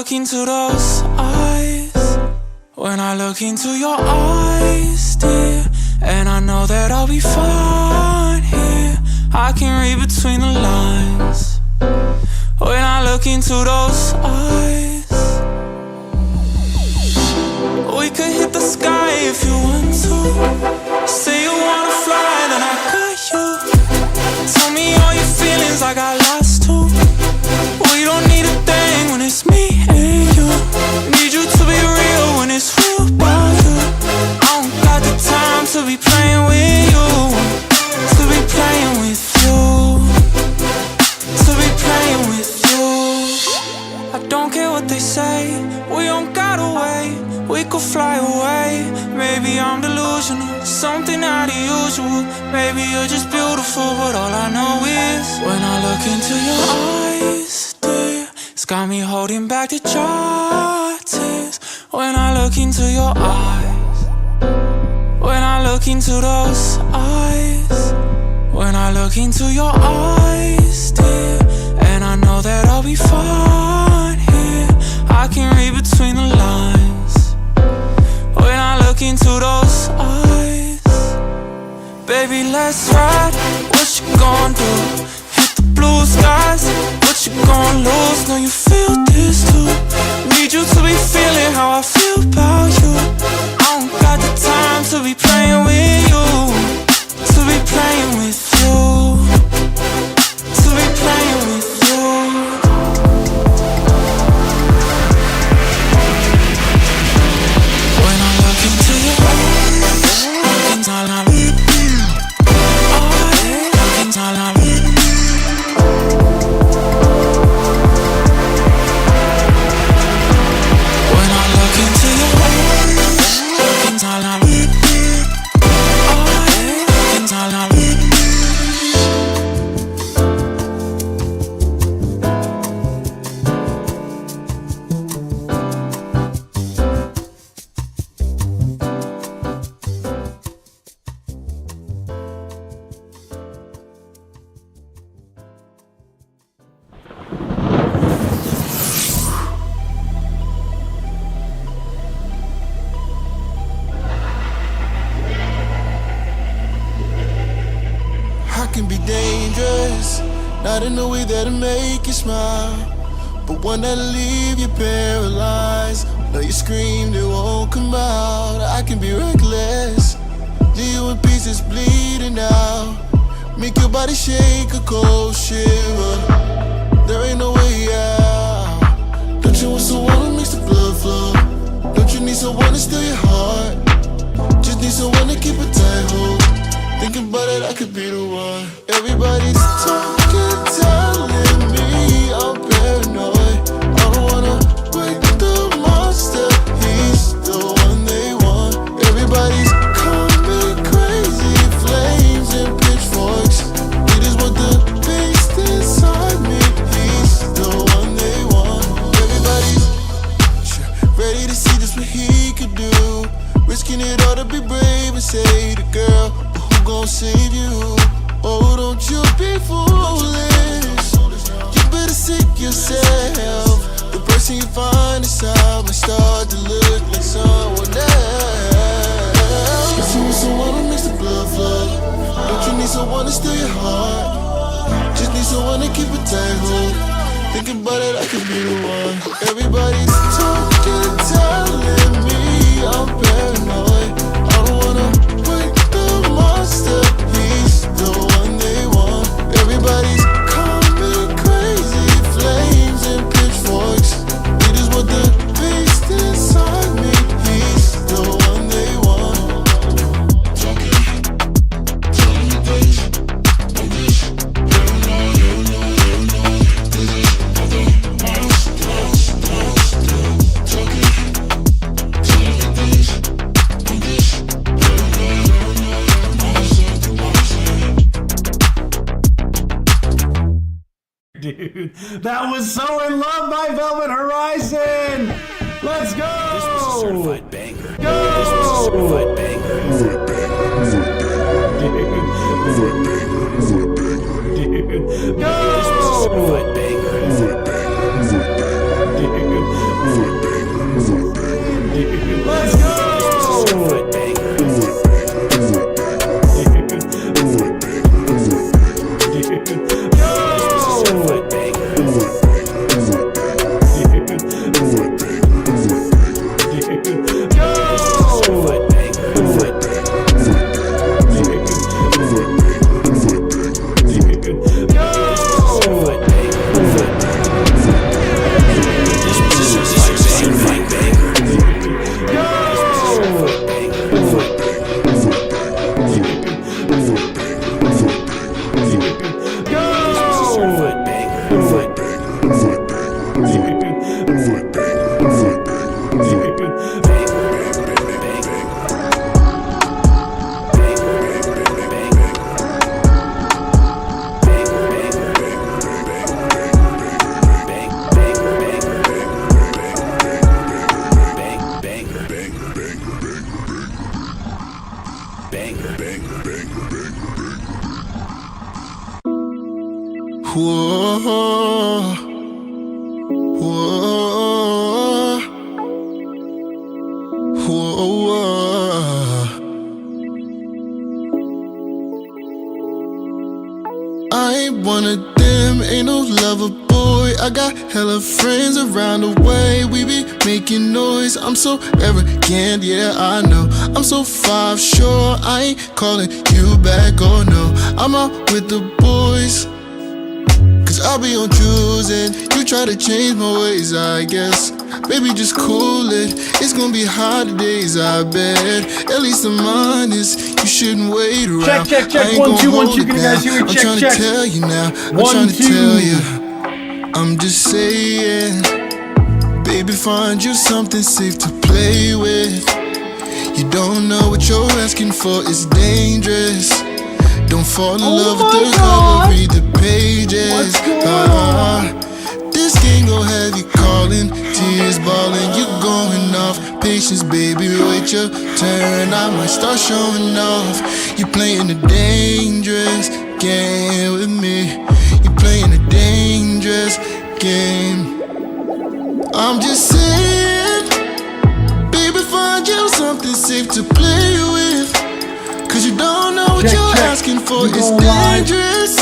look into those eyes, when I look into your eyes, dear, and I know that I'll be fine here. I can read between the lines when I look into those eyes. We could hit the sky if you want to. Say you wanna fly, then I got you. Tell me all your feelings, I got lots too. We don't need a thing when it's me and you. Need you to be real when it's real about you. I don't got the time to be playing with you, to be playing with you, to be playing with you. I don't care what they say, we don't gotta wait. We could fly away. Maybe I'm delusional, something out of usual. Maybe you're just beautiful, but all I know is when I look into your eyes, dear, it's got me holding back the dry tears. When I look into your eyes, when I look into those eyes, when I look into your eyes, dear, and I know that I'll be fine here. I can read between the lines when I look into those eyes. Baby, let's ride, what you gon' do? Hit the blue skies, what you gon' lose? Know you feel this too. Need you to be feeling how I feel about you. I don't got the time to be playing with you, to be playing with you, to be playing with you. When I look into your eyes, looking all I need. Looking all I need. When I look into your eyes, looking all I need. Looking all I need. I can be dangerous, not in a way that'll make you smile, but one that'll leave you paralyzed. Know you screamed, it won't come out. I can be reckless, leave you in pieces bleeding out, make your body shake a cold shiver. There ain't no way out. Don't you want someone who makes the blood flow? Don't you need someone to steal your heart? Just need someone to keep a tight hold. Thinking about it, I could be the one. Everybody's talking, telling me I'm paranoid. I don't wanna break the monster, he's the one they want. Everybody's coming crazy, flames and pitchforks. It is what the beast inside me, he's the one they want. Everybody's ready to see just what he could do, risking it all to be brave and say the girl gon' save you. Oh, don't you be foolish. You better seek yourself. The person you find inside might start to look like someone else. If you want someone who makes the blood flow, don't you need someone to steal your heart? Just need someone to keep a tight hold. Thinking about it, I could be the one. Everybody's talking, telling me I'm paranoid. I don't wanna break the monster, he's the one they want. Everybody's coming crazy, flames and pitchforks. It is what the beast inside me, he's the one they want. Telling me this, oh this, this is the monster. Telling me this, oh this. Dude, that was So In Love by Velvet Horizon. Let's go. This was a certified banger. Go. This was a certified banger. Dude. Go. This was a certified banger. Dude. whoa, whoa. I ain't one of them, ain't no lover boy. I got hella friends around the way. We be making noise, I'm so arrogant, yeah, I know. I'm so 5 sure, I ain't calling you back, oh no. I'm out with the boys, cause I'll be on Jews and you try to change my ways, I guess. Baby, just cool it, it's gonna be hard days, I bet. At least I'm honest, you shouldn't wait around. Check. I ain't 1, gon' 2, 1, hold 2. it Can you down. guys hear it? I'm Check. trying to tell you now, I'm 1, trying to 2. tell you. I'm just saying, baby, find you something safe to play with. You don't know what you're asking for, it's dangerous. Don't fall in love with the cover, read the pages. What's going on? This game gon' have you calling, tears balling, you going off. Patience, baby, wait your turn, I might start showing off. You playing a dangerous game with me. You playing a dangerous game. I'm just saying, baby, find you something safe to play with. Cause you don't know what you're asking for, You it's going live? dangerous.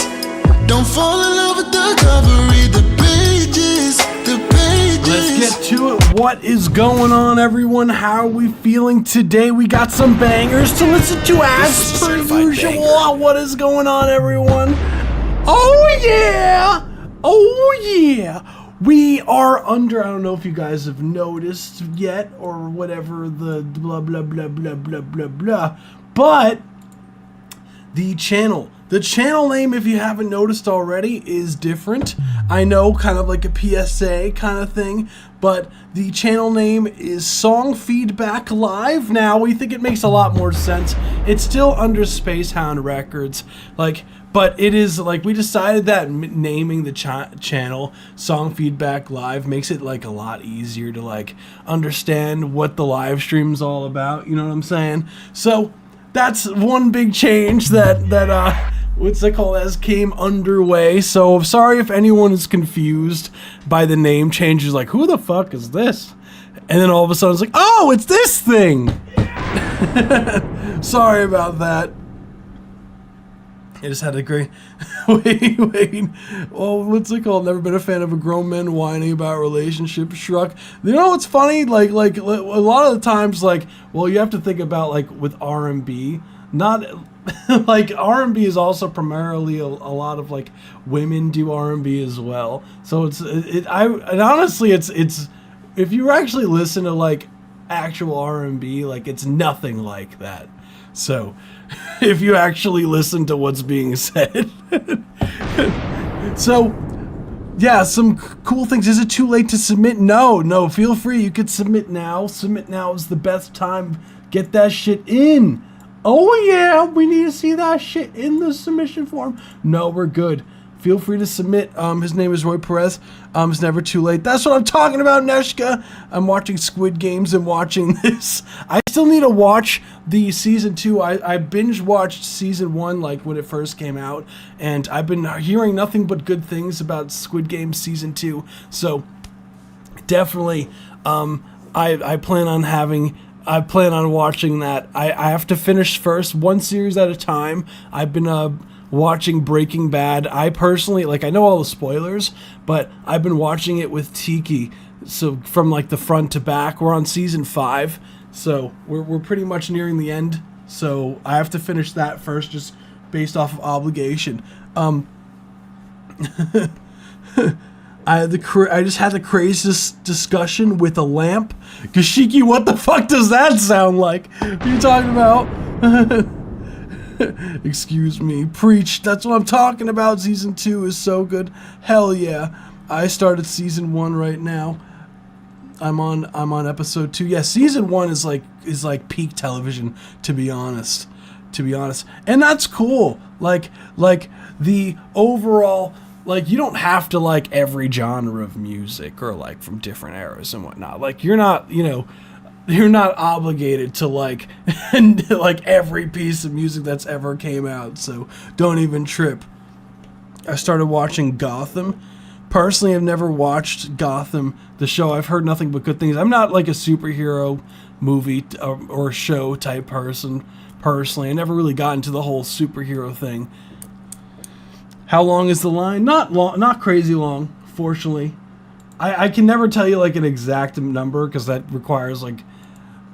Don't fall in love with the cover, read the pages, the pages. Let's get to it. What is going on, everyone? How are we feeling today? We got some bangers to listen to as This is a per certified usual. banger. What is going on, everyone? Oh yeah! Oh yeah! We are under, I don't know if you guys have noticed yet or whatever, the blah blah blah blah blah blah blah, but the channel name, if you haven't noticed already, is different. I know, kind of like a PSA kind of thing, but the channel name is Song Feedback Live. Now, we think it makes a lot more sense. It's still under Spacehound Records, but it is, we decided that naming the channel Song Feedback Live makes it, a lot easier to, understand what the live stream's all about, you know what I'm saying? So, that's one big change that as came underway. So I'm sorry if anyone is confused by the name changes, who the fuck is this? And then all of a sudden it's oh, it's this thing. Sorry about that. I just had to agree. Wait. Oh, what's it called? Never been a fan of a grown man whining about relationships. Shrug. You know what's funny? Like a lot of the times, you have to think about with R&B. Not R&B is also primarily a lot of women do R&B as well. So honestly it's if you actually listen to actual R&B, it's nothing like that. So if you actually listen to what's being said. So, yeah, some cool things. Is it too late to submit? No, feel free. You could submit now. Submit now is the best time. Get that shit in. Oh, yeah, we need to see that shit in the submission form. No, we're good. Feel free to submit. His name is Roy Perez. It's never too late. That's what I'm talking about, Neshka. I'm watching Squid Games and watching this. I still need to watch the season 2. I binge watched season 1 when it first came out, and I've been hearing nothing but good things about Squid Games season 2. So definitely, I plan on watching that. I have to finish first, one series at a time. I've been watching Breaking Bad. I personally, I know all the spoilers, but I've been watching it with Tiki. So from the front to back, we're on season 5. So we're pretty much nearing the end. So I have to finish that first, just based off of obligation. I just had the craziest discussion with a lamp. Kashiki, what the fuck does that sound like? What are you talking about? Excuse me. Preach. That's what I'm talking about. Season 2 is so good. Hell yeah. I started season 1 right now. I'm on episode 2. Yeah, season 1 is peak television, to be honest. And that's cool. The overall, you don't have to like every genre of music or from different eras and whatnot. You're not, you're not obligated to like every piece of music that's ever came out, so don't even trip. I started watching Gotham. personally have never watched Gotham, the show. I've heard nothing but good things. I'm not like a superhero movie or show type person, personally. I never really got into the whole superhero thing. How long is the line? Not long, not crazy long, fortunately. I can never tell you like an exact number because that requires like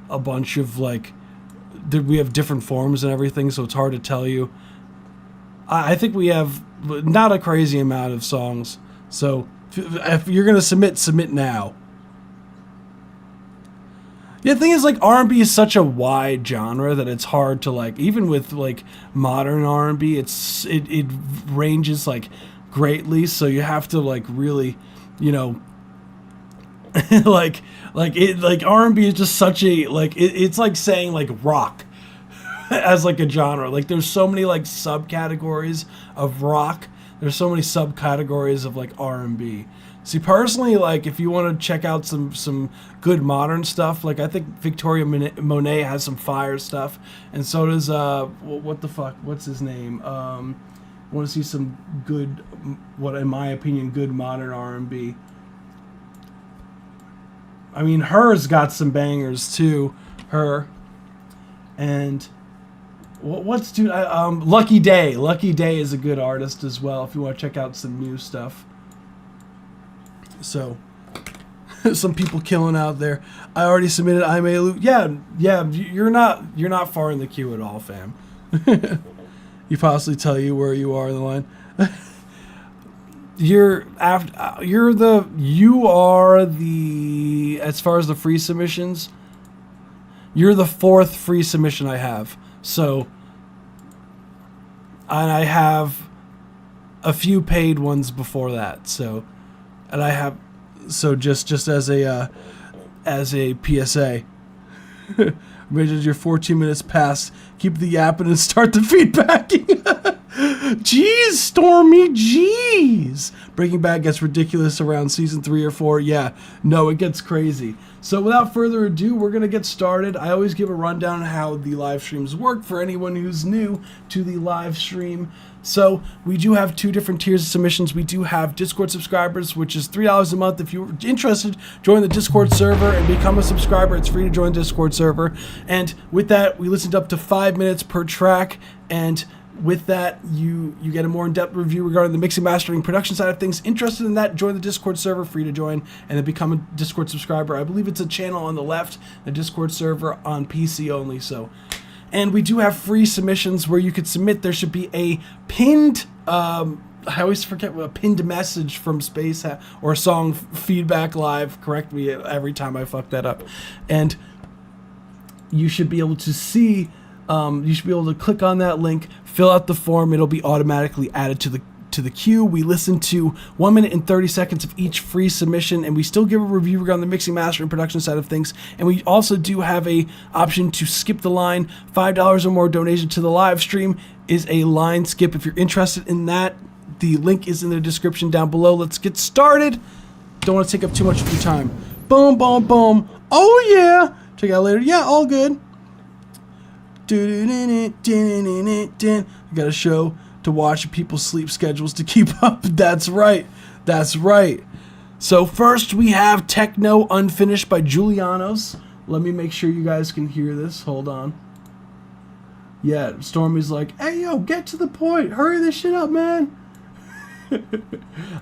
a bunch of like, we have different forms and everything, so it's hard to tell you. I think we have not a crazy amount of songs, so if you're gonna submit now. Yeah, the thing is, like, R&B is such a wide genre that it's hard to, like, even with, like, modern R&B, it ranges, like, greatly, so you have to, like, really, you know, like R&B is just such a, like, it's like saying, like, rock as, like, a genre. Like, there's so many, like, subcategories of rock. There's so many subcategories of, like, R&B. See, personally, like, if you want to check out some good modern stuff, like, I think Victoria Monet has some fire stuff, and so does, what the fuck, what's his name? I want to see some good, what in my opinion, good modern R&B. I mean, Her's got some bangers, too, Her, and what's, dude, Lucky Day. Lucky Day is a good artist as well, if you want to check out some new stuff. So, some people killing out there. I already submitted I'm a Loop. Yeah, you're not far in the queue at all, fam. You possibly tell you where you are in the line. You are the, as far as the free submissions, you're the 4th free submission I have. So, and I have a few paid ones before that. So, and I have, so just as a PSA, imagine your 14 minutes past, keep the yapping and start the feedbacking. Jeez, Stormy, jeez. Breaking Bad gets ridiculous around season 3 or 4. Yeah, no, it gets crazy. So without further ado, we're going to get started. I always give a rundown on how the live streams work for anyone who's new to the live stream. So we do have 2 different tiers of submissions. We do have Discord subscribers, which is $3 a month. If you're interested, join the Discord server and become a subscriber. It's free to join the Discord server. And with that, we listened up to 5 minutes per track. And with that, you get a more in-depth review regarding the mixing, mastering, production side of things. Interested in that, join the Discord server, free to join, and then become a Discord subscriber. I believe it's a channel on the left, the Discord server on PC only. So, and we do have free submissions where you could submit. There should be a pinned, I always forget, a pinned message from Space or Song Feedback Live. Correct me every time I fuck that up. And you should be able to see, you should be able to click on that link, fill out the form. It'll be automatically added to the queue. We listen to 1 minute and 30 seconds of each free submission, and we still give a review regarding the mixing, mastering, production side of things. And we also do have a option to skip the line. $5 or more donation to the live stream is a line skip. If you're interested in that, the link is in the description down below. Let's get started. Don't want to take up too much of your time. Boom, boom, boom. Oh yeah. Check it out later. Yeah, all good. I got a show to watch people's sleep schedules to keep up. That's right. That's right. So first we have Techno Unfinished by Julianos. Let me make sure you guys can hear this. Hold on. Yeah, Stormy's like, hey yo, get to the point. Hurry this shit up, man.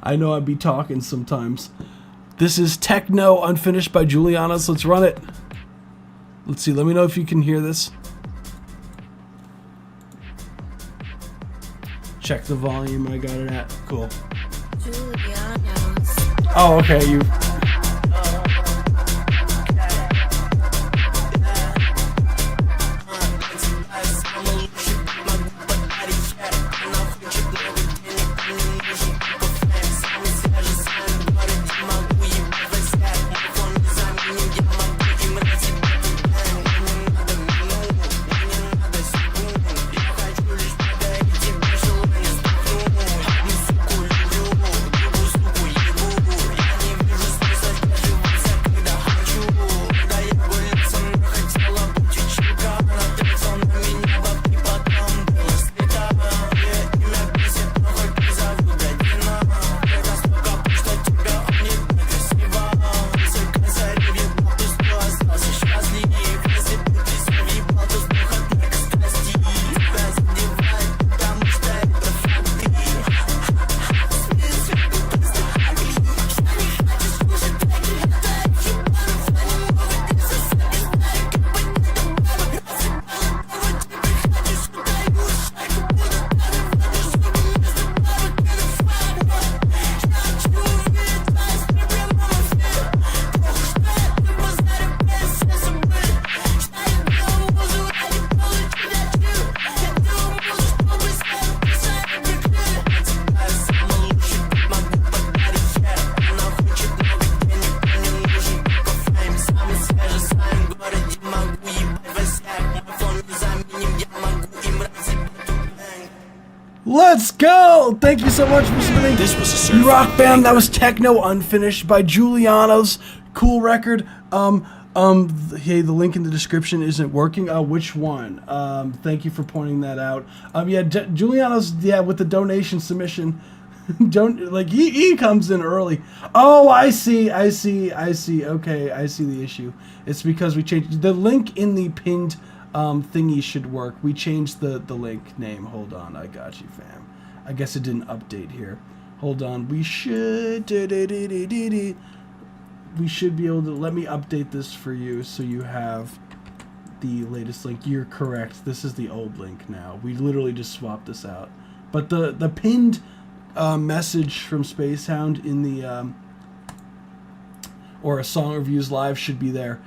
I know I'd be talking sometimes. This is Techno Unfinished by Julianos. Let's run it. Let's see. Let me know if you can hear this. Check the volume. I got it at. Cool. Oh, okay. You. Let's go! Thank you so much for submitting. This was a You certified Rock Band. banger. That was Techno Unfinished by Julianos. Cool record. Hey, the link in the description isn't working. Which one? Thank you for pointing that out. Yeah, Julianos. Yeah, with the donation submission. Don't like he comes in early. Oh, I see. Okay, I see the issue. It's because we changed the link in the pinned thingy should work. We changed the link name. Hold on, I got you, fam. I guess it didn't update here. Hold on. We should be able to let me update this for you so you have the latest link. You're correct. This is the old link now. We literally just swapped this out. But the pinned message from Space Hound in the or a Song Reviews Live should be there.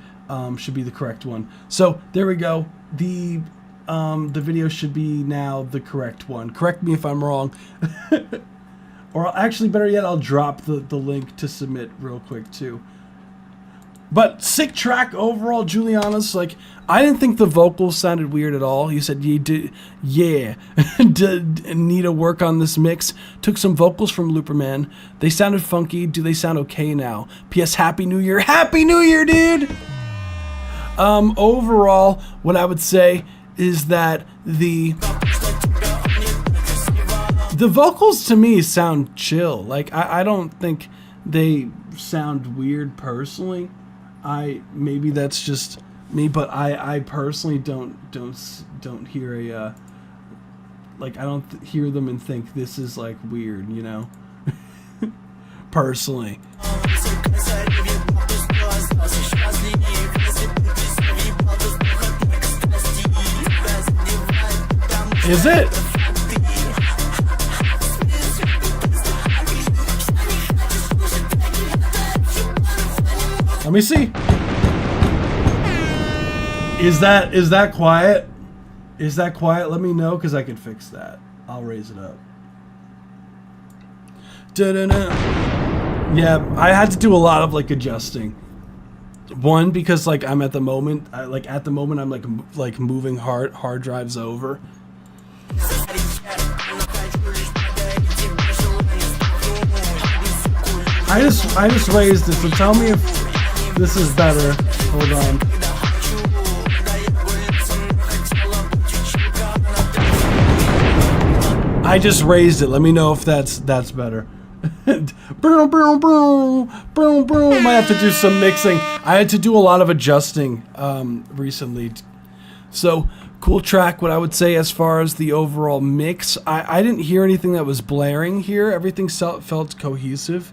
Should be the correct one. So there we go. The video should be now the correct one. Correct me if I'm wrong. Or actually, better yet, I'll drop the link to submit real quick too. But sick track overall, Julianos. Like, I didn't think the vocals sounded weird at all. He said, need to work on this mix. Took some vocals from Looperman. They sounded funky. Do they sound okay now? P.S. Happy New Year. Happy New Year, dude! Overall, what I would say is that the vocals to me sound chill. Like, I don't think they sound weird personally. Maybe that's just me, but I personally don't hear a like I don't hear them and think this is like weird, you know. Personally. Is it? Let me see. Is that quiet? Is that quiet? Let me know because I can fix that. I'll raise it up. Da-da-da. Yeah, I had to do a lot of like adjusting. One, because like I'm at the moment, I'm like moving hard drives over. I just raised it, so tell me if this is better. Hold on. I just raised it. Let me know if that's better. Boom, boom, boom, boom, boom. Might have to do some mixing. I had to do a lot of adjusting recently. So, cool track. What I would say as far as the overall mix, I didn't hear anything that was blaring here. Everything felt cohesive.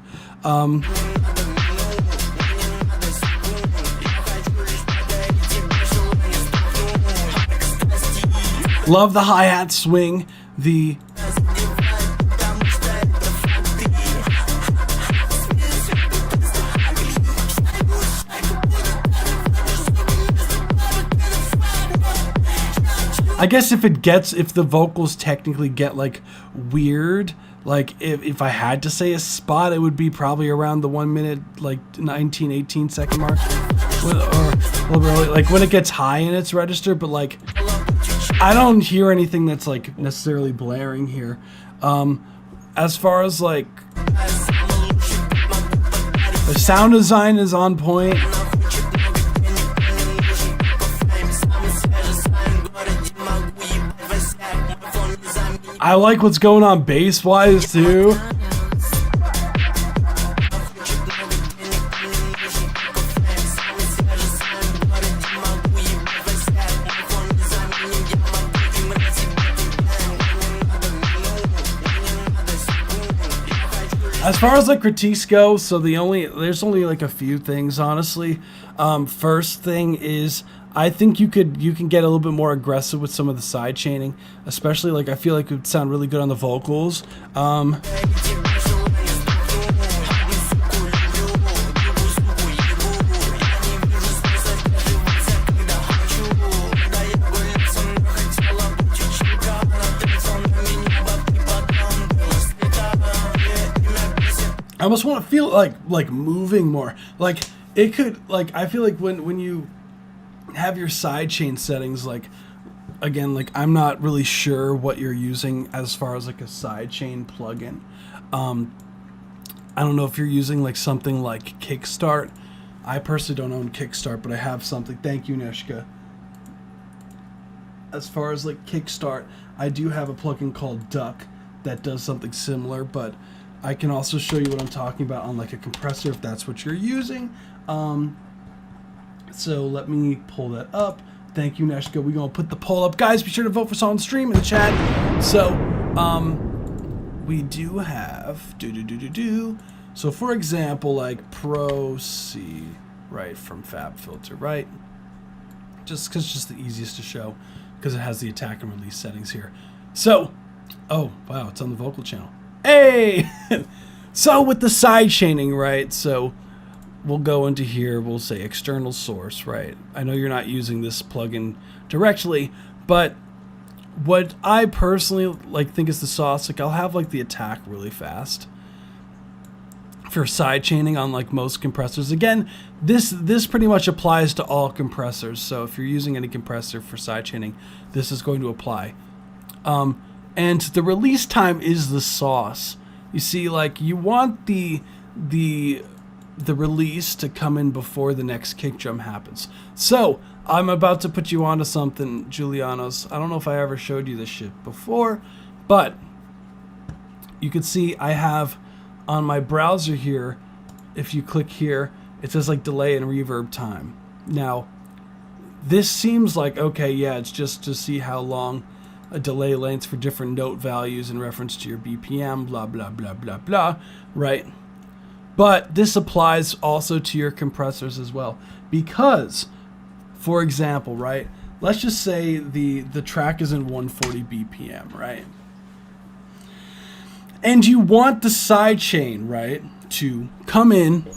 Love the hi-hat swing. I guess if the vocals technically get like weird, like if I had to say a spot, it would be probably around the 1 minute, like 18 second mark, or like when it gets high in its register. But like, I don't hear anything that's like necessarily blaring here. As far as like the sound design is on point. I like what's going on bass-wise, too. As far as the critiques go, so there's only like a few things, honestly. First thing is, I think you can get a little bit more aggressive with some of the side chaining, especially like I feel like it would sound really good on the vocals. I almost want to feel like moving more. Like it could, like I feel like when you have your side chain settings like again, like, I'm not really sure what you're using as far as like a sidechain plugin. I don't know if you're using like something like Kickstart. I personally don't own Kickstart, but I have something. Thank you, Nishka. As far as like Kickstart, I do have a plugin called Duck that does something similar, but I can also show you what I'm talking about on like a compressor if that's what you're using. So let me pull that up. Thank you, Neshka. We're going to put the poll up. Guys, be sure to vote for us on stream in the chat. So, we do have... So, for example, like Pro C, right, from FabFilter, right? Just because it's just the easiest to show, because it has the attack and release settings here. So, oh, wow, it's on the vocal channel. Hey! So, with the side chaining, right, so... We'll go into here, we'll say external source, right? I know you're not using this plugin directly, but what I personally like think is the sauce, like I'll have like the attack really fast for side chaining on like most compressors. Again, this pretty much applies to all compressors. So if you're using any compressor for side chaining, this is going to apply. And the release time is the sauce. You see, like you want the release to come in before the next kick drum happens. So I'm about to put you onto something, Julianos. I don't know if I ever showed you this shit before, but you can see I have on my browser here, if you click here, it says like delay and reverb time. Now, this seems like, okay, yeah, it's just to see how long a delay length for different note values in reference to your BPM, blah, blah, blah, blah, blah, right? But this applies also to your compressors as well. Because, for example, right, let's just say the track is in 140 BPM, right? And you want the side chain, right, to come in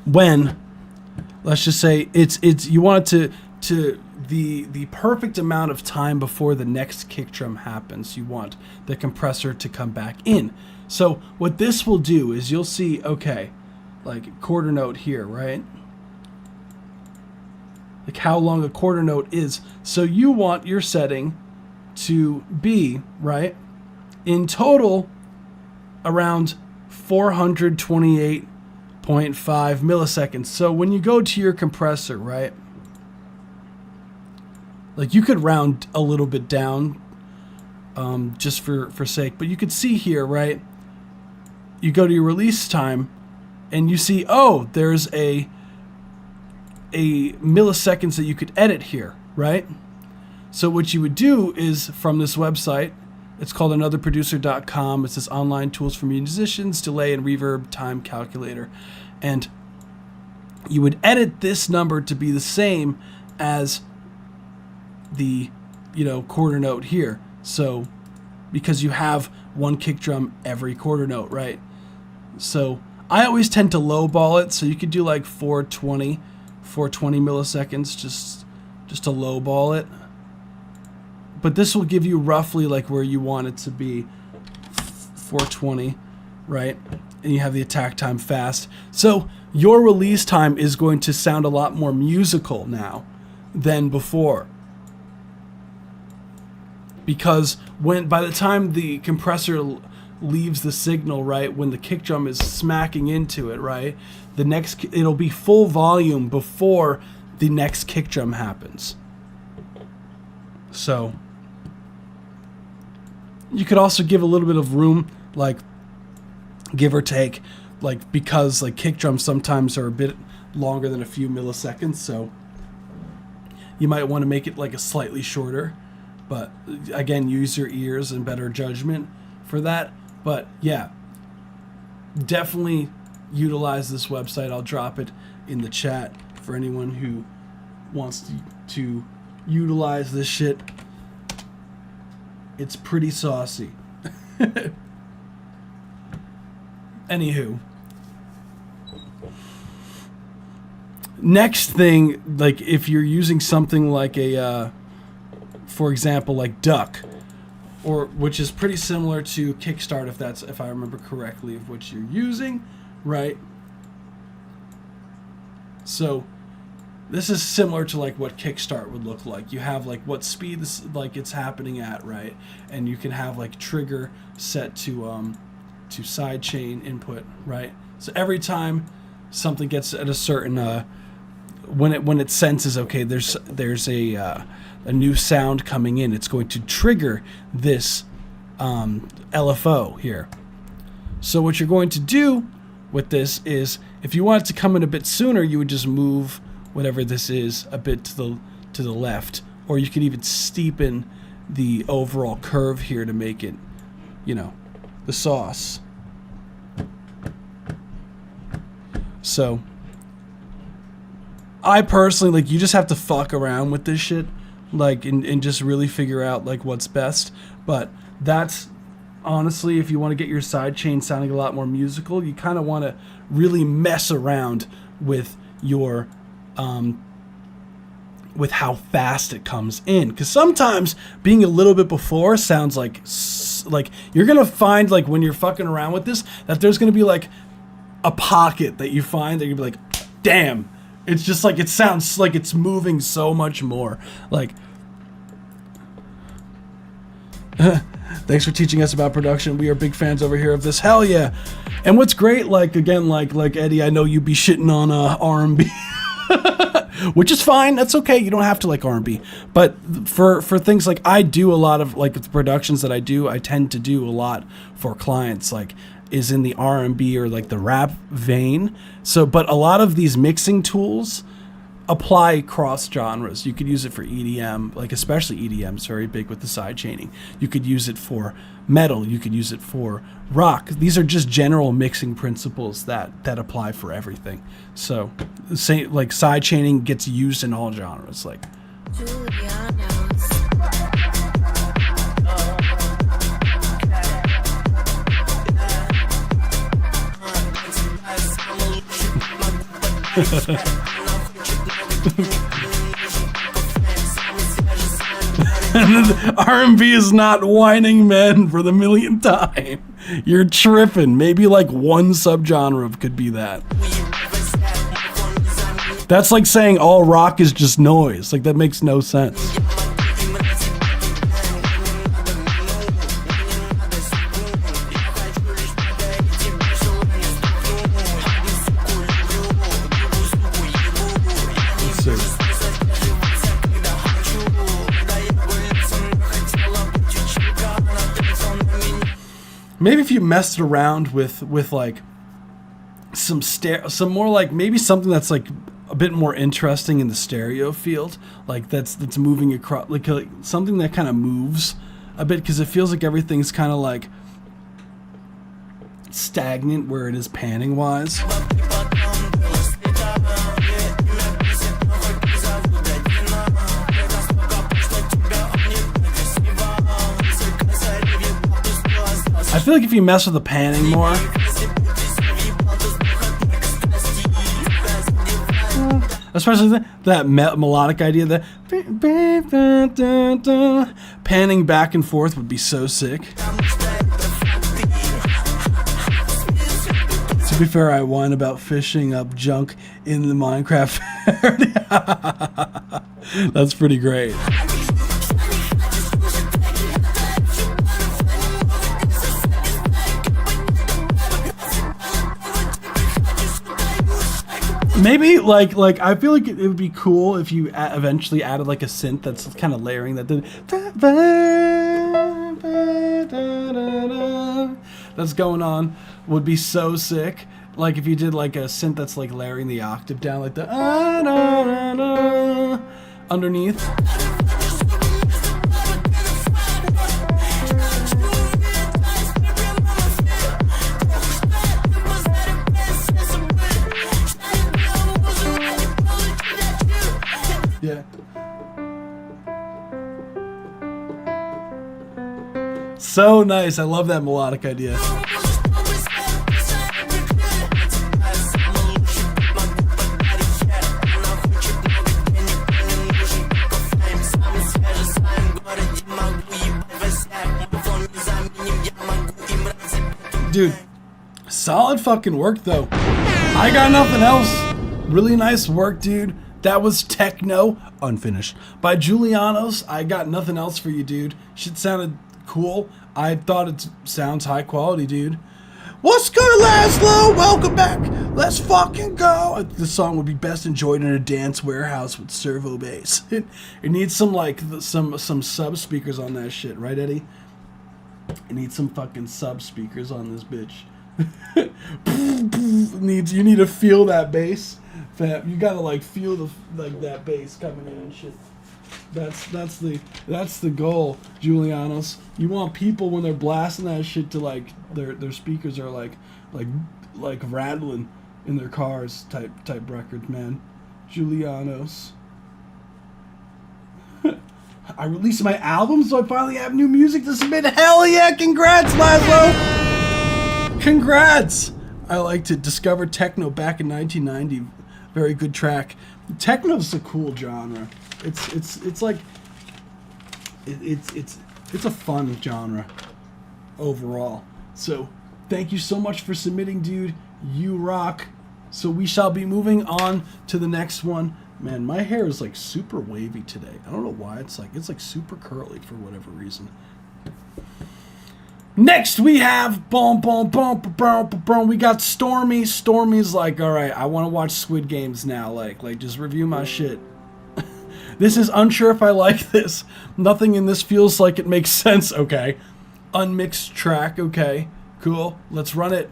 when, let's just say it's you want it to the perfect amount of time before the next kick drum happens. You want the compressor to come back in. So what this will do is you'll see, okay, like quarter note here, right? Like how long a quarter note is. So you want your setting to be, right, in total around 428.5 milliseconds. So when you go to your compressor, right, like you could round a little bit down just for sake, but you could see here, right, you go to your release time and you see, oh, there's a milliseconds that you could edit here, right? So what you would do is from this website, it's called anotherproducer.com. It says online tools for musicians, delay and reverb time calculator. And you would edit this number to be the same as the, quarter note here. So because you have one kick drum every quarter note, right? So I always tend to lowball it, so you could do like 420 milliseconds, just to lowball it. But this will give you roughly like where you want it to be, 420, right? And you have the attack time fast. So your release time is going to sound a lot more musical now than before. Because by the time the compressor leaves the signal, right, when the kick drum is smacking into it, right, it'll be full volume before the next kick drum happens. So you could also give a little bit of room, like give or take, like because like kick drums sometimes are a bit longer than a few milliseconds, so you might want to make it like a slightly shorter. But again, use your ears and better judgment for that. But yeah, definitely utilize this website. I'll drop it in the chat for anyone who wants to utilize this shit. It's pretty saucy. Anywho. Next thing, like if you're using something like for example, like Duck, which is pretty similar to Kickstart, if I remember correctly, of what you're using, right? So this is similar to like what Kickstart would look like. You have like what speed this like it's happening at, right? And you can have like trigger set to sidechain input, right? So every time something gets at a certain when it senses, okay, there's a new sound coming in, it's going to trigger this LFO here. So what you're going to do with this is, if you want it to come in a bit sooner, you would just move whatever this is a bit to the left, or you can even steepen the overall curve here to make it, you know, the sauce. So I personally, like, you just have to fuck around with this shit, like, and just really figure out, like, what's best. But that's, honestly, if you want to get your sidechain sounding a lot more musical, you kind of want to really mess around with your, with how fast it comes in. Because sometimes being a little bit before sounds like you're going to find, like, when you're fucking around with this, that there's going to be, like, a pocket that you find that you'll be like, damn. It's just like, it sounds like it's moving so much more. Like, thanks for teaching us about production. We are big fans over here of this. Hell yeah. And what's great, like, again, like Eddie, I know you be shitting on R&B, which is fine. That's okay. You don't have to like R&B. But for things like, I do a lot of, like, the productions that I do, I tend to do a lot for clients, like, is in the R&B or like the rap vein. So, but a lot of these mixing tools apply cross genres. You could use it for EDM, like especially EDM is very big with the side chaining. You could use it for metal. You could use it for rock. These are just general mixing principles that apply for everything. So, say like side chaining gets used in all genres. Like. R&B is not whining men for the millionth time. You're tripping. Maybe like one subgenre could be that. That's like saying all rock is just noise. Like, that makes no sense. Maybe if you messed around with like some more like maybe something that's like a bit more interesting in the stereo field, like that's moving across, like something that kind of moves a bit, because it feels like everything's kind of like stagnant where it is panning wise. I feel like if you mess with the panning more, especially that melodic idea, that panning back and forth would be so sick. To be fair, I whine about fishing up junk in the Minecraft. That's pretty great. Maybe like I feel like it would be cool if you eventually added like a synth that's kind of layering that that's going on. Would be so sick. Like if you did like a synth that's like layering the octave down like the underneath. Yeah. So nice. I love that melodic idea. Dude, solid fucking work though. I got nothing else. Really nice work, dude. That was Techno, unfinished, by Julianos. I got nothing else for you, dude. Shit sounded cool. I thought it sounds high quality, dude. What's good, Laszlo? Welcome back. Let's fucking go. This song would be best enjoyed in a dance warehouse with servo bass. It needs some like some sub speakers on that shit, right, Eddie? It needs some fucking sub speakers on this bitch. You need to feel that bass. You gotta like feel that bass coming in and shit. That's the goal, Julianos. You want people when they're blasting that shit to like their speakers are like rattling in their cars type records, man. Julianos. I released my album, so I finally have new music to submit. Hell yeah! Congrats, Laszlo! Congrats! I liked it. Discovered techno back in 1990. Very good track. Techno's a cool genre. It's like it's a fun genre overall. So thank you so much for submitting, dude. You rock. So we shall be moving on to the next one. Man, my hair is like super wavy today. I don't know why. It's like super curly for whatever reason. Next we have we got Stormy. Stormy's like, all right, I want to watch Squid Games now. Like just review my shit. This is unsure if I like this. Nothing in this feels like it makes sense. Okay, unmixed track. Okay, cool. Let's run it.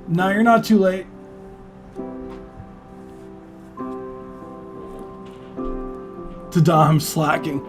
No, you're not too late. Ta-da, I'm slacking.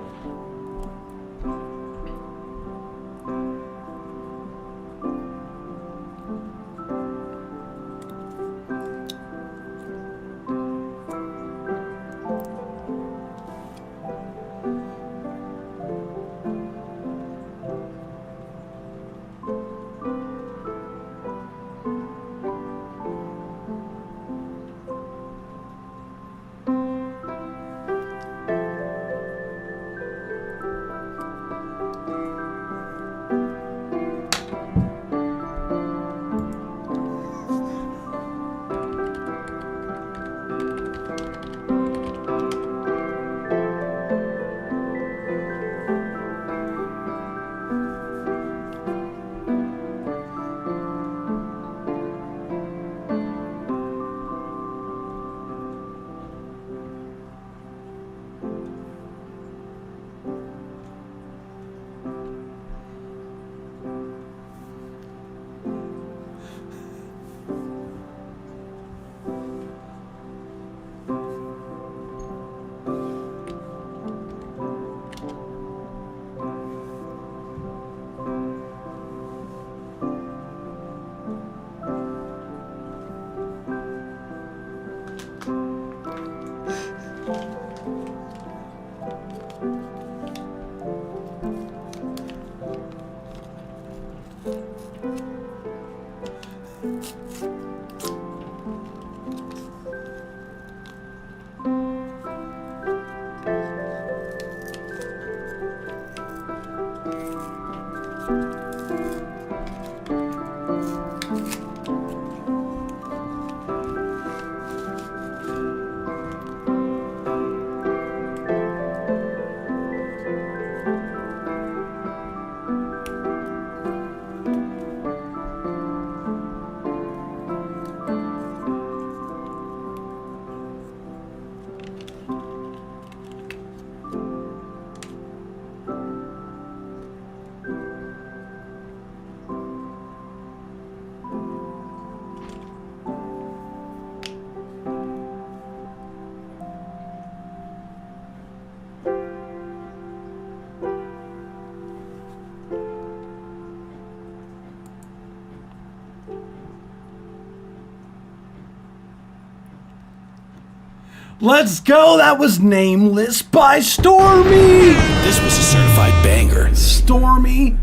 Let's go. That was Nameless by Stormy. This was a certified banger. Stormy,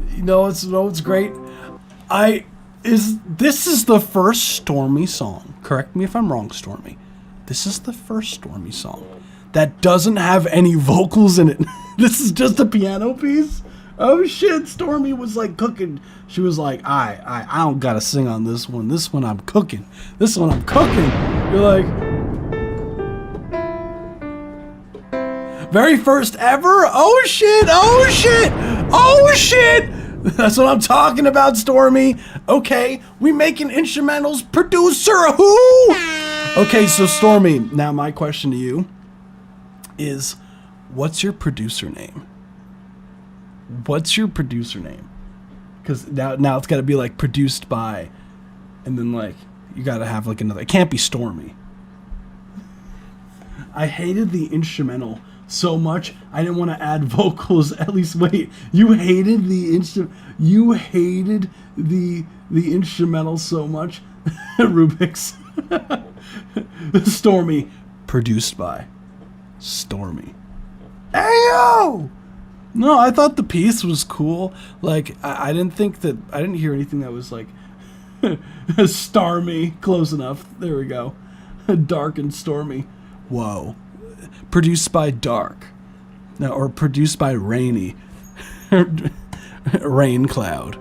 it's great. This is the first Stormy song. Correct me if I'm wrong, Stormy. This is the first Stormy song that doesn't have any vocals in it. This is just a piano piece. Oh shit, Stormy was like cooking. She was like, I don't gotta sing on this one. This one I'm cooking. This one I'm cooking. You're like, very first ever? Oh shit, oh shit, oh shit! That's what I'm talking about, Stormy. Okay, we making instrumentals. Producer, who? Okay, so Stormy, now my question to you is, what's your producer name? What's your producer name? Because now it's got to be like produced by, and then like you got to have like another. It can't be Stormy. I hated the instrumental so much. I didn't want to add vocals. At least wait, you hated the instrumental so much. Rubik's. Stormy, produced by Stormy. Ayo! No, I thought the piece was cool. Like, I didn't hear anything that was like, Starmy, close enough. There we go. Dark and Stormy. Whoa. Produced by Dark. No, or produced by Rainy. Rain Cloud.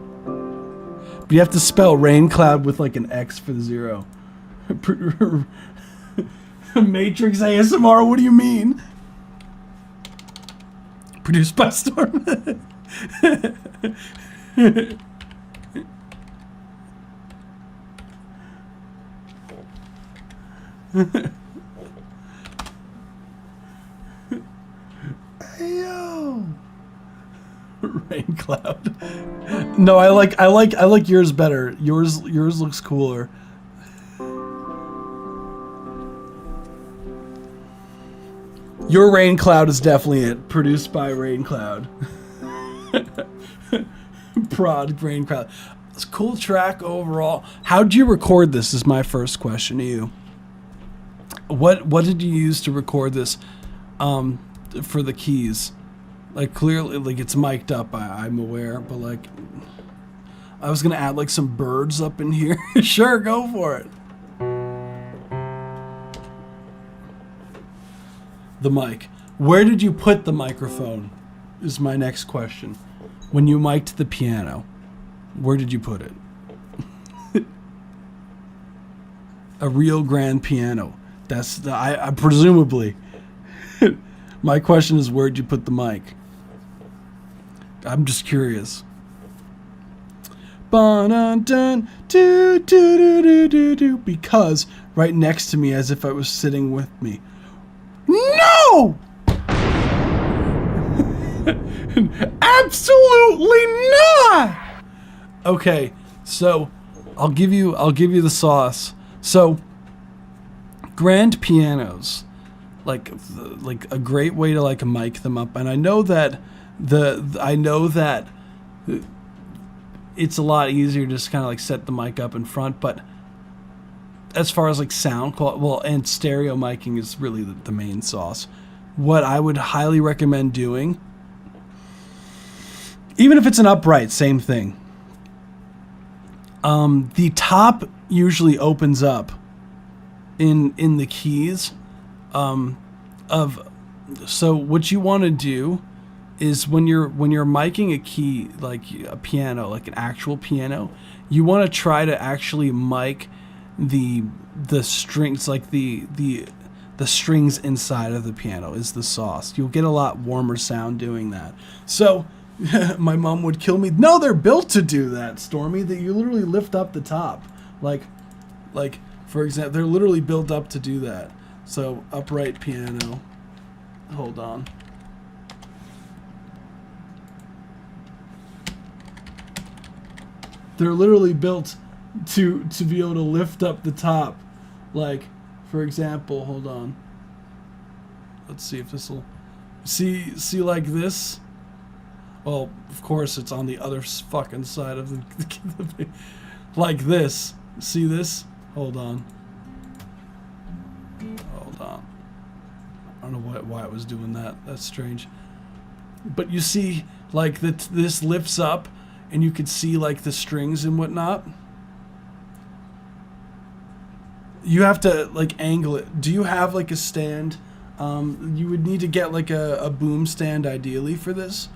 But you have to spell Rain Cloud with like an X for the 0. Matrix ASMR, what do you mean? Produced by Storm. Yo. Rain Cloud. No, I like yours better. Yours looks cooler. Your Rain Cloud is definitely it. Produced by Rain Cloud. Prod Rain Cloud. It's a cool track overall. How'd you record this is my first question to you. What did you use to record this for the keys? Like clearly like it's mic'd up, I'm aware, but like I was gonna add like some birds up in here. Sure, go for it. The mic. Where did you put the microphone? Is my next question. When you mic'd the piano, where did you put it? A real grand piano. That's the, I presumably. My question is, where'd you put the mic? I'm just curious. Because right next to me, as if it was sitting with me. No! Absolutely not! Okay, so I'll give you the sauce. So grand pianos, like a great way to like mic them up, and I know that it's a lot easier to just kind of like set the mic up in front, but as far as like sound quality, well, and stereo miking is really the main sauce. What I would highly recommend doing, even if it's an upright, same thing. The top usually opens up in the keys. So what you want to do is when you're miking a key, like a piano, like an actual piano, you want to try to actually mic the strings, like the strings inside of the piano is the sauce. You'll get a lot warmer sound doing that. So my mom would kill me. No, they're built to do that, Stormy. That you literally lift up the top, like for example, they're literally built up to do that. So upright piano. Hold on. They're literally built to be able to lift up the top. Like, for example, hold on. Let's see if this will see like this. Well, of course it's on the other fucking side of the like this. See this? Hold on. Hold on. I don't know why it was doing that. That's strange. But you see, like this lifts up, and you could see like the strings and whatnot. You have to like angle it. Do you have like a stand? You would need to get like a boom stand ideally for this.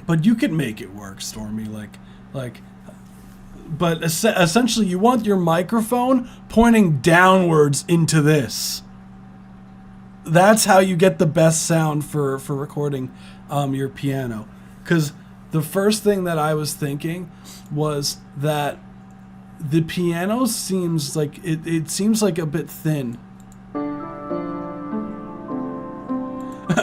But you can make it work, Stormy. But essentially, you want your microphone pointing downwards into this. That's how you get the best sound for recording your piano. Because the first thing that I was thinking was that the piano seems like it seems like a bit thin.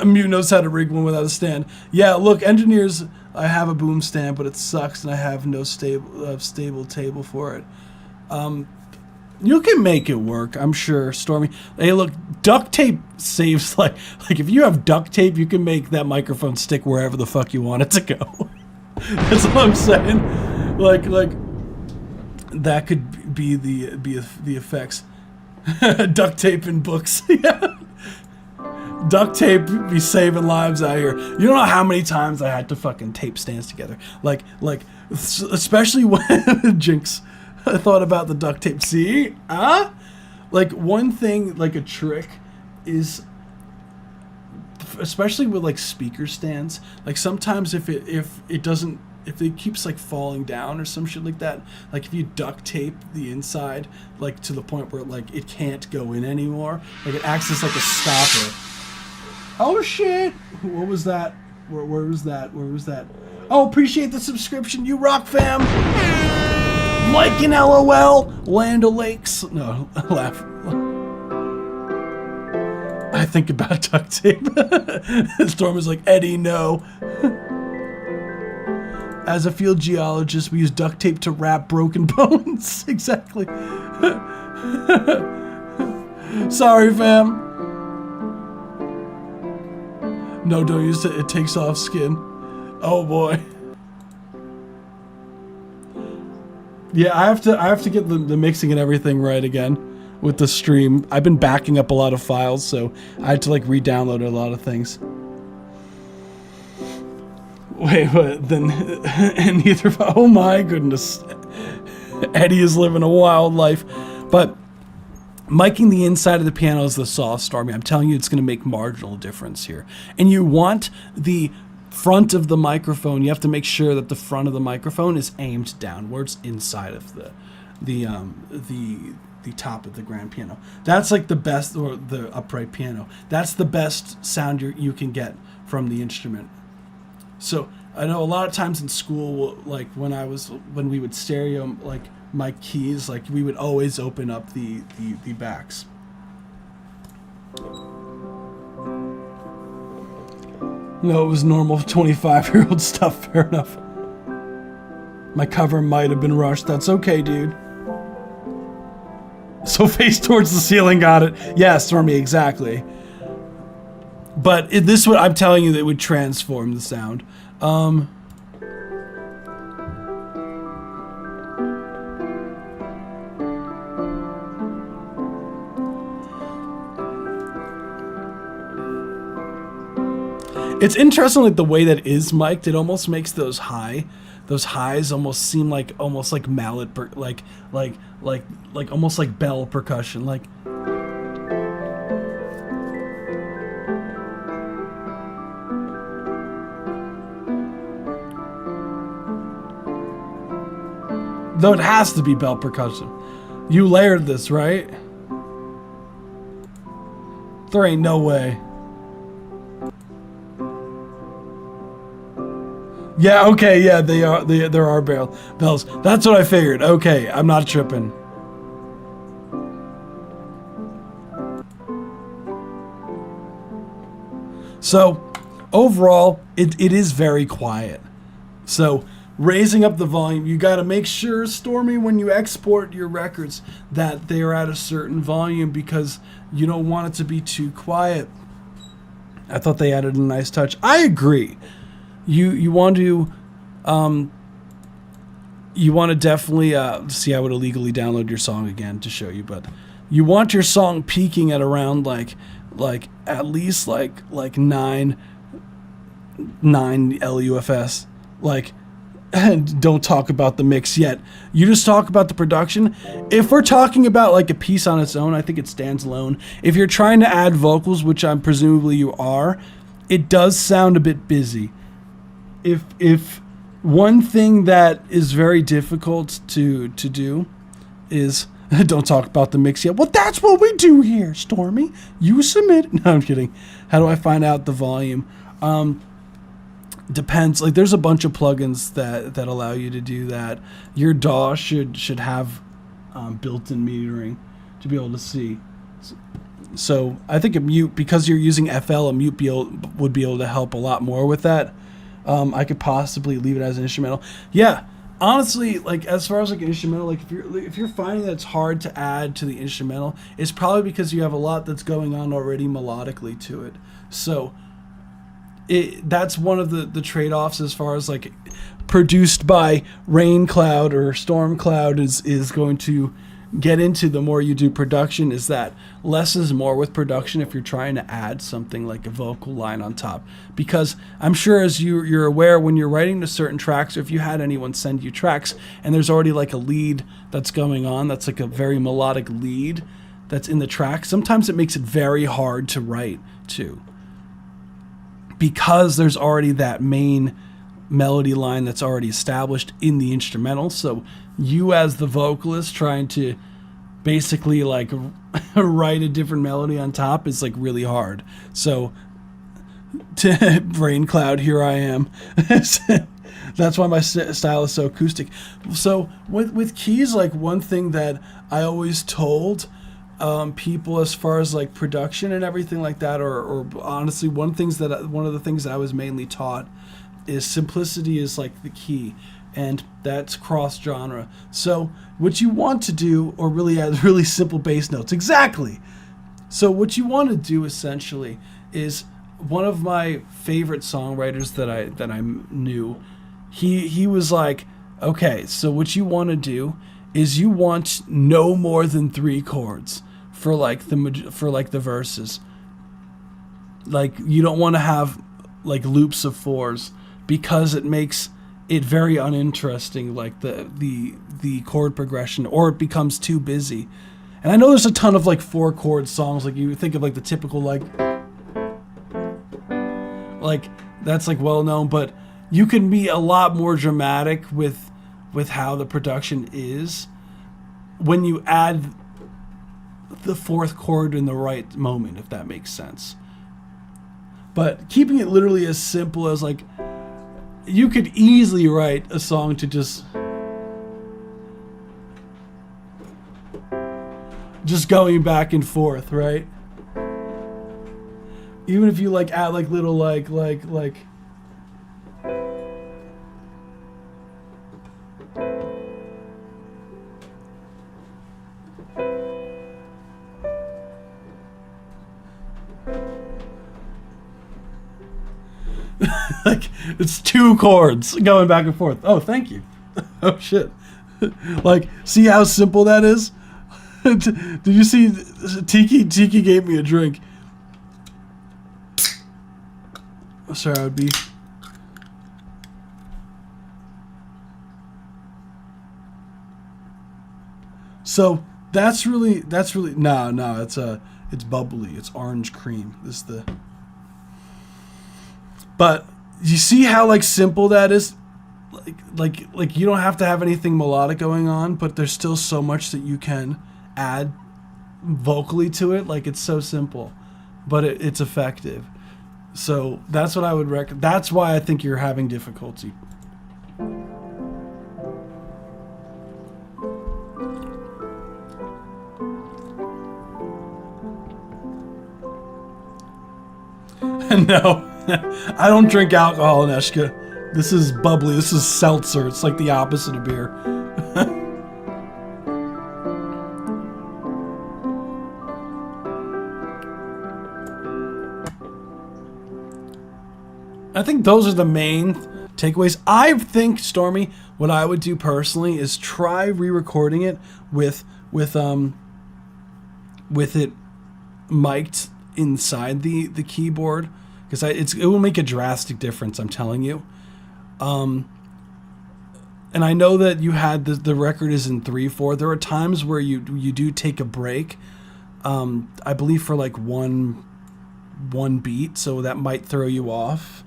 Mute knows how to rig one without a stand. Yeah, look, engineers, I have a boom stand, but it sucks, and I have no stable table for it. You can make it work, I'm sure, Stormy. Hey, look, duct tape saves, like if you have duct tape, you can make that microphone stick wherever the fuck you want it to go. That's what I'm saying. Like that could be the effects. Duct tape in books. Yeah. Duct tape be saving lives out here. You don't know how many times I had to fucking tape stands together. Like especially when Jinx. I thought about the duct tape. See? Like one thing, like a trick is, especially with like speaker stands, like sometimes if it keeps like falling down or some shit like that, like if you duct tape the inside like to the point where like it can't go in anymore, like it acts as like a stopper. Oh shit! What was that? Where was that? Oh, appreciate the subscription, you rock, fam. Liking LOL, Land O'Lakes. No, laugh. I think about duct tape. Storm is like, Eddie, no. As a field geologist, we use duct tape to wrap broken bones. Exactly. Sorry, fam. No, don't use it. It takes off skin. Oh boy. Yeah, I have to get the mixing and everything right again with the stream. I've been backing up a lot of files, so I had to like re-download a lot of things. Wait, what? Then and neither. Oh my goodness, Eddie is living a wild life. But miking the inside of the piano is the sauce, Stormy. I'm telling you, it's going to make marginal difference here. And you want the front of the microphone, you have to make sure that the front of the microphone is aimed downwards inside of the top of the grand piano. That's like the best, or the upright piano. That's the best sound you can get from the instrument. So I know a lot of times in school, like when we would stereo like my keys, like we would always open up the backs. No, it was normal 25-year-old stuff, fair enough. My cover might have been rushed. That's okay, dude. So face towards the ceiling, got it. Yeah, Stormy, exactly. But this would, I'm telling you, that would transform the sound. It's interesting, like the way that is mic'd. It almost makes those highs almost seem like mallet, like almost like bell percussion, like. Though it has to be bell percussion. You layered this, right? There ain't no way. Yeah, okay, yeah, there are bells. That's what I figured. Okay, I'm not tripping. So, overall, it is very quiet. So, raising up the volume, you got to make sure, Stormy, when you export your records, that they are at a certain volume, because you don't want it to be too quiet. I thought they added a nice touch. I agree. You want to definitely see, I would illegally download your song again to show you, but you want your song peaking at around like at least like 9 LUFS. Like, and don't talk about the mix yet. You just talk about the production. If we're talking about like a piece on its own, I think it stands alone. If you're trying to add vocals, which I'm presumably you are, it does sound a bit busy. if one thing that is very difficult to do is don't talk about the mix yet. Well, that's what we do here, Stormy. You submit. No, I'm kidding. How do I find out the volume? Depends. Like, there's a bunch of plugins that allow you to do that. Your DAW should have built-in metering to be able to see. So I think a mute, because you're using FL, a mute would be able to help a lot more with that. I could possibly leave it as an instrumental. Yeah, honestly, like, as far as like an instrumental, like if you're finding that it's hard to add to the instrumental, it's probably because you have a lot that's going on already melodically to it. So that's one of the trade-offs as far as like produced by Rain Cloud or Storm Cloud is going to get into the more you do production, is that less is more with production if you're trying to add something like a vocal line on top. Because I'm sure, as you're aware, when you're writing to certain tracks, or if you had anyone send you tracks and there's already like a lead that's going on, that's like a very melodic lead that's in the track, sometimes it makes it very hard to write to, because there's already that main melody line that's already established in the instrumental. So you, as the vocalist, trying to basically like write a different melody on top is like really hard. So to Rain Cloud, here I am. That's why my style is so acoustic. So with keys, like, one thing that I always told people as far as like production and everything like that, or honestly, one of the things that I was mainly taught is simplicity is like the key, and that's cross genre. So what you want to do, or really add really simple bass notes, exactly. So what you want to do essentially is, one of my favorite songwriters that I knew, he was like, okay, so what you want to do is you want no more than 3 chords for like the verses. Like, you don't want to have like loops of 4s, because it makes it very uninteresting, like the chord progression, or it becomes too busy. And I know there's a ton of like 4 chord songs, like you think of like the typical like that's like well known, but you can be a lot more dramatic with how the production is when you add the 4th chord in the right moment, if that makes sense. But keeping it literally as simple as like, you could easily write a song to just going back and forth, right? Even if you like add like little like like it's 2 chords going back and forth. Oh, thank you. Oh shit. Like, see how simple that is? Did you see Tiki gave me a drink. Sorry, I would be. So that's really no, it's bubbly. It's orange cream. This is the. But you see how like simple that is? Like you don't have to have anything melodic going on, but there's still so much that you can add vocally to it. Like, it's so simple, but it's effective. So that's what I would recommend. That's why I think you're having difficulty. No, I don't drink alcohol, Neshka. This is bubbly. This is seltzer. It's like the opposite of beer. I think those are the main takeaways. I think, Stormy, what I would do personally is try re-recording it with it mic'd inside the keyboard, because it will make a drastic difference, I'm telling you. And I know that you had the record is in 3/4. There are times where you do take a break, I believe for like one beat, so that might throw you off.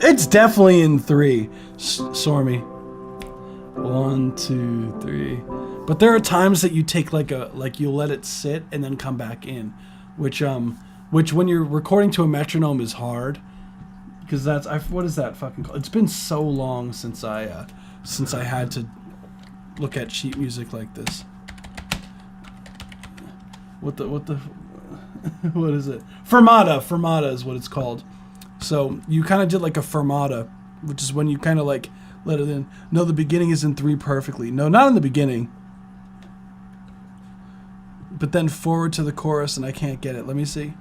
It's definitely in 3. Stormy. 1, 2, 3. But there are times that you take like you'll let it sit and then come back in, which when you're recording to a metronome is hard, because what is that fucking called? It's been so long since I had to look at sheet music like this. What is it? Fermata is what it's called. So you kind of did like a fermata, which is when you kind of like let it in. No, the beginning is in 3 perfectly. No, not in the beginning. But then forward to the chorus, and I can't get it. Let me see.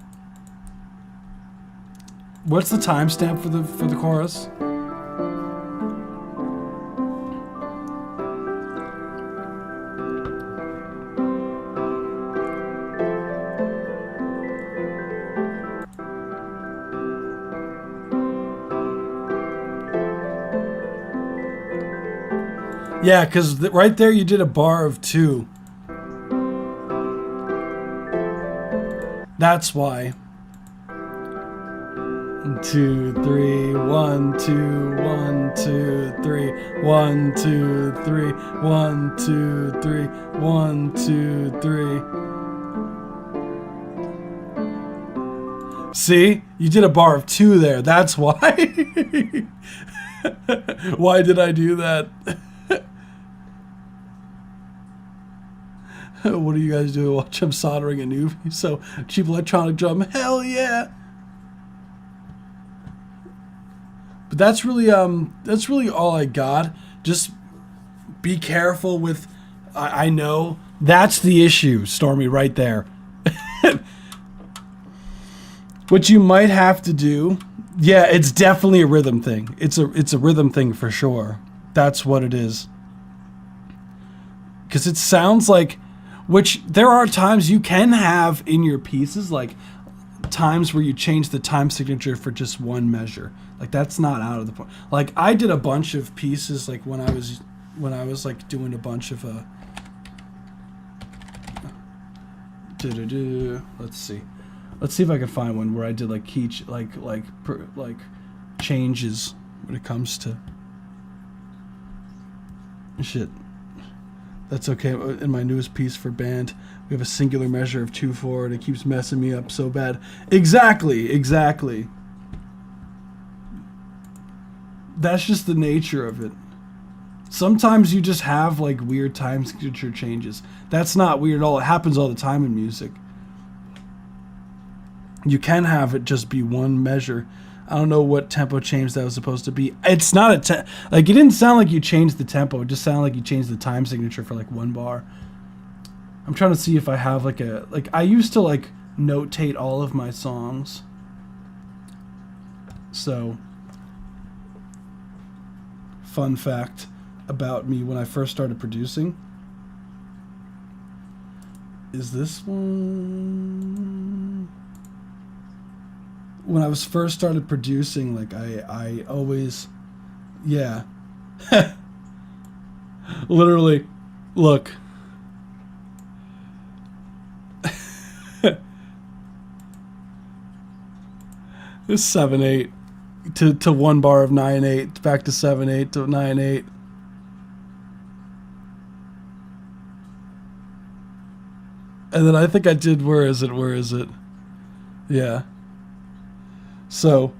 What's the timestamp for the chorus? Yeah, because right there you did a bar of 2. That's why. 2, 3, 1, 2, 1, 2, 3, 1, 2, 3, 1, 2, 3, 1, 2, 3. See? You did a bar of 2 there. That's why. Why did I do that? What are you guys doing? Watch, I'm soldering a new so cheap electronic drum. Hell yeah! But that's really all I got. Just be careful with. I know that's the issue, Stormy, right there. What you might have to do, yeah, it's definitely a rhythm thing. It's a rhythm thing for sure. That's what it is. Because it sounds like. Which there are times you can have in your pieces, like times where you change the time signature for just one measure. Like that's not out of the point. Like I did a bunch of pieces, like when I was like doing a bunch of let's see if I can find one where I did like key like changes when it comes to shit. That's okay. In my newest piece for band, we have a singular measure of 2/4, and it keeps messing me up so bad. Exactly. That's just the nature of it. Sometimes you just have like weird time signature changes. That's not weird at all. It happens all the time in music. You can have it just be one measure. I don't know what tempo change that was supposed to be. It's not like it didn't sound like you changed the tempo. It just sounded like you changed the time signature for like one bar. I'm trying to see if I have like I used to like notate all of my songs. So, fun fact about me when I first started producing. Is this one? When I was first started producing, like I always, yeah, literally, look. This 7/8 to one bar of 9/8 back to 7/8 to 9/8. And then I think I did where is it? Yeah. So,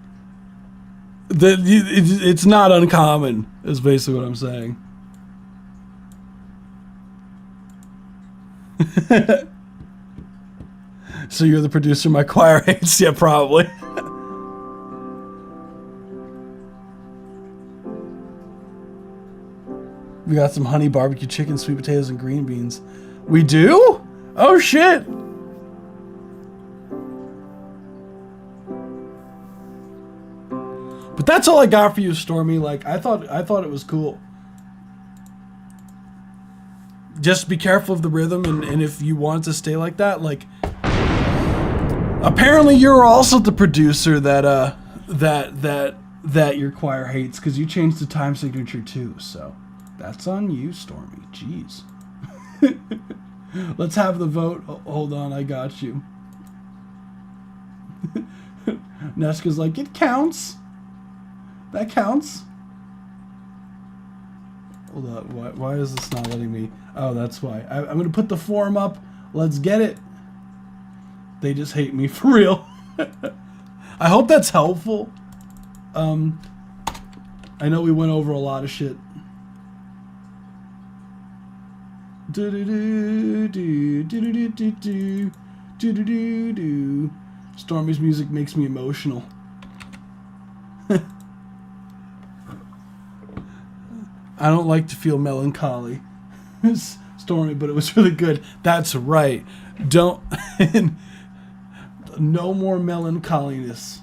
it's not uncommon, is basically what I'm saying. So you're the producer my choir hates? Yeah, probably. We got some honey barbecue chicken, sweet potatoes, and green beans. We do? Oh, shit. But that's all I got for you, Stormy. Like I thought it was cool. Just be careful of the rhythm, and if you want it to stay like that, like apparently you're also the producer that your choir hates because you changed the time signature too. So that's on you, Stormy. Jeez. Let's have the vote. Hold on, I got you. Neska's like, it counts. That counts. Hold on. Why is this not letting me? Oh, that's why. I'm going to put the form up. Let's get it. They just hate me for real. I hope that's helpful. I know we went over a lot of shit. Stormy's music makes me emotional. I don't like to feel melancholy. Stormy, but it was really good. That's right. Don't... no more melancholiness.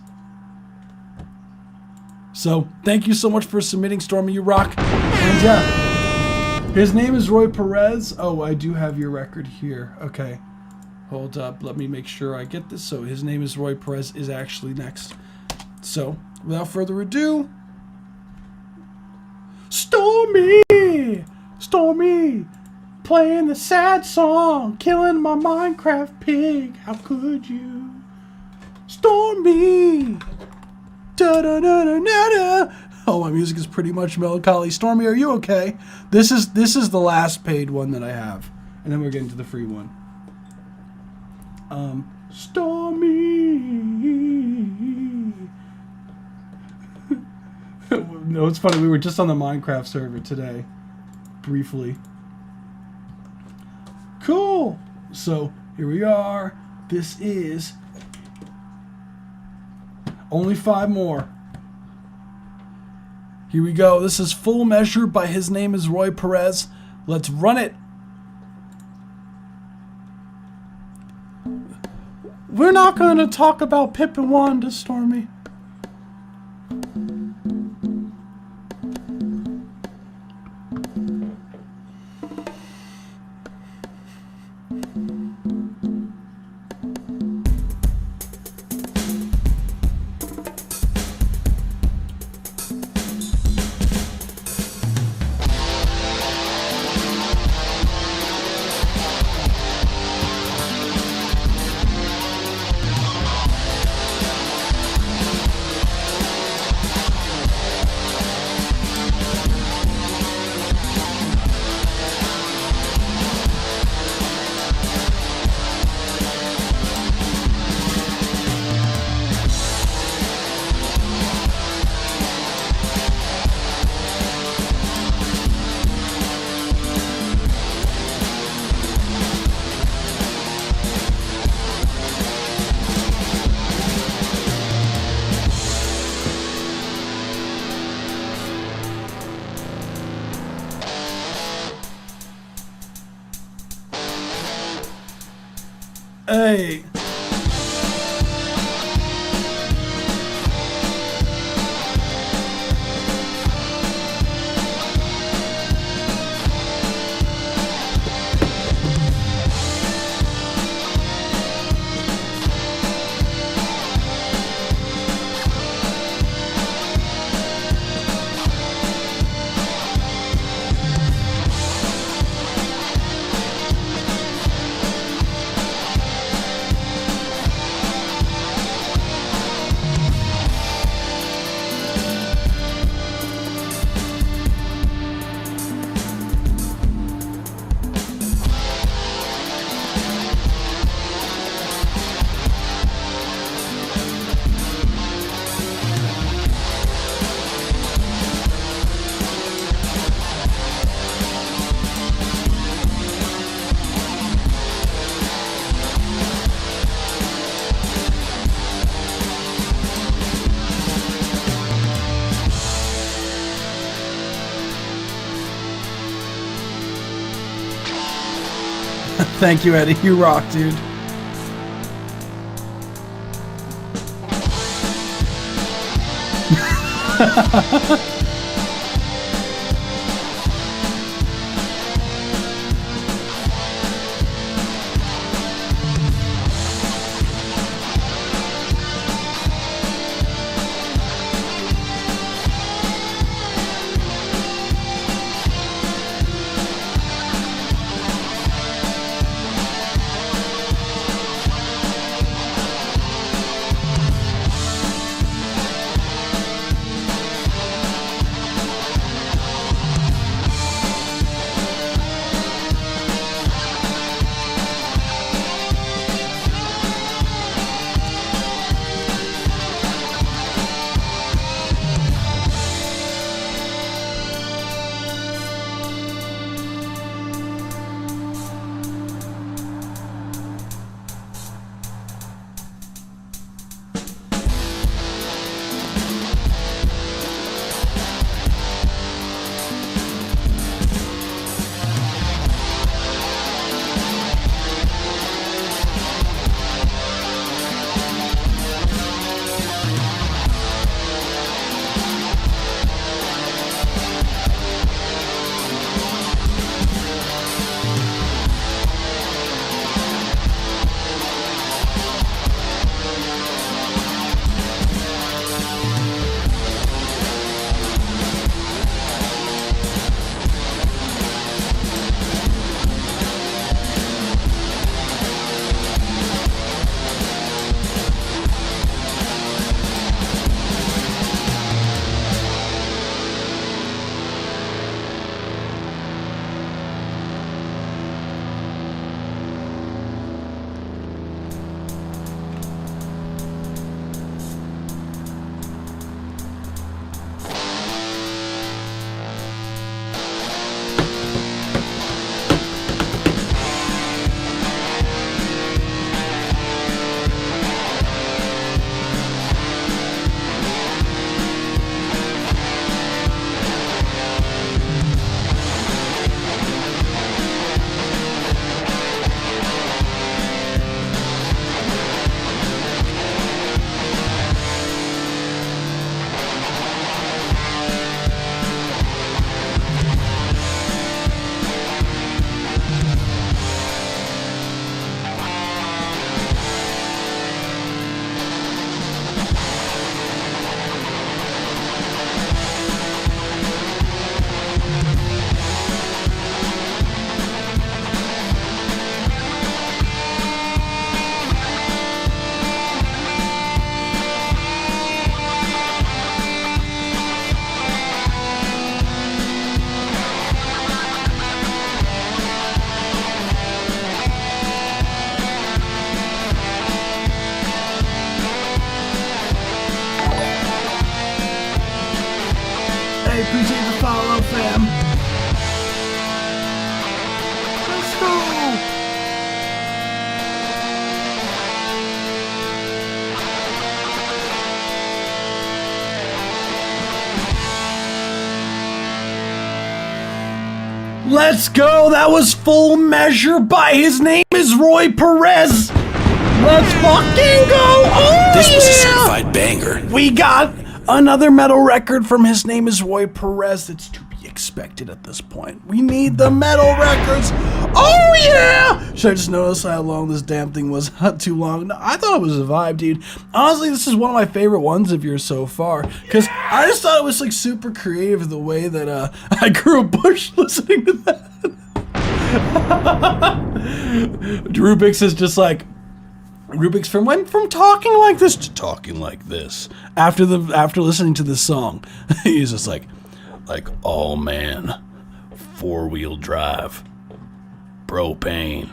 So, thank you so much for submitting, Stormy. You rock. And yeah, his name is Roy Perez. Oh, I do have your record here. Okay. Hold up. Let me make sure I get this. So, his name is Roy Perez is actually next. So, without further ado... Stormy! Stormy! Playing the sad song, killing my Minecraft pig. How could you? Stormy! Da-da-da-da-da-da. Oh, my music is pretty much melancholy. Stormy, are you okay? This is the last paid one that I have. And then we're getting to the free one. Stormy. No, it's funny. We were just on the Minecraft server today. Briefly. Cool. So, here we are. This is... only 5 more. Here we go. This is Full Measure by His Name is Roy Perez. Let's run it. We're not going to talk about Pip and Wanda, Stormy. Hey. Thank you, Eddie. You rock, dude. Appreciate the follow, fam. Let's go. Let's go. That was Full Measure by His Name is Roy Perez. Let's fucking go. Oh, This was a yeah. certified banger. We got another metal record from His Name is Roy Perez. It's to be expected at this point. We need the metal records. Oh, yeah. Should I just notice how long this damn thing was? Not too long. No, I thought it was a vibe, dude. Honestly, this is one of my favorite ones of yours so far. Because I just thought it was like super creative the way that I grew a bush listening to that. Rubik's is just like, Rubik's went from talking like this to talking like this after listening to this song. He's just like, oh man, 4-wheel drive, propane.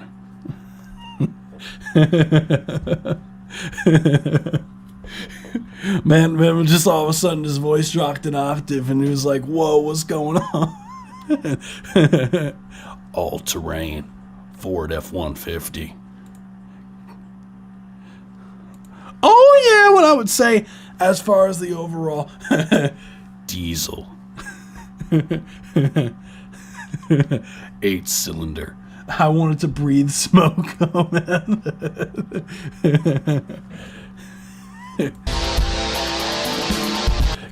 man, just all of a sudden his voice dropped an octave and he was like, whoa, what's going on? All terrain, Ford F-150. Oh yeah, what I would say as far as the overall Diesel. 8-cylinder. I wanted to breathe smoke. Oh man.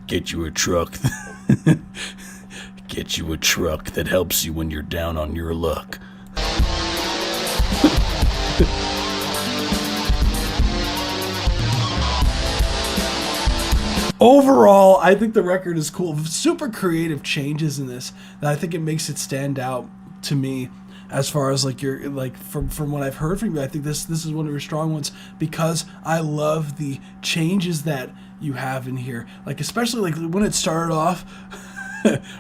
Get you a truck. Get you a truck that helps you when you're down on your luck. Overall, I think the record is cool. Super creative changes in this that I think it makes it stand out to me as far as like your like from what I've heard from you. I think this is one of your strong ones because I love the changes that you have in here. Like especially like when it started off.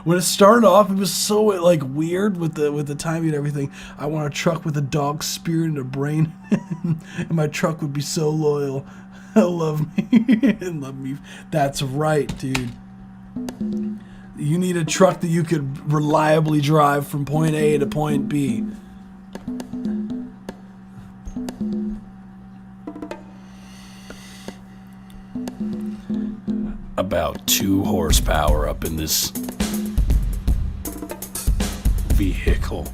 When it started off, it was so like weird with the timing and everything. I want a truck with a dog spirit and a brain, and my truck would be so loyal. Love me and love me. That's right, dude. You need a truck that you could reliably drive from point A to point B. About 2 horsepower up in this vehicle.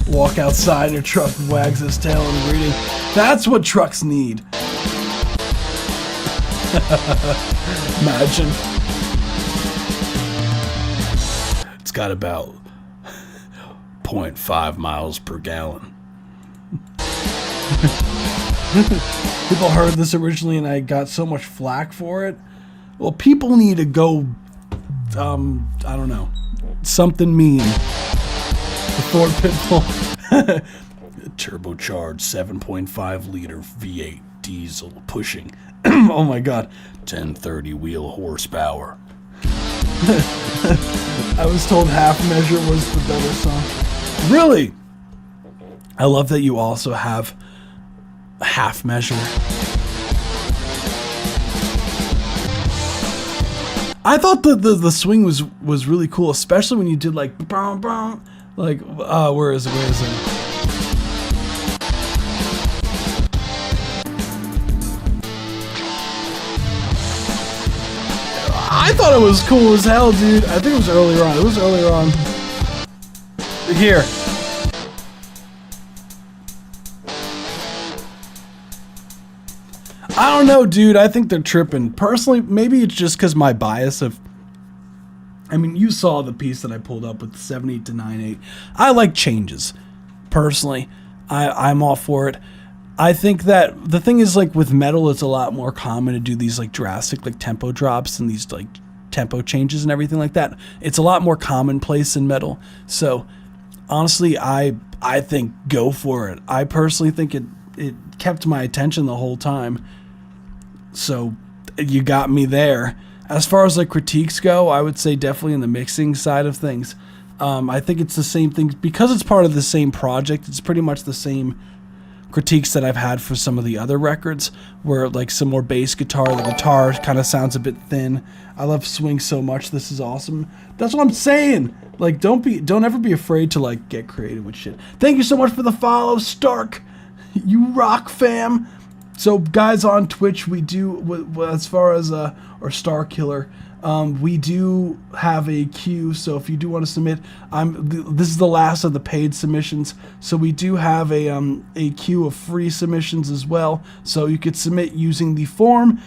Walk outside and your truck wags its tail and greeting. That's what trucks need. Imagine. It's got about 0.5 miles per gallon. People heard this originally and I got so much flack for it. Well, people need to go, I don't know, something mean. The Ford Pitbull. Turbocharged 7.5 liter V8 diesel pushing Oh my god. 1030 wheel horsepower. I was told Half Measure was the better song. Really? I love that you also have Half Measure. I thought the swing was really cool, especially when you did like where is it? I thought it was cool as hell, dude. I think it was earlier on. Here. I don't know, dude. I think they're tripping. Personally, maybe it's just because my bias of... I mean, you saw the piece that I pulled up with 7/8 to 9/8. I like changes. Personally, I'm all for it. I think that the thing is, like, with metal, it's a lot more common to do these, like, drastic, like, tempo drops and these, like, tempo changes and everything like that. It's a lot more commonplace in metal. So, honestly, I think go for it. I personally think it kept my attention the whole time. So, you got me there. As far as, like, critiques go, I would say definitely in the mixing side of things. I think it's the same thing. Because it's part of the same project, it's pretty much the same critiques that I've had for some of the other records, where like some more bass guitar, the guitar kind of sounds a bit thin. I love swing so much. This is awesome. That's what I'm saying. Like, don't ever be afraid to like get creative with shit. Thank you so much for the follow, Stark. You rock, fam. So guys on Twitch, we do, as far as or Star Killer, we do have a queue. So if you do want to submit, this is the last of the paid submissions. So we do have a queue of free submissions as well. So you could submit using the form,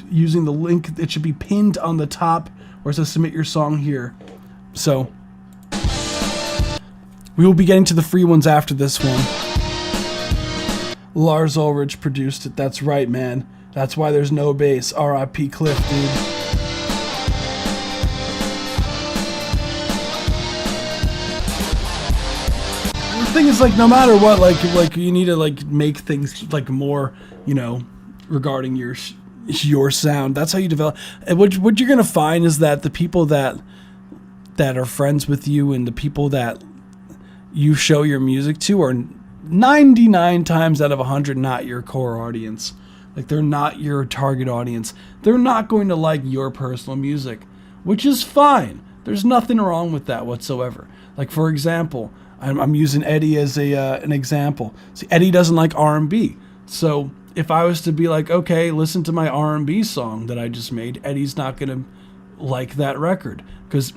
using the link. It should be pinned on the top where it says submit your song here. So we will be getting to the free ones after this one. Lars Ulrich produced it. That's right, man. That's why there's no bass. R.I.P. Cliff, dude. The thing is, like, no matter what, like you need to like make things like more, you know, regarding your sound. That's how you develop. And what you're gonna find is that the people that are friends with you and the people that you show your music to are 99 times out of 100 not your core audience. Like, they're not your target audience. They're not going to like your personal music, which is fine. There's nothing wrong with that whatsoever. Like, for example, I'm using Eddie as an example. See, Eddie doesn't like R&B. So if I was to be like, okay, listen to my R&B song that I just made, Eddie's not going to like that record because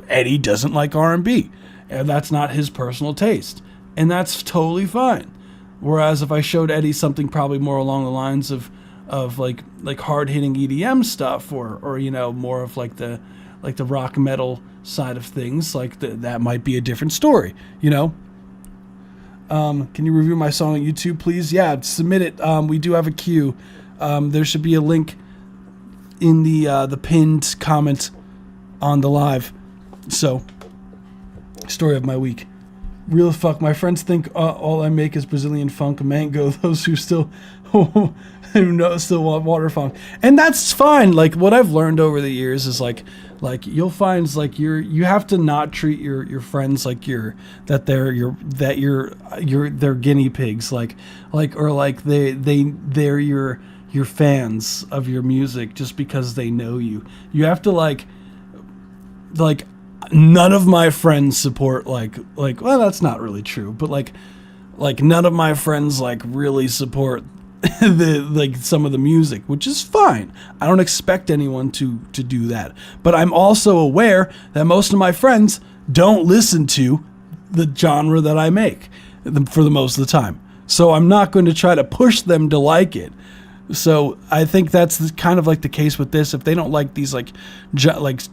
Eddie doesn't like R&B. And that's not his personal taste. And that's totally fine. Whereas if I showed Eddie something probably more along the lines of like hard hitting EDM stuff, or you know, more of like the rock metal side of things, like that might be a different story, you know. Can you review my song on YouTube, please? Yeah, submit it. We do have a queue. There should be a link in the pinned comment on the live. So, story of my week. Real fuck. My friends think all I make is Brazilian funk, mango. Those who still still want water funk, and that's fine. Like, what I've learned over the years is like you'll find is like you have to not treat your friends like they're guinea pigs, or like they're your fans of your music just because they know you. You have to like. None of my friends support like well, that's not really true, but like none of my friends like really support some of the music, which is fine. I don't expect anyone to do that, but I'm also aware that most of my friends don't listen to the genre that I make for the most of the time, so I'm not going to try to push them to like it. So I think that's kind of like the case with this. If they don't like these like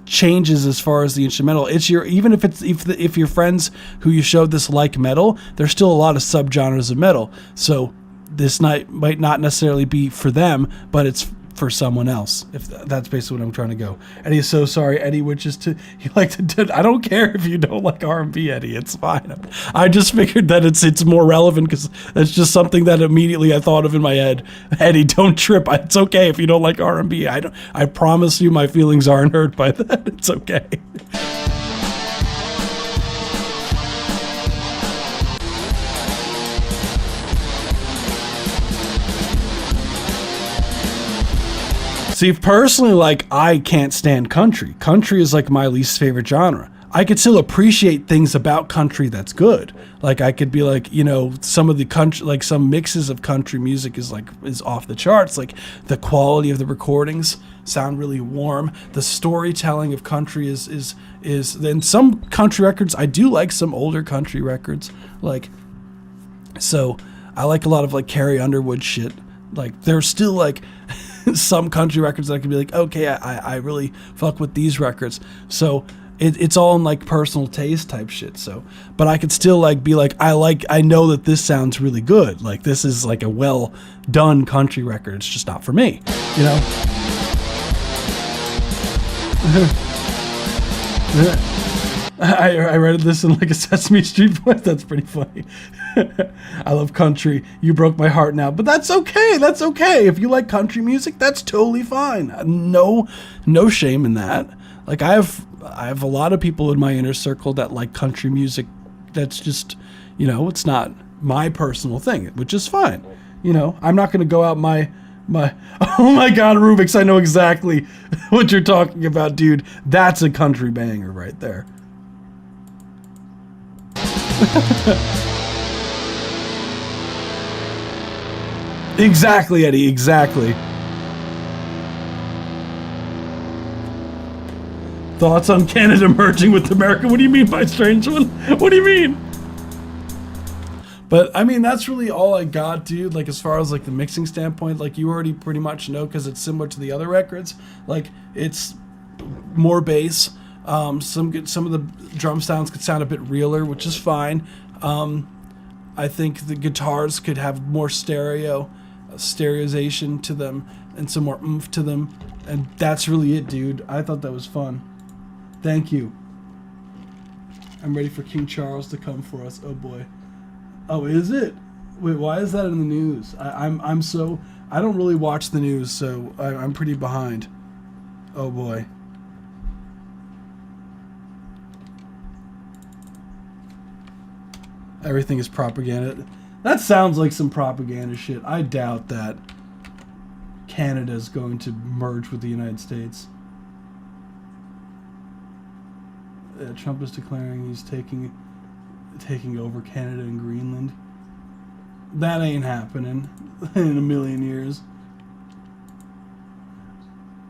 changes as far as the instrumental, it's even if your friends who you showed this like metal, there's still a lot of subgenres of metal. So this night might not necessarily be for them, but it's for someone else. If that's basically what I'm trying to go. Eddie is so sorry. Eddie wishes to. I don't care if you don't like R&B, Eddie. It's fine. I just figured that it's more relevant because it's just something that immediately I thought of in my head. Eddie, don't trip. It's okay if you don't like R&B. I promise you, my feelings aren't hurt by that. It's okay. See, personally, like, I can't stand country. Country is like my least favorite genre. I could still appreciate things about country that's good. Like, I could be like, you know, some of the country, like some mixes of country music is off the charts. Like, the quality of the recordings sound really warm. The storytelling of country is then some country records. I do like some older country records. Like, so I like a lot of like Carrie Underwood shit. Like, there's still like some country records that I could be like, okay, I really fuck with these records. So it's all in like personal taste type shit. So, but I could still like be like, I know that this sounds really good. Like, this is like a well done country record. It's just not for me, you know? I read this in like a Sesame Street voice. That's pretty funny. I love country. You broke my heart now, but that's okay. That's okay. If you like country music, that's totally fine. No shame in that. Like, I have a lot of people in my inner circle that like country music. That's just, you know, it's not my personal thing, which is fine. You know, I'm not going to go out my oh my god, Rubik's, I know exactly what you're talking about, dude. That's a country banger right there. Exactly, Eddie, exactly. Thoughts on Canada merging with America? What do you mean by strange one? What do you mean? But I mean, that's really all I got, dude. Like, as far as like the mixing standpoint, like you already pretty much know, because it's similar to the other records. Like, it's more bass. Some of the drum sounds could sound a bit realer, which is fine. I think the guitars could have more stereoization to them and some more oomph to them, and that's really it, dude. I thought that was fun. Thank you. I'm ready for King Charles to come for us. Oh boy. Oh, is it? Wait, why is that in the news? I don't really watch the news, so I'm pretty behind. Oh boy. Everything is propaganda. That sounds like some propaganda shit. I doubt that Canada is going to merge with the United States. Trump is declaring he's taking over Canada and Greenland. That ain't happening in a million years.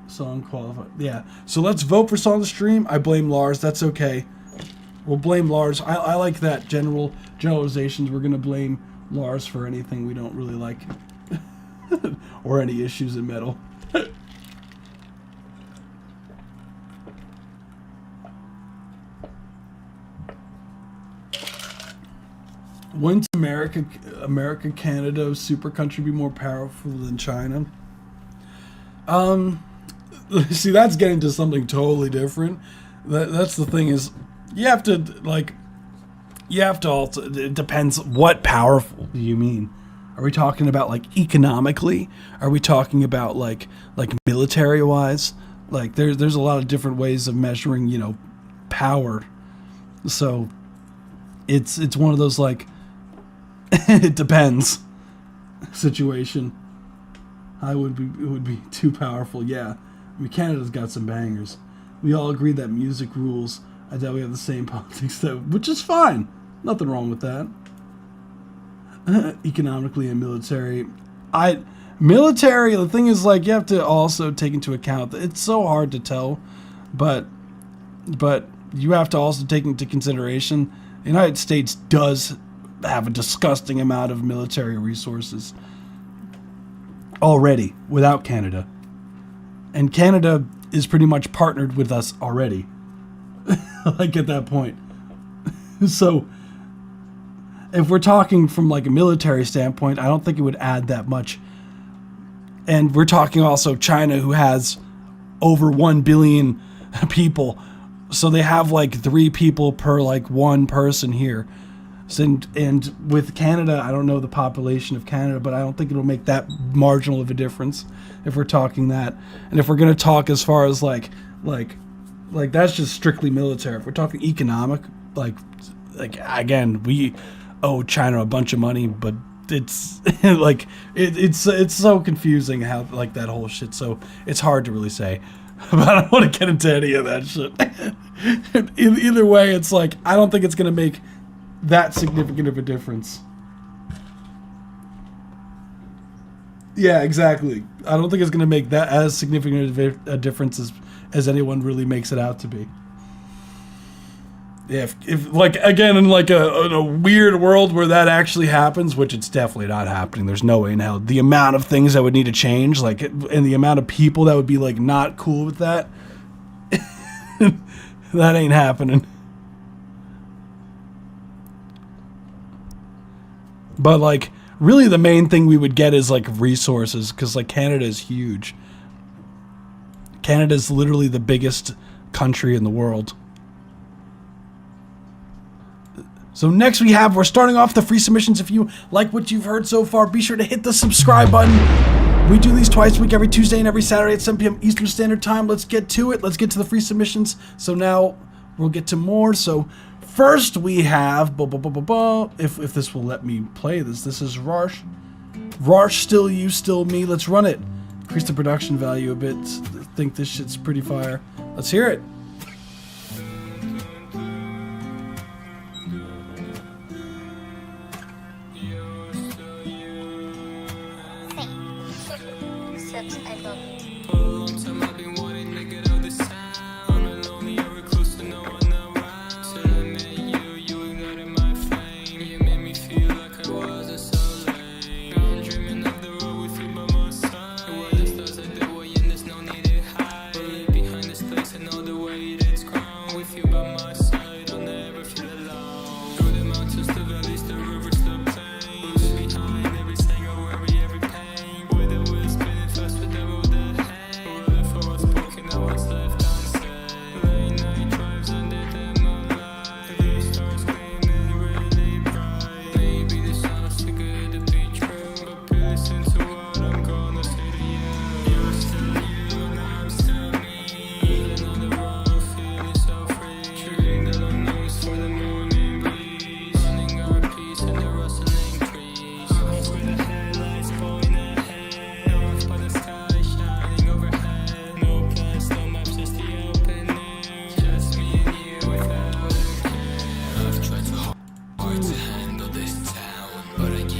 Song qualified. Yeah. So let's vote for song to stream. I blame Lars. That's okay. We'll blame Lars. I like that generalizations. We're gonna blame Lars for anything we don't really like. Or any issues in metal. Wouldn't America, Canada, super country be more powerful than China? See, that's getting to something totally different. That's the thing is, you have to also, it depends what powerful do you mean. Are we talking about like economically? Are we talking about like military wise? Like there's a lot of different ways of measuring, you know, power. So it's one of those like it depends situation. It would be too powerful. Yeah, I mean, Canada's got some bangers. We all agree that music rules. I doubt we have the same politics, which is fine. Nothing wrong with that. Economically and military. Military, the thing is, like, you have to also take into account that it's so hard to tell, but you have to also take into consideration the United States does have a disgusting amount of military resources already without Canada. And Canada is pretty much partnered with us already. Like at that point. So if we're talking from like a military standpoint, I don't think it would add that much. And we're talking also China, who has over 1 billion people. So they have like 3 people per like 1 person here. And with Canada, I don't know the population of Canada, but I don't think it'll make that marginal of a difference if we're talking that. And if we're going to talk as far as like that's just strictly military. If we're talking economic, like again, we owe China a bunch of money, but it's like it's so confusing how like that whole shit. So it's hard to really say. But I don't want to get into any of that shit. Either way, it's like I don't think it's going to make that significant of a difference. Yeah, exactly. I don't think it's going to make that as significant a difference as anyone really makes it out to be. Yeah, if like, again, in like in a weird world where that actually happens, which it's definitely not happening, there's no way in hell, the amount of things that would need to change, like, and the amount of people that would be like not cool with that, that ain't happening. But like, really the main thing we would get is like resources, because like Canada is huge. Canada's literally the biggest country in the world. So next we're starting off the free submissions. If you like what you've heard so far, be sure to hit the subscribe button. We do these twice a week, every Tuesday and every Saturday at 7 p.m. Eastern Standard Time. Let's get to it. Let's get to the free submissions. So now we'll get to more. So First, we have if this will let me play this. This is Rarsh. Rarsh, Still You, Still Me. Let's run it. Increase the production value a bit. I think this shit's pretty fire. Let's hear it.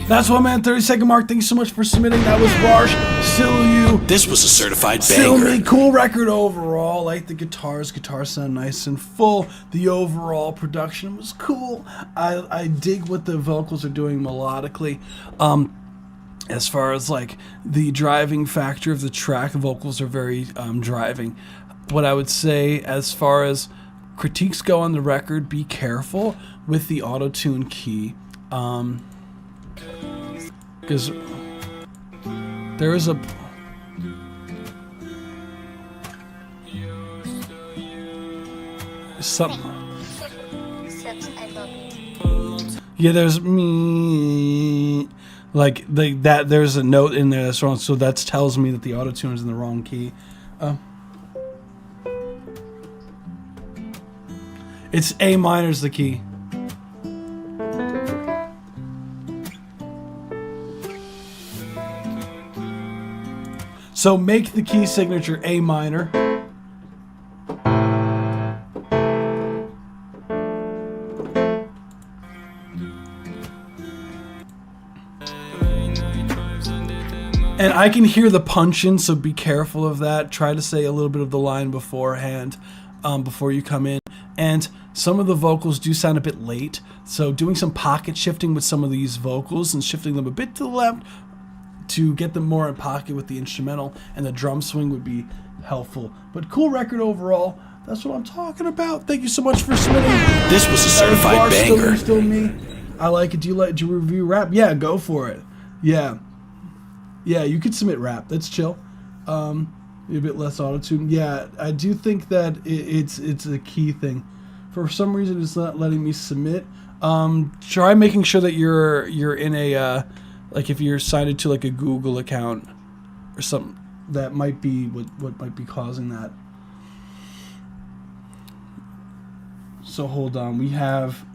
That's one man, 30-second mark. Thank you so much for submitting. That was Rarsh, Still You. This was a certified Still banger. Me. Cool record overall. Like the guitars. Guitars sound nice and full. The overall production was cool. I dig what the vocals are doing melodically. As far as like the driving factor of the track, vocals are very driving. What I would say as far as critiques go on the record, be careful with the auto-tune key. Because there is a yeah, there's me like that. There's a note in there that's wrong, so that tells me that the auto tune is in the wrong key. It's A minor's the key. So make the key signature A minor. And I can hear the punch-in, so be careful of that. Try to say a little bit of the line beforehand, before you come in. And some of the vocals do sound a bit late, so doing some pocket shifting with some of these vocals and shifting them a bit to the left to get them more in pocket with the instrumental and the drum swing would be helpful. But cool record overall. That's what I'm talking about. Thank you so much for submitting. This was a certified banger. Still Me. I like it. Do you review rap? Yeah, go for it. Yeah, you could submit rap. That's chill. A bit less auto-tune. Yeah, I do think that it's a key thing. For some reason, it's not letting me submit. Try making sure that you're in a like if you're signed into like a Google account or something. That might be what might be causing that. So hold on.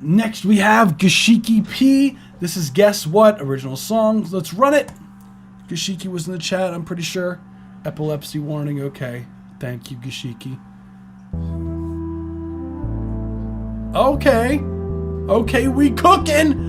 Next we have Gashiki P. This is Guess What? Original song. Let's run it. Gashiki was in the chat, I'm pretty sure. Epilepsy warning. Okay. Thank you, Gashiki. Okay, we cooking!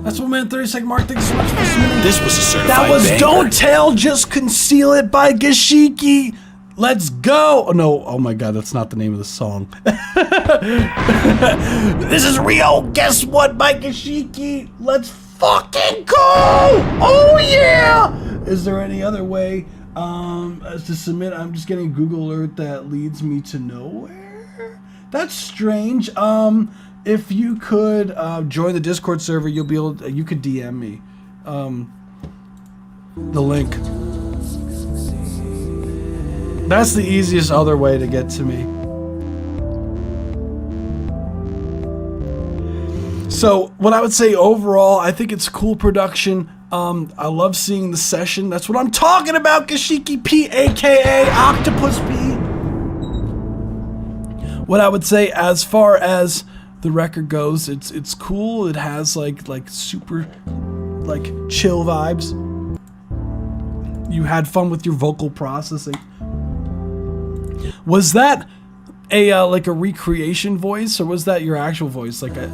That's 1 minute 30-second mark. Thank you so much for submitting. This was a certified That was banger. Don't Tell, Just Conceal It by Gashiki. Let's go. Oh, no. Oh, my God. That's not the name of the song. This is Rio. Guess What by Gashiki. Let's fucking go. Oh, yeah. Is there any other way to submit? I'm just getting a Google alert that leads me to nowhere. That's strange. If you could join the Discord server, you'll be able to, you could DM me the link. That's the easiest other way to get to me. So what I would say overall, I think it's cool production. I love seeing the session. That's what I'm talking about, Gashiki P, aka Octopus P. What I would say as far as the record goes, it's cool. It has like super like chill vibes. You had fun with your vocal processing. Was that a like a recreation voice, or was that your actual voice? Like a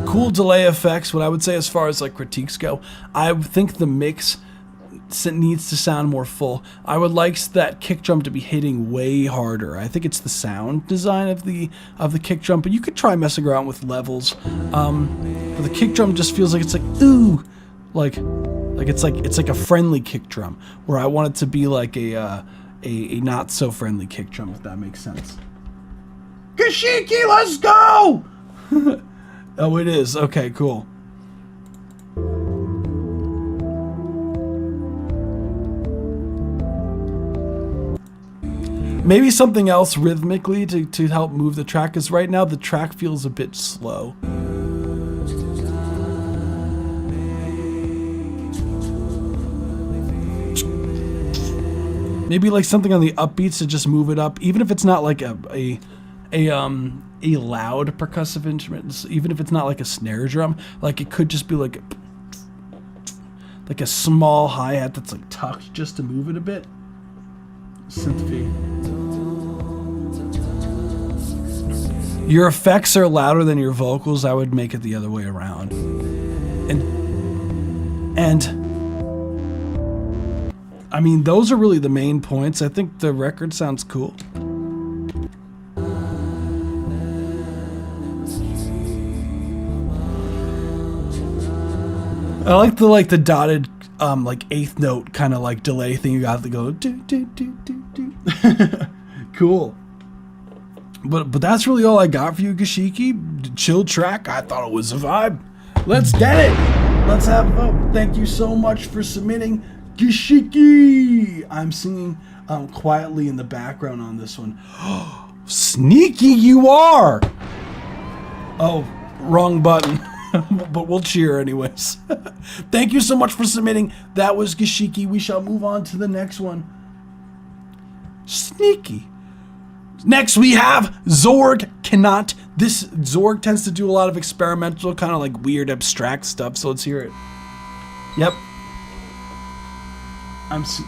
cool delay effects. What I would say as far as like critiques go, I think the mix needs to sound more full. I would like that kick drum to be hitting way harder. I think it's the sound design of the kick drum, but you could try messing around with levels. But the kick drum just feels like it's like ooh, like it's like a friendly kick drum, where I want it to be like a not so friendly kick drum, if that makes sense. Gashiki, let's go. Oh, it is. Okay, cool. Maybe something else rhythmically to help move the track, because right now the track feels a bit slow. Maybe like something on the upbeats to just move it up, even if it's not like a loud percussive instrument, even if it's not like a snare drum, like it could just be like a small hi-hat that's like tucked just to move it a bit. Synth-y. Your effects are louder than your vocals. I would make it the other way around. And I mean, those are really the main points. I think the record sounds cool. I like the dotted like eighth note kind of like delay thing. You got to go do do do do do. Cool. But that's really all I got for you, Gashiki. Chill track. I thought it was a vibe. Let's get it. Let's have a vote. Thank you so much for submitting, Gashiki. I'm singing quietly in the background on this one. Sneaky you are. Oh, wrong button. But we'll cheer anyways. Thank you so much for submitting. That was Gashiki. We shall move on to the next one. Sneaky. Next we have Zorg Cannot. This Zorg tends to do a lot of experimental, kind of like weird abstract stuff, so let's hear it. Yep. Let's see.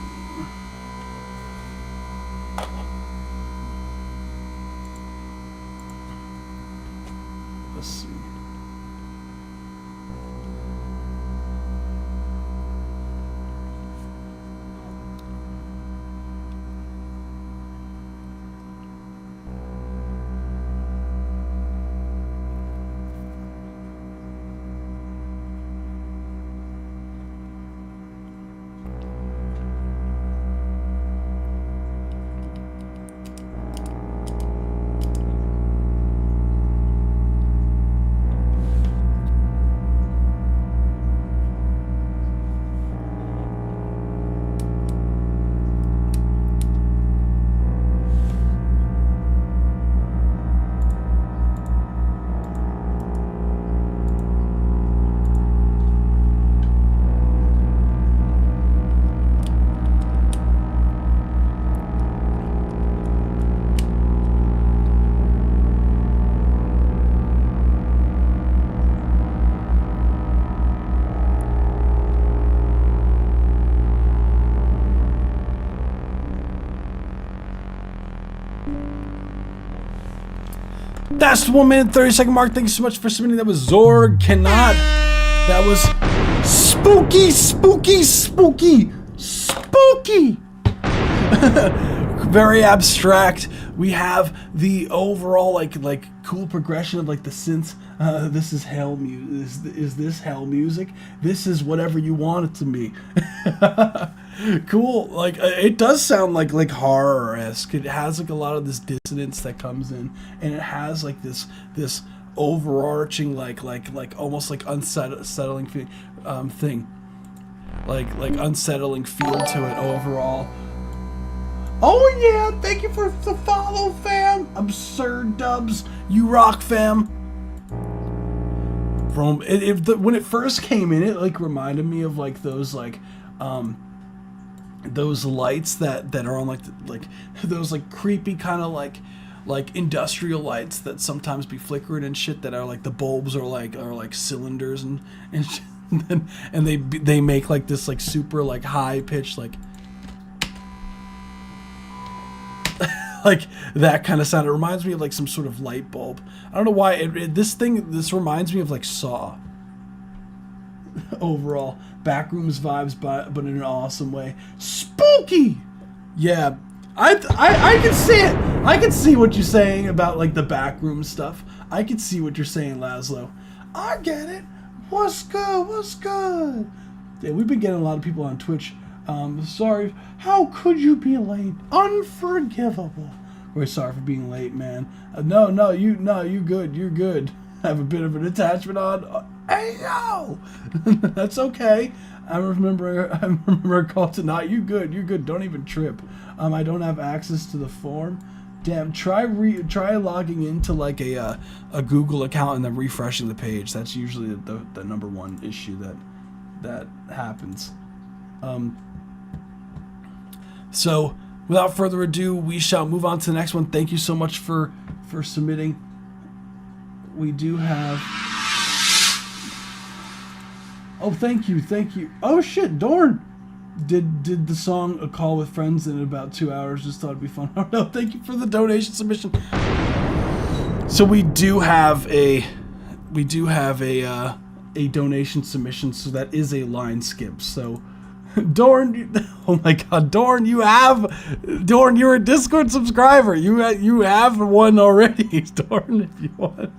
That's the 1 minute 30-second mark. Thank you so much for submitting. That was Zorg Cannot. That was spooky, spooky, spooky, spooky. Very abstract. We have the overall like cool progression of like the synths. This is hell music. Is this hell music? This is whatever you want it to be. Cool. Like it does sound like horror-esque. It has like a lot of this dissonance that comes in, and it has like this overarching like almost like unsettling thing. Like unsettling feel to it overall. Oh yeah, thank you for the follow, fam. Absurd Dubs, you rock, fam. From when it first came in, it like reminded me of like those lights that are on like those like creepy kind of like industrial lights that sometimes be flickering and shit, that are like the bulbs are like cylinders and shit. and they make like this like super like high pitched like like that kind of sound. It reminds me of like some sort of light bulb. I don't know why this reminds me of like Saw. Overall, Backrooms vibes, but in an awesome way. Spooky. Yeah, I can see it. I can see what you're saying about like the backroom stuff. I can see what you're saying, Laszlo. I get it. What's good? What's good? Yeah, we've been getting a lot of people on Twitch. Sorry, how could you be late? Unforgivable. We're sorry for being late, man. You good. You're good. I have a bit of an attachment on. Hey yo, that's okay. I remember a call tonight. You good? You're good. Don't even trip. I don't have access to the form. Damn. Try logging into like a Google account and then refreshing the page. That's usually the number one issue that happens. So, without further ado, we shall move on to the next one. Thank you so much for submitting. We do have... Oh, thank you. Oh, shit, Dorn did the song A Call with Friends in about 2 hours. Just thought it'd be fun. Oh, no, thank you for the donation submission. So we do have a donation submission, so that is a line skip. So... Dorn, oh my god, Dorn, you're a Discord subscriber. You have one already, Dorn, if you want.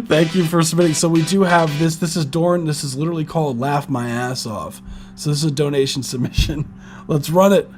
Thank you for submitting. So we do have this. This is Dorn. This is literally called Laugh My Ass Off. So this is a donation submission. Let's run it.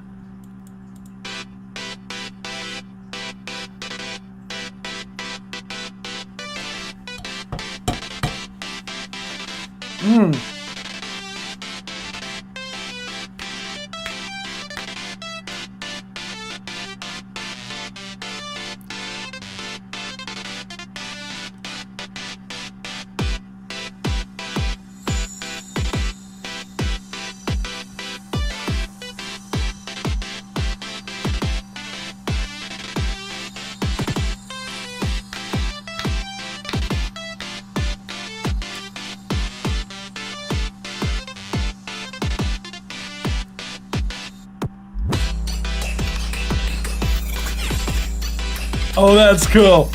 Oh, that's cool.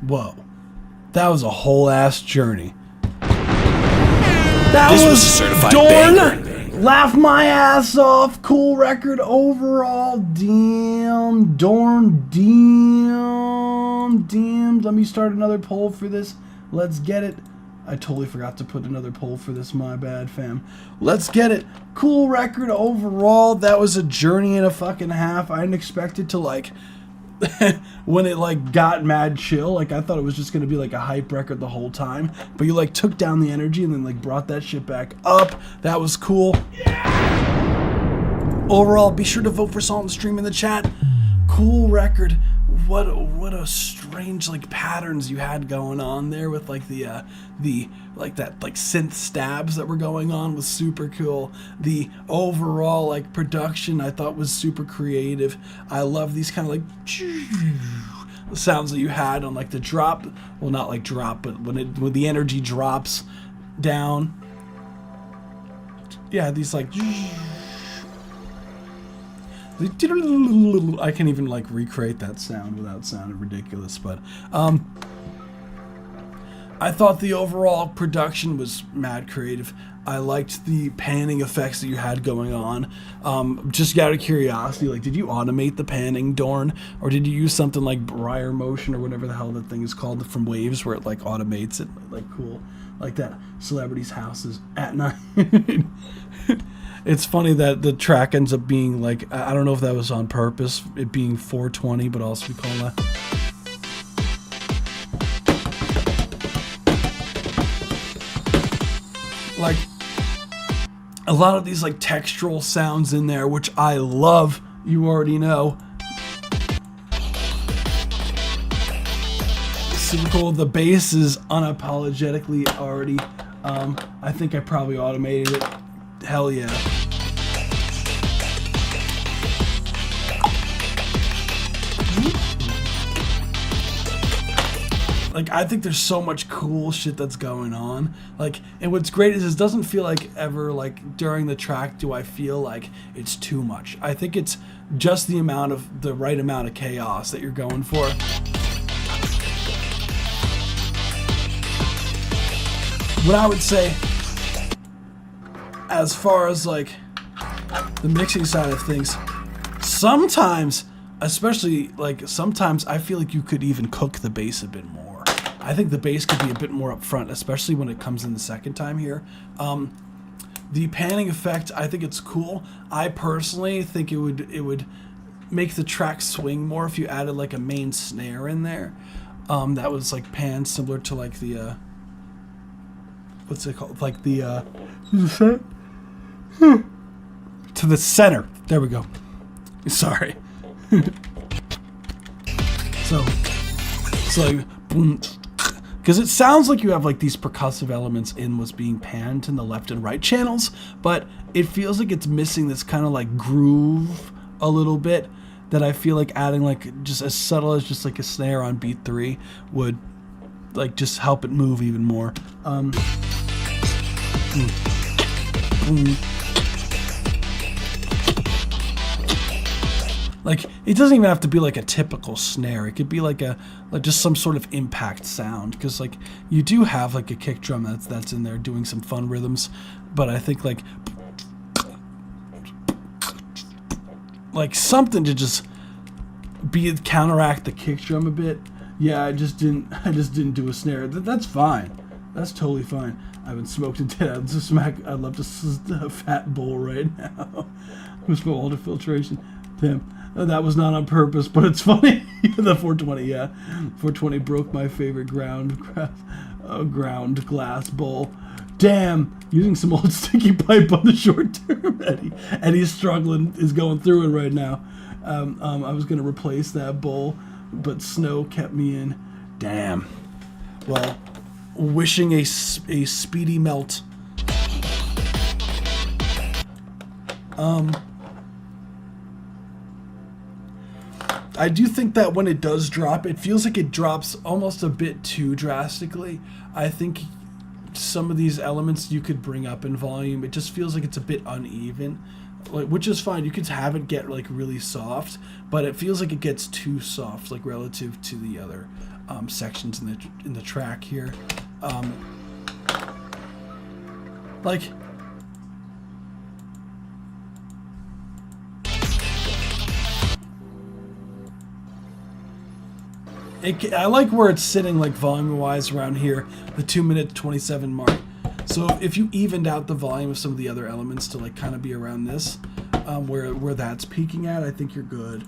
Whoa. That was a whole ass journey. That This was was a certified Dorn. banger. Laugh my ass off. Cool record overall. Damn. Dorn. Damn. Let me start another poll for this. Let's get it. I totally forgot to put another poll for this. My bad, fam. Let's get it. Cool record overall. That was a journey and a fucking half. I didn't expect it to like... when it like got mad chill, like I thought it was just gonna be like a hype record the whole time, but you like took down the energy and then like brought that shit back up. That was cool. Overall, be sure to vote for Salt and Stream in the chat. Cool record. What a strange like patterns you had going on there with like the like that like synth stabs that were going on was super cool. The overall like production I thought was super creative. I love these kind of like sounds that you had on like the drop. Well, not like drop, but when the energy drops down. Yeah, these like. I can't even like recreate that sound without sounding ridiculous, but I thought the overall production was mad creative. I liked the panning effects that you had going on. Just out of curiosity, like, did you automate the panning, Dorn, or did you use something like Briar Motion or whatever the hell that thing is called from Waves, where it like automates it, like cool, like that celebrities' houses at night? It's funny that the track ends up being like, I don't know if that was on purpose, it being 420, but also we call that. Like, a lot of these like textural sounds in there, which I love, you already know. Super cool. The bass is unapologetically already, I think I probably automated it. Hell yeah. Like, I think there's so much cool shit that's going on. Like, and what's great is it doesn't feel like ever, like, during the track do I feel like it's too much. I think it's just the right amount of chaos that you're going for. What I would say, as far as, like, the mixing side of things, sometimes, especially, like, sometimes I feel like you could even cook the bass a bit more. I think the bass could be a bit more up front, especially when it comes in the second time here. The panning effect, I think it's cool. I personally think it would make the track swing more if you added like a main snare in there. That was like pan similar to like the what's it called? Like the to the center. There we go. Sorry. So like boom. Because it sounds like you have like these percussive elements in what's being panned in the left and right channels, but it feels like it's missing this kind of like groove a little bit that I feel like adding like just as subtle as just like a snare on beat 3 would like just help it move even more. Like, it doesn't even have to be like a typical snare. It could be like just some sort of impact sound, because like you do have like a kick drum that's in there doing some fun rhythms, but I think like something to just counteract the kick drum a bit. Yeah, I just didn't do a snare. That's fine. That's totally fine. I've been smoked to death. I'd love to fat bowl right now. I'm smoke all the filtration. Damn. That was not on purpose, but it's funny. The 420, yeah. 420 broke my favorite ground glass bowl. Damn, using some old sticky pipe on the short term. Eddie's struggling, is going through it right now. I was going to replace that bowl, but snow kept me in. Damn. Well, wishing a speedy melt. I do think that when it does drop, it feels like it drops almost a bit too drastically. I think some of these elements you could bring up in volume. It just feels like it's a bit uneven, like, which is fine. You could have it get like really soft, but it feels like it gets too soft, like relative to the other sections in the track here. Like, I like where it's sitting, like volume-wise around here, the 2-minute 27 mark. So if you evened out the volume of some of the other elements to like kind of be around this, where that's peaking at, I think you're good.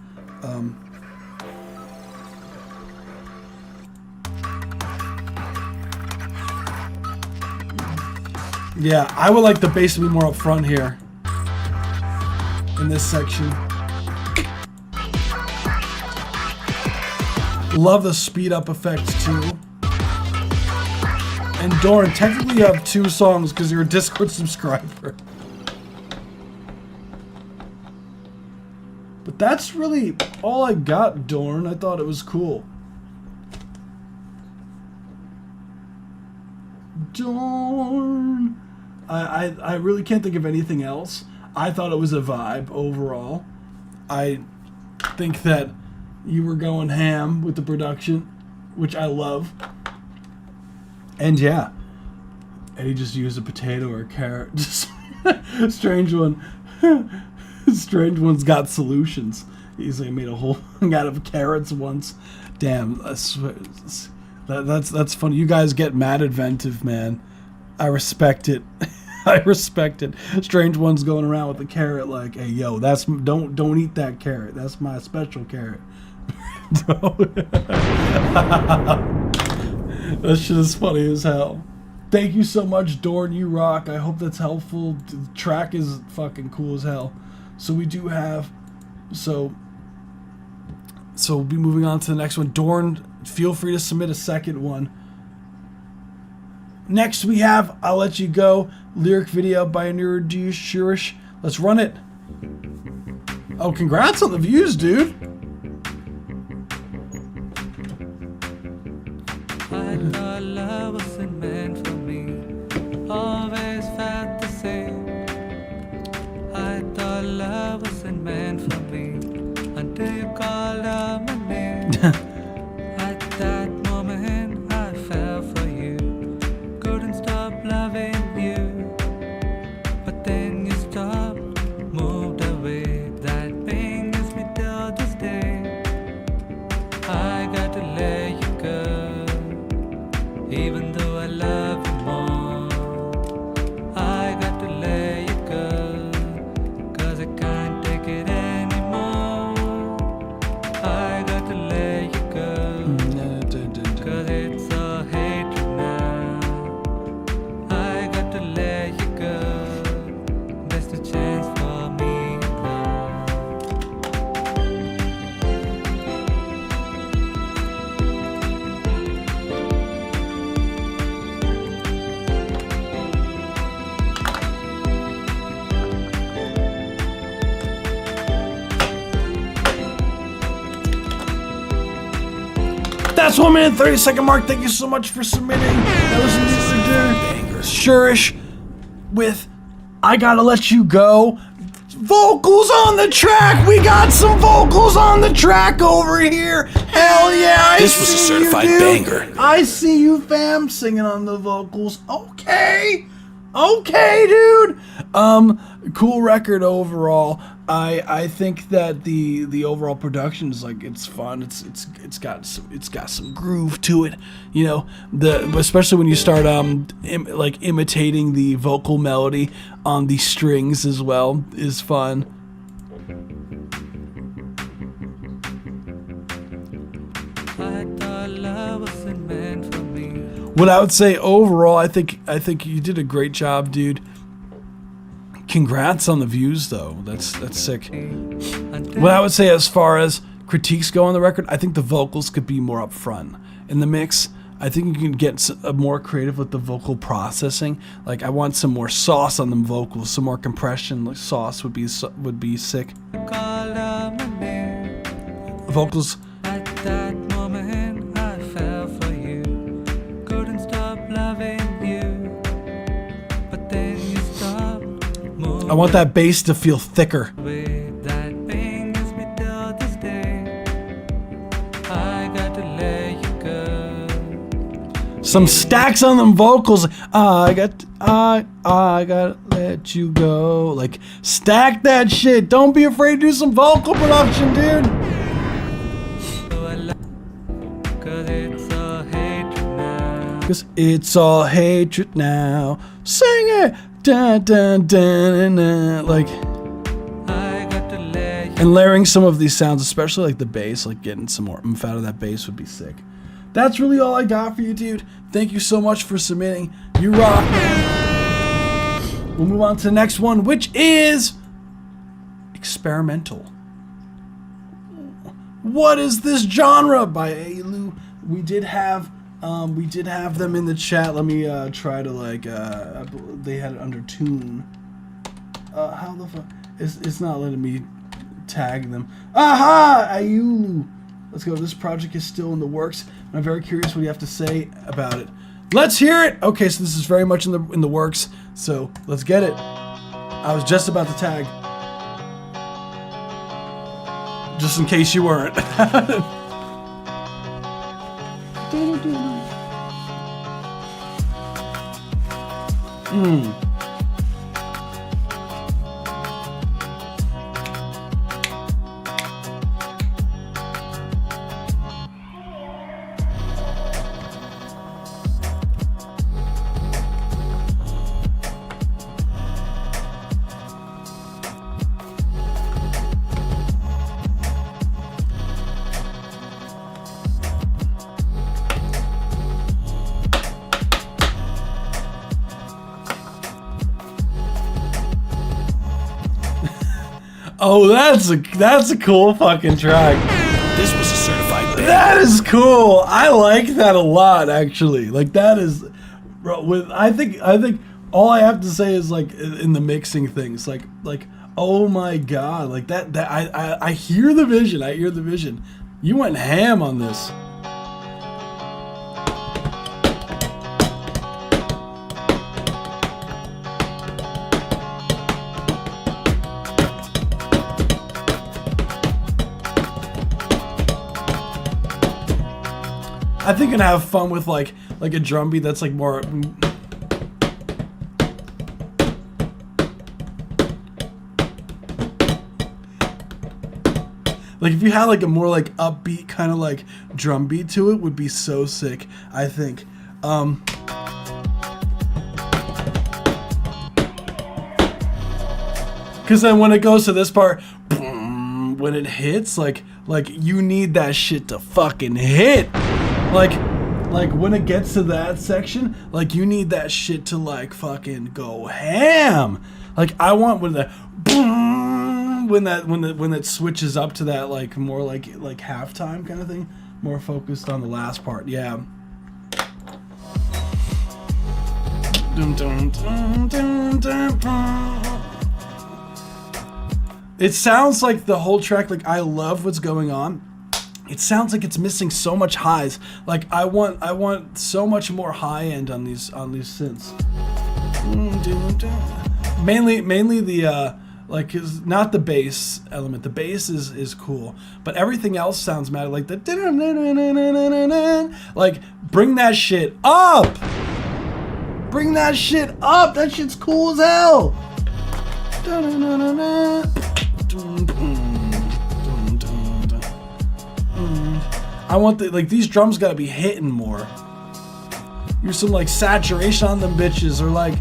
Yeah, I would like the bass to be more up front here in this section. Love the speed up effects too. And Dorn, technically you have 2 songs because you're a Discord subscriber. But that's really all I got, Dorn. I thought it was cool. Dorn. I really can't think of anything else. I thought it was a vibe overall. I think that you were going ham with the production, which I love. And yeah, Eddie just used a potato or a carrot. Just strange one. Strange one's got solutions. He's like made a whole thing out of carrots once. Damn, that's funny. You guys get mad inventive, man. I respect it. I respect it. Strange one's going around with the carrot like, hey yo, don't eat that carrot. That's my special carrot. That shit is funny as hell. Thank you so much, Dorn. You rock. I hope that's helpful. The track is fucking cool as hell. So we do have, so we'll be moving on to the next one. Dorn, feel free to submit a second one. Next we have I'll Let You Go, lyric video by Anirudh Shirish. Let's run it. Oh, congrats on the views, dude. I thought love wasn't meant for me, always felt the same. I thought love wasn't meant for me, until you called out my name. At that moment I fell for you, couldn't stop loving you. But then you stopped, moved away, that pain gives me till this day. I got to let you go, even though I love you more. I got to let you go, 'cause I can't take it anymore. I got to let you go, 'cause it's all hatred now. I got to let you go, that's the chance for me to That's 1 minute 30-second mark. Thank you so much for submitting. That was Mr. Shurish with I Gotta Let You Go. Vocals on the track. We got some vocals on the track over here. Hell yeah. This was a certified banger. I see you, fam, singing on the vocals. Okay. Okay, dude. Cool record overall. I think that the overall production is like, it's fun. It's got some groove to it. You know, especially when you start like imitating the vocal melody on the strings as well is fun. I thought love wasn't meant for me. What I would say overall, I think you did a great job, dude. Congrats on the views, though. That's sick. What I would say as far as critiques go on the record, I think the vocals could be more up front in the mix. I think you can get more creative with the vocal processing. Like, I want some more sauce on them vocals, some more compression. Like sauce would be sick. Called out my name. Vocals. At that moment I fell for you, couldn't stop loving you. But then you stopped, moved I want that bass to feel thicker. away, that pain gives me till this day. I got to let you go, Some stacks on them vocals. I gotta let you go. Like, stack that shit. Don't be afraid to do some vocal production, dude. Cause it's a hatred now. Cause it's all hatred now. Sing it. Dun, dun, dun, dun, dun. Like, I got to let you and layering some of these sounds, especially like the bass, like getting some more oomph out of that bass would be sick. That's really all I got for you, dude. Thank you so much for submitting. You rock, man. We'll move on to the next one, which is experimental. What is this genre by Ailu? We did have them in the chat. Let me try to like they had it under tune. How the fuck? It's not letting me tag them. Aha! Ailu. Let's go. This project is still in the works. I'm very curious what you have to say about it. Let's hear it. Okay, so this is very much in the works. So let's get it. I was just about to tag, just in case you weren't. Oh, that's a cool fucking track. This was a certified bang. That is cool. I like that a lot, actually. Like, that is, bro. I think all I have to say is like in the mixing things, like oh my god, like that I hear the vision. I hear the vision. You went ham on this. I think I'm gonna have fun with like a drum beat that's like more. Like if you had like a more like upbeat kind of like drum beat to it would be so sick, I think. Cause then when it goes to this part, boom, when it hits, like you need that shit to fucking hit. Like when it gets to that section, like you need that shit to like fucking go ham. Like I want when the boom, when that switches up to that like more like halftime kind of thing, more focused on the last part. Yeah. It sounds like the whole track, like I love what's going on. It sounds like it's missing so much highs. Like I want so much more high end on these synths. Mainly the like is not the bass element. The bass is cool, but everything else sounds mad. Like the like bring that shit up. Bring that shit up. That shit's cool as hell. I want these drums gotta be hitting more. Use some like saturation on them bitches, or like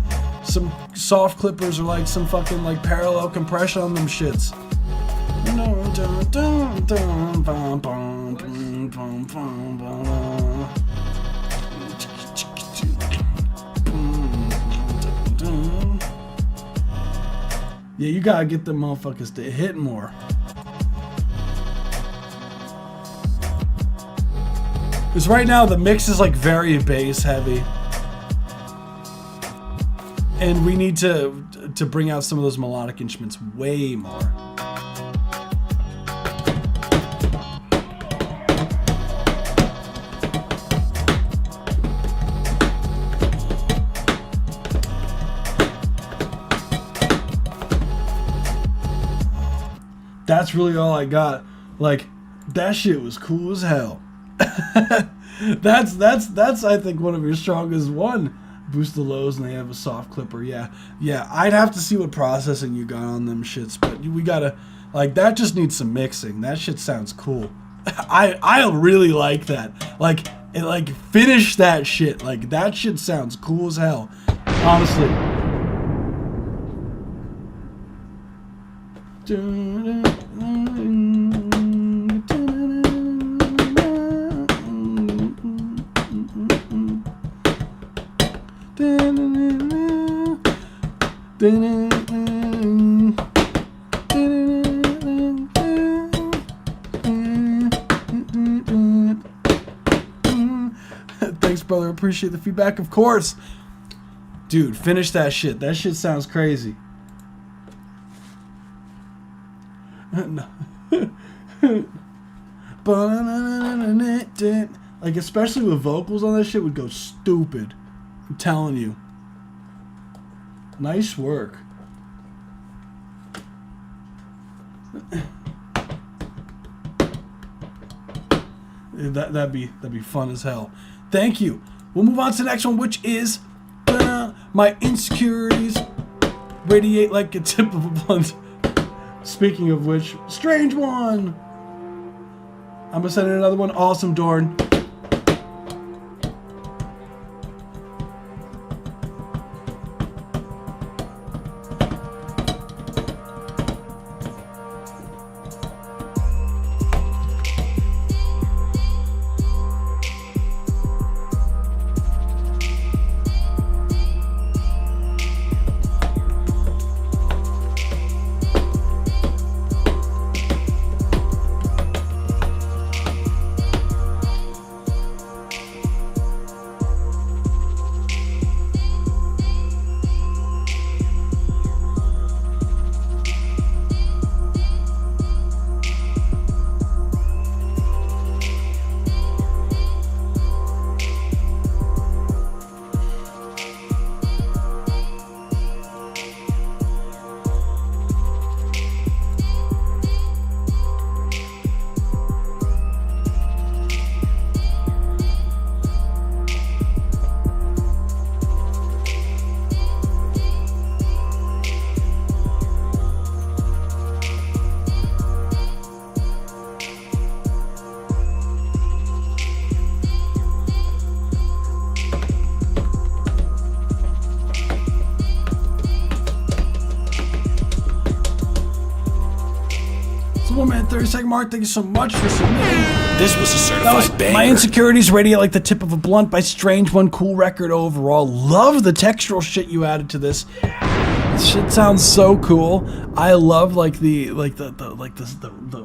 some soft clippers, or like some fucking like parallel compression on them shits. Yeah, you gotta get them motherfuckers to hit more. Because right now the mix is like very bass heavy, and we need to bring out some of those melodic instruments way more. That's really all I got. Like, that shit was cool as hell. That's I think one of your strongest one. Boost the lows and they have a soft clipper. Yeah. I'd have to see what processing you got on them shits, but we gotta like that. Just needs some mixing. That shit sounds cool. I really like that. Like finish that shit. Like that shit sounds cool as hell. Honestly. Thanks, brother. Appreciate the feedback, of course. Dude, finish that shit. That shit sounds crazy. Like, especially with vocals on that shit, would go stupid. I'm telling you. Nice work. That'd be fun as hell. Thank you. We'll move on to the next one, which is my insecurities radiate like a tip of a blunt. Speaking of which, strange one. I'm gonna send in another one. Awesome, Dorn. Man, 30-second mark. Thank you so much for submitting. This was a certified banger. My insecurities radiate like the tip of a blunt by Strange One. Cool record overall. Love the textural shit you added to this. This shit sounds so cool. I love like the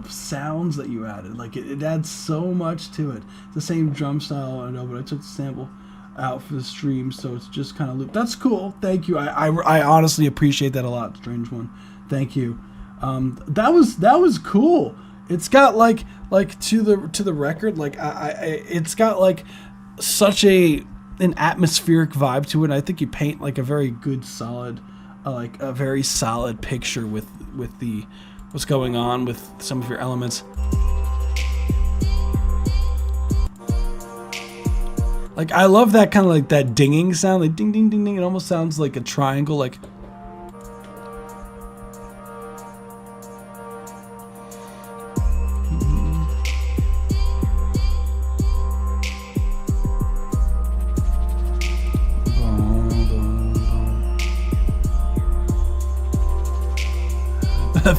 sounds that you added. Like it adds so much to it. It's the same drum style I know, but I took the sample out for the stream, so it's just kind of looped. That's cool. Thank you. I honestly appreciate that a lot, Strange One. Thank you. That was cool. It's got like to the record, like it's got like such an atmospheric vibe to it. And I think you paint like a very good solid, like a very solid picture with the what's going on with some of your elements. Like I love that kind of like that dinging sound, like ding ding ding ding. It almost sounds like a triangle, like.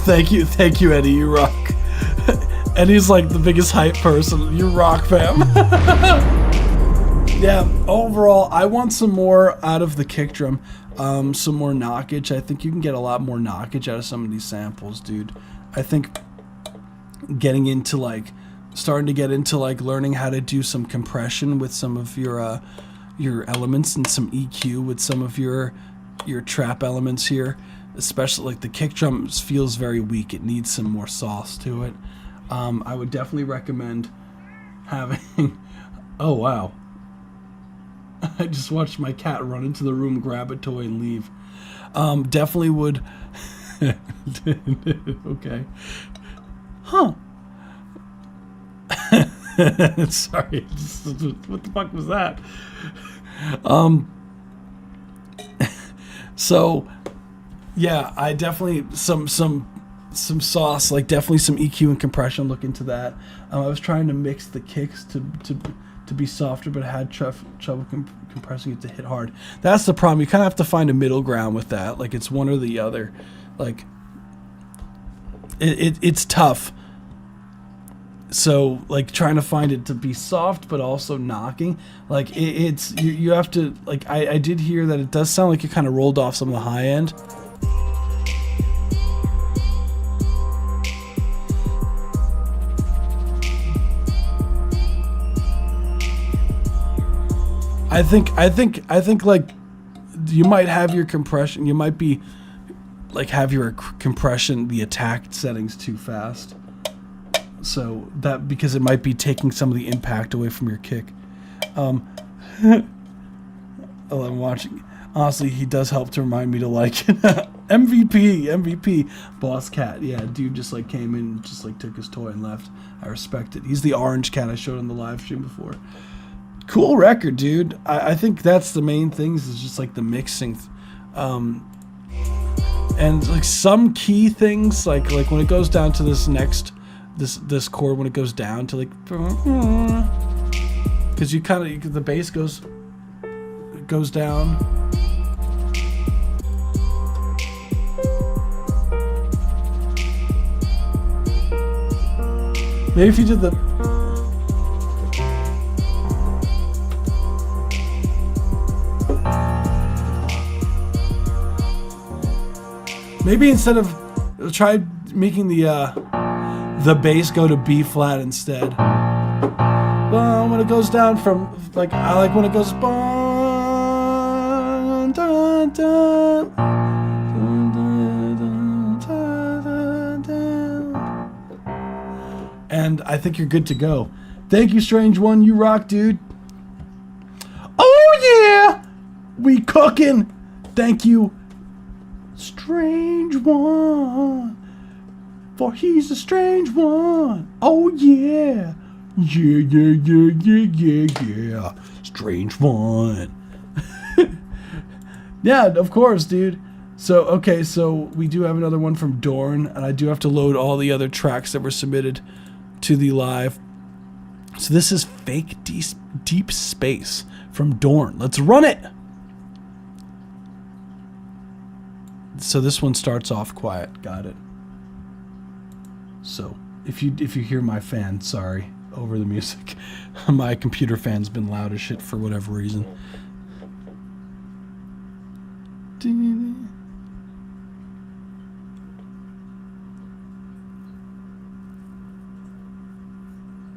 Thank you, Eddie. You rock. Eddie's like the biggest hype person. You rock, fam. Yeah. Overall, I want some more out of the kick drum. Some more knockage. I think you can get a lot more knockage out of some of these samples, dude. I think starting to get into like learning how to do some compression with some of your elements and some EQ with some of your trap elements here. Especially like the kick drum feels very weak. It needs some more sauce to it. I would definitely recommend having. Oh wow! I just watched my cat run into the room, grab a toy, and leave. Definitely would. Okay. Huh. Sorry, what the fuck was that? So, yeah, I definitely some sauce, like definitely some EQ and compression. Look into that. I was trying to mix the kicks to be softer, but I had trouble compressing it to hit hard. That's the problem. You kind of have to find a middle ground with that. Like it's one or the other. Like it's tough. So like trying to find it to be soft but also knocking, like it's you have to, like I did hear that it does sound like it kind of rolled off some of the high end. I think like you might have your compression, you might be like have your compression, the attack settings too fast. So that, because it might be taking some of the impact away from your kick. Oh, I'm watching. Honestly, he does help to remind me to like it. MVP, Boss Cat. Yeah, dude just like came in and just like took his toy and left. I respect it. He's the orange cat I showed on the live stream before. Cool record, dude. I think that's the main things, is just like the mixing. And like some key things, like when it goes down to this next, this chord, when it goes down to like, because you kind of, the bass goes down. Maybe if you did the, maybe instead of, try making the bass go to B flat instead. Well, when it goes down from, like, I like when it goes dun, dun, dun, and I think you're good to go. Thank you, Strange One. You rock, dude. Oh yeah, we cooking. Thank you, Strange One, for he's a strange one. Oh yeah. Yeah. Strange One. Yeah, of course, dude. So, okay, so we do have another one from Dorn, and I do have to load all the other tracks that were submitted to the live. So this is Fake Deep Space from Dorn. Let's run it. So this one starts off quiet. Got it. So if you hear my fan, sorry, over the music. My computer fan's been loud as shit for whatever reason.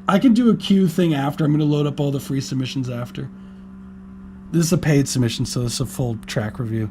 I can do a queue thing after. I'm going to load up all the free submissions after. This is a paid submission, so this is a full track review.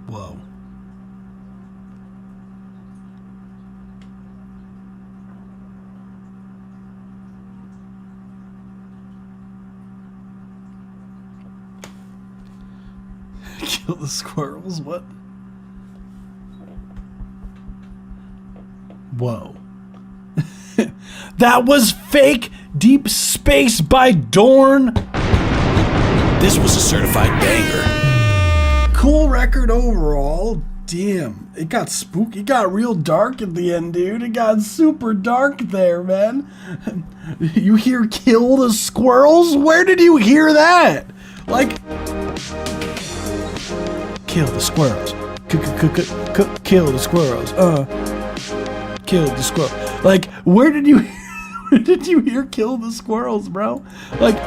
Whoa. Kill the squirrels? What? Whoa. That was fake Deep Space by Dorn. This was a certified banger. Cool record overall. Damn, it got spooky. It got real dark at the end, dude. It got super dark there, man. You hear "kill the squirrels"? Where did you hear that? Like, kill the squirrels. Kill the squirrels. Kill the squirrel. Like, where did you hear "kill the squirrels," bro? Like.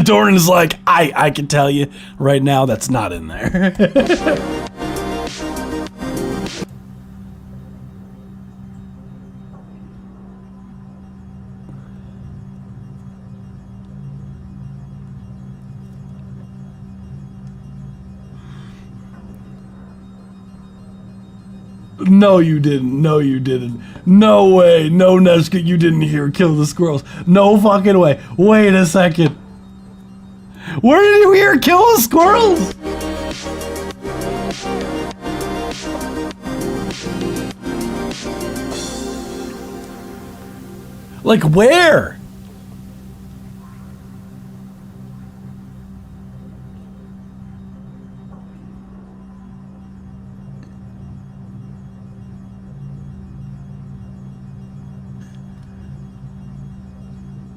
Doran is like, I can tell you right now that's not in there. No, you didn't. No, you didn't. No way. No, Neshka, you didn't hear "kill the squirrels." No fucking way. Wait a second. Where did you hear "kill the squirrels"? Like, where?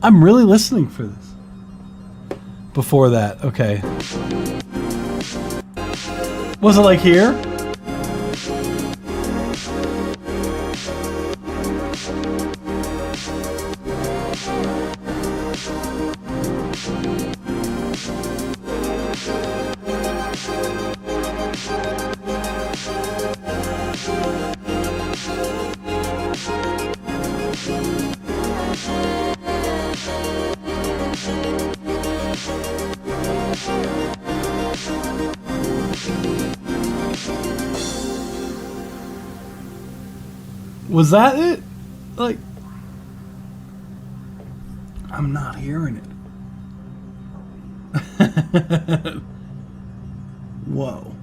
I'm really listening for this. Before that, okay. Was it like here? Was that it? Like, I'm not hearing it. Whoa.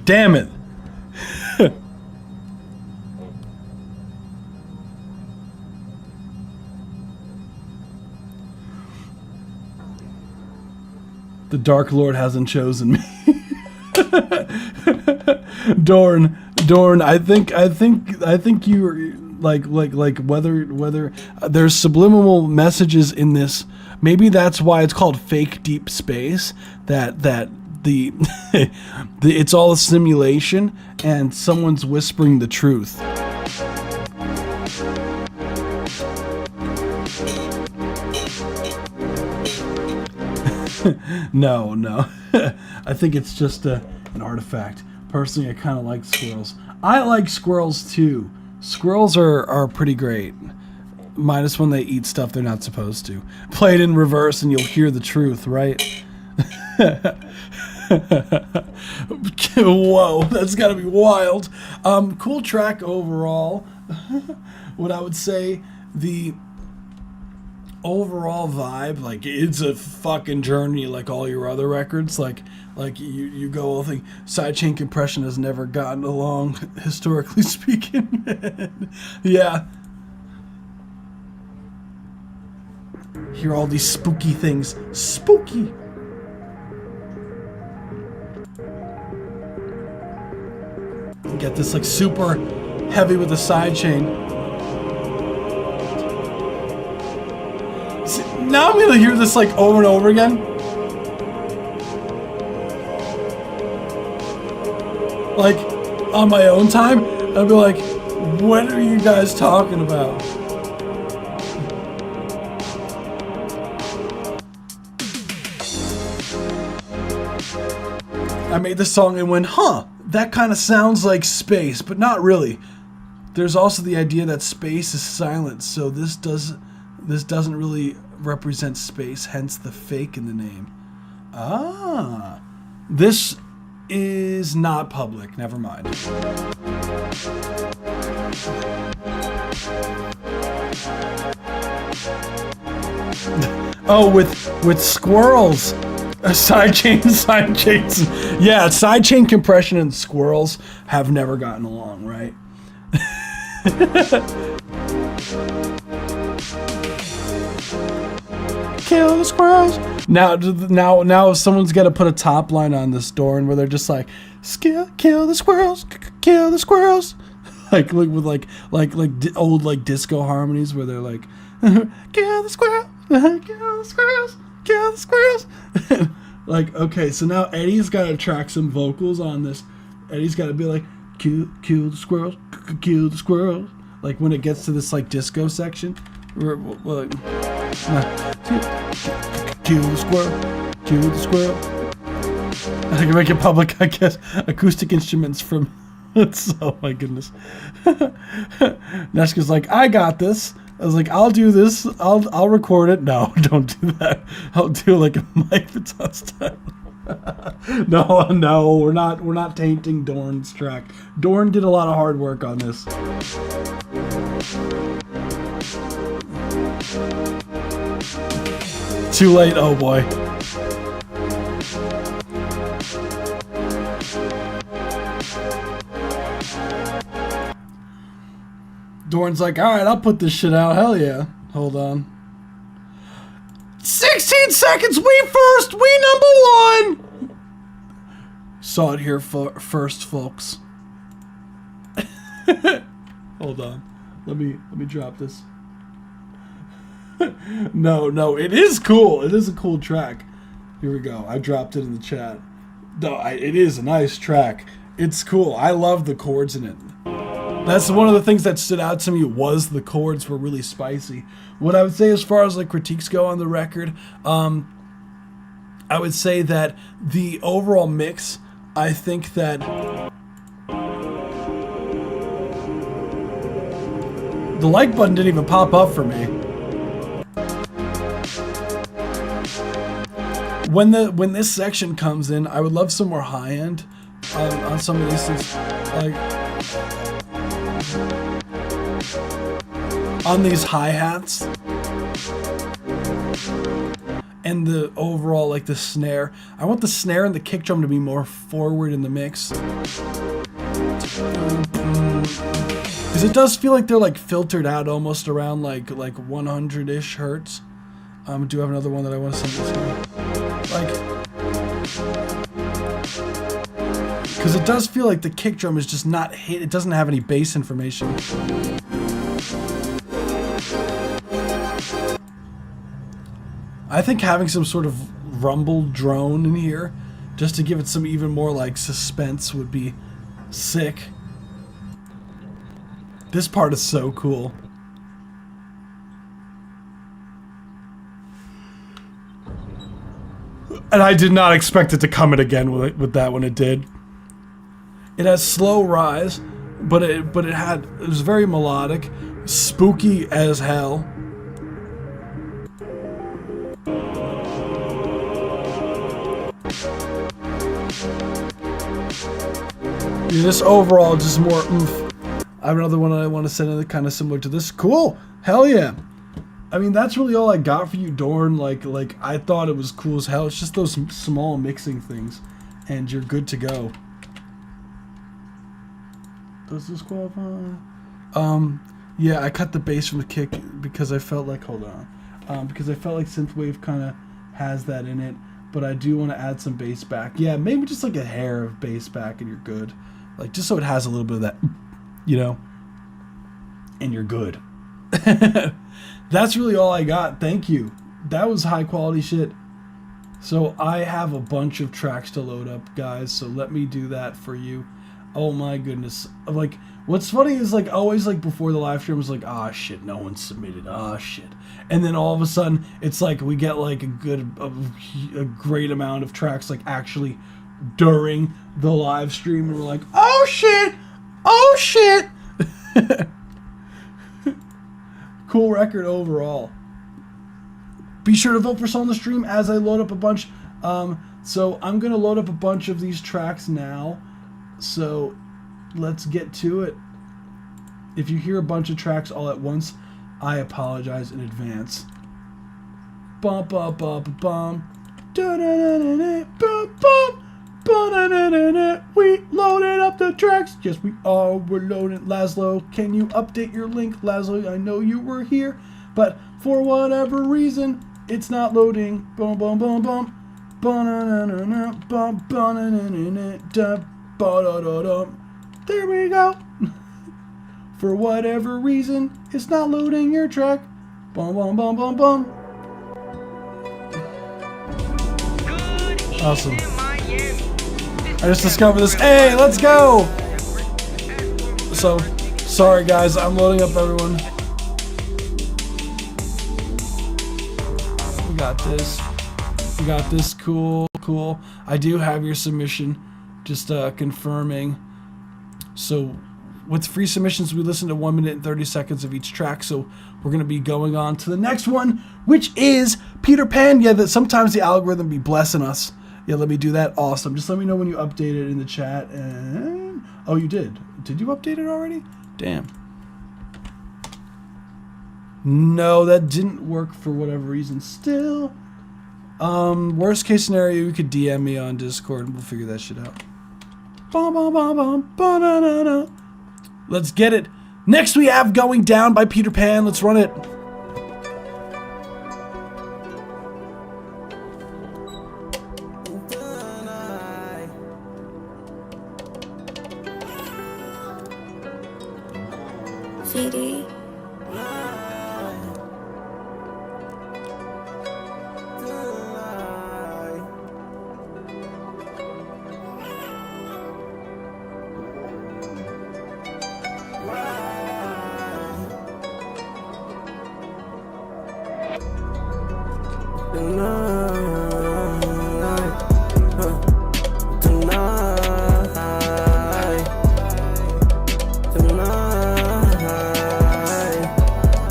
Damn it. The Dark Lord hasn't chosen me. Dorn, Dorn, I think you like whether there's subliminal messages in this. Maybe that's why it's called fake deep space. That the it's all a simulation and someone's whispering the truth. No. I think it's just an artifact. Personally, I kind of like squirrels. I like squirrels too. Squirrels are pretty great. Minus when they eat stuff they're not supposed to. Play it in reverse and you'll hear the truth, right? Whoa, that's gotta be wild. Cool track overall. What I would say, the overall vibe, like, it's a fucking journey like all your other records. Like you go all thing. Sidechain Compression has never gotten along, historically speaking. Yeah. Hear all these spooky things. Spooky. Get this like super heavy with the sidechain. Now I'm gonna hear this like over and over again. Like on my own time, I'll be like, what are you guys talking about? I made this song and went, huh, that kind of sounds like space, but not really. There's also the idea that space is silent, so this doesn't really represent space, hence the fake in the name. Ah, this is not public, never mind. Oh, with squirrels. Sidechains. Yeah, sidechain compression and squirrels have never gotten along, right? Kill the squirrels. Now someone's got to put a top line on this door, and where they're just like, kill the squirrels, kill the squirrels, like with old like disco harmonies where they're like, kill the squirrel, kill the squirrels. Kill the squirrels. Like, okay, so now Eddie's got to track some vocals on this. Eddie's got to be like, kill the squirrels, kill the squirrels. Like when it gets to this like disco section, we're like, kill the squirrel, kill the squirrel. I can make it public, I guess. Acoustic instruments from. Oh my goodness. Neshka's like, I got this. I was like, I'll do this. I'll record it. No, don't do that. I'll do like a Mike Vitale style. No, we're not tainting Dorn's track. Dorn did a lot of hard work on this. Too late, oh boy. Dorn's like, alright, I'll put this shit out. Hell yeah. Hold on. 16 seconds! We first! We number one! Saw it here first, folks. Hold on. Let me drop this. No, it is cool. It is a cool track. Here we go. I dropped it in the chat. No, it is a nice track. It's cool. I love the chords in it. That's one of the things that stood out to me, was the chords were really spicy. What I would say as far as like critiques go on the record, I would say that the overall mix, I think that the like button didn't even pop up for me. When this section comes in, I would love some more high end on some of these things, like on these hi-hats and the overall like the snare. I want the snare and the kick drum to be more forward in the mix, because it does feel like they're like filtered out almost around like 100-ish hertz. I do have another one that I want to send this to. Like, Because it does feel like the kick drum is just not hit. It doesn't have any bass information. I think having some sort of rumble drone in here, just to give it some even more like suspense, would be sick. This part is so cool. And I did not expect it to come in again with that when it did. It has slow rise, but it was very melodic, spooky as hell. Yeah, this overall just more oomph. I have another one I want to send in kind of similar to this. Cool, hell yeah. I mean, that's really all I got for you, Dorn. Like I thought it was cool as hell. It's just those small mixing things, and you're good to go. Does this qualify? Yeah, I cut the bass from the kick because I felt like, because I felt like synthwave kind of has that in it, but I do want to add some bass back. Yeah, maybe just like a hair of bass back, and you're good. Like just so it has a little bit of that, you know, and you're good. That's really all I got. Thank you. That was high quality shit. So I have a bunch of tracks to load up, guys, so let me do that for you. Oh my goodness. Like, what's funny is, like, always, like, before the live stream was like, ah, shit, no one submitted, ah, shit. And then all of a sudden, it's like, we get, like, a great amount of tracks, like, actually during the live stream, and we're like, oh shit, oh shit. Cool record overall. Be sure to vote for Soul in the Stream as I load up a bunch. So I'm going to load up a bunch of these tracks now. So let's get to it. If you hear a bunch of tracks all at once, I apologize in advance. Bum bum bum bum. Da da da da da bum bum. We loaded up the tracks. Yes, we are. We're loading. Laszlo, can you update your link? Laszlo, I know you were here, but for whatever reason, it's not loading. Boom, boom, boom, boom. There we go. For whatever reason, it's not loading your track. Boom, boom, boom, boom, boom. Awesome. I just discovered this. Hey, let's go! So, sorry guys, I'm loading up everyone. We got this. We got this. Cool, cool. I do have your submission. Just confirming. So, with free submissions, we listen to 1 minute and 30 seconds of each track. So, we're going to be going on to the next one, which is Peter Pan. Yeah, that sometimes the algorithm be blessing us. Yeah, let me do that. Awesome. Just let me know when you update it in the chat. And oh, you did. Did you update it already? Damn. No, that didn't work for whatever reason. Still, worst case scenario, you could DM me on Discord and we'll figure that shit out. Let's get it. Next we have Going Down by Peter Pan. Let's run it. CD.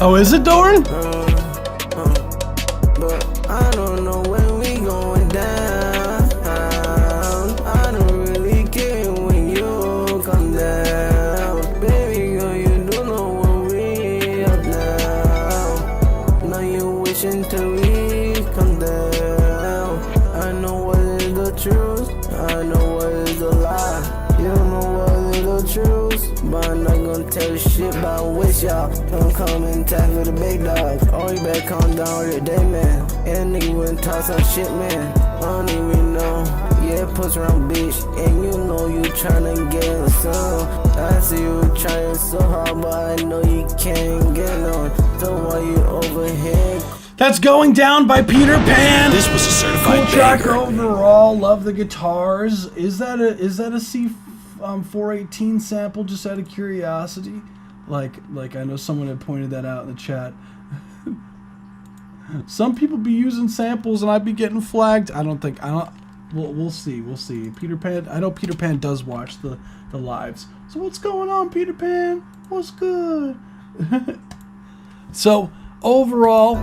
Oh, is it, Doran? But I don't know when we going down. I don't really care when you come down. Baby girl, you don't know when we up now. Now you wishing till we come down. I know what is the truth. I know what is the lie. You know what is the truth. But I'm not gonna tell you shit about which y'all. Don't come and tackle the big dog. Oh, you better calm down your day, man. And nigga wouldn't talk some shit, man. I don't even know. yeah, push around, bitch. And you know you tryna get some. I see you trying so hard, but I know you can't get none. So why you over here? That's Going Down by Peter Pan. This was a certified Cool track banger. overall. Love the guitars. Is that a C418 sample? Just out of curiosity. Like I know someone had pointed that out in the chat. Some people be using samples and I'd be getting flagged. I don't. We'll see. Peter Pan. I know Peter Pan does watch the lives. So what's going on, Peter Pan? What's good? So overall,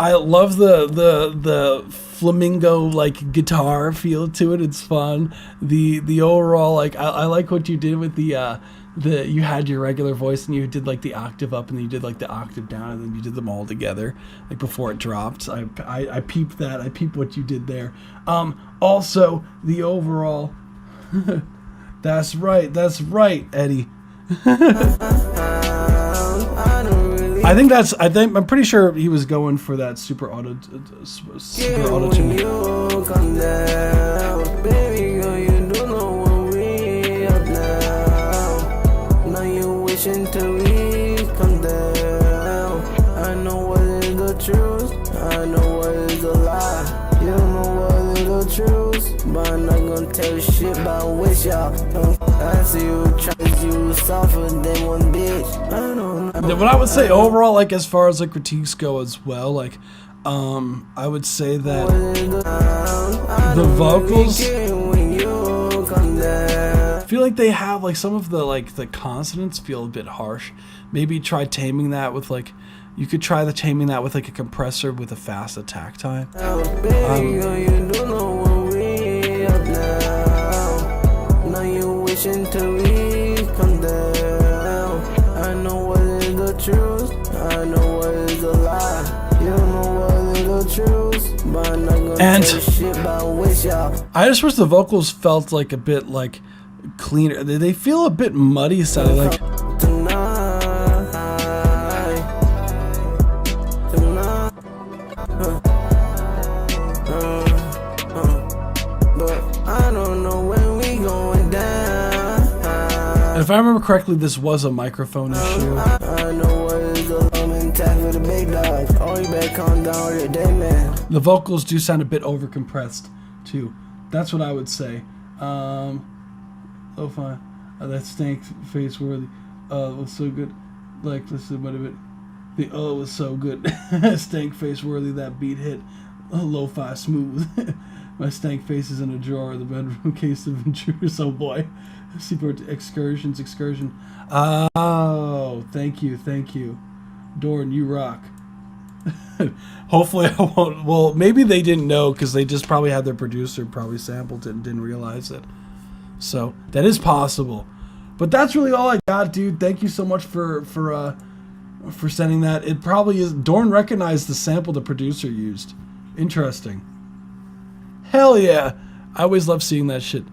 I love the flamingo like guitar feel to it. It's fun. The overall like I like what you did with the you had your regular voice and you did like the octave up and then you did like the octave down and then you did them all together like before it dropped. I peeped that. I peeped what you did there. Also the overall. That's right, Eddie. I'm pretty sure he was going for that super auto tune. You come down, baby girl, you don't know what we up now. Now you wishing to we come down. I know what is the truth, I know what is the lie. You know what is the truth, but I'm not gonna tell you shit about which y'all. I see you trying to suffer than one bitch. I don't know. What I would say overall, like as far as like critiques go as well, like I would say that the vocals, I feel like they have like some of the consonants feel a bit harsh. Maybe try taming that with like, you could try taming that with like a compressor with a fast attack time. Until we come down, I know what is the truth, I know what is the lie. You know what is the truth, but I'm not gonna tell you shit about which y'all. I just wish the vocals felt like a bit like cleaner. They feel a bit muddy sounding like. But I don't know when we going down. If I remember correctly, this was a microphone issue. I know what is the love and tag with the big dog. Oh, you better calm down your day, man. The vocals do sound a bit overcompressed, too. That's what I would say. Oh, fine. That stank face worthy. It was so good. Like, listen, what a bit. It was so good. Stank face worthy. That beat hit. Lo-fi smooth. My stank face is in a drawer. The bedroom case of intruders. Oh boy. Seaport excursion. Oh, thank you. Dorn, you rock. Hopefully I won't. Well, maybe they didn't know because they just probably had their producer probably sampled it and didn't realize it. So that is possible. But that's really all I got, dude. Thank you so much for sending that. It probably is. Dorn recognized the sample the producer used. Interesting. Hell yeah. I always love seeing that shit.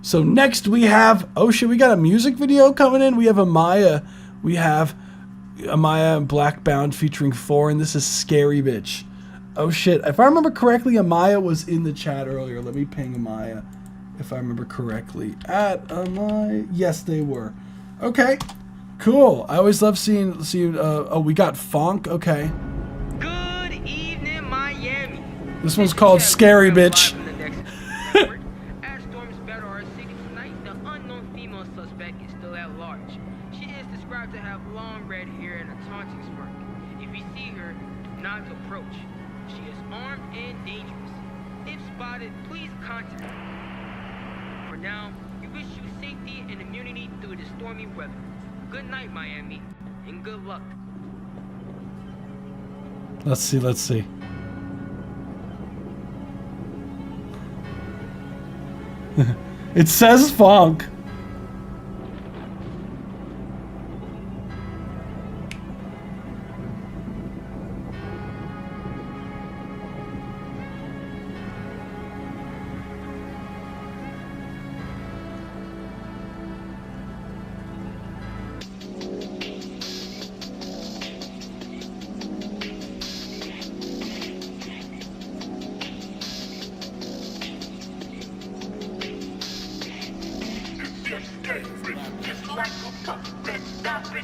So next we have, oh shit, we got a music video coming in. We have Amaya. We have Amaya and Blackbound featuring Foreign. This is Scary Bitch. Oh shit. If I remember correctly, Amaya was in the chat earlier. Let me ping Amaya if I remember correctly. At Amaya. Yes, they were. Okay. Cool. I always love seeing oh, we got Funk. Okay. Good evening, Miami. This one's called Scary Bitch. As storms battle our city tonight, the unknown female suspect is still at large. She is described to have long red hair and a taunting smirk. If you see her, do not approach. She is armed and dangerous. If spotted, please contact her. For now, we wish you safety and immunity through the stormy weather. Good night, Miami, and good luck. Let's see. It says Funk. Cause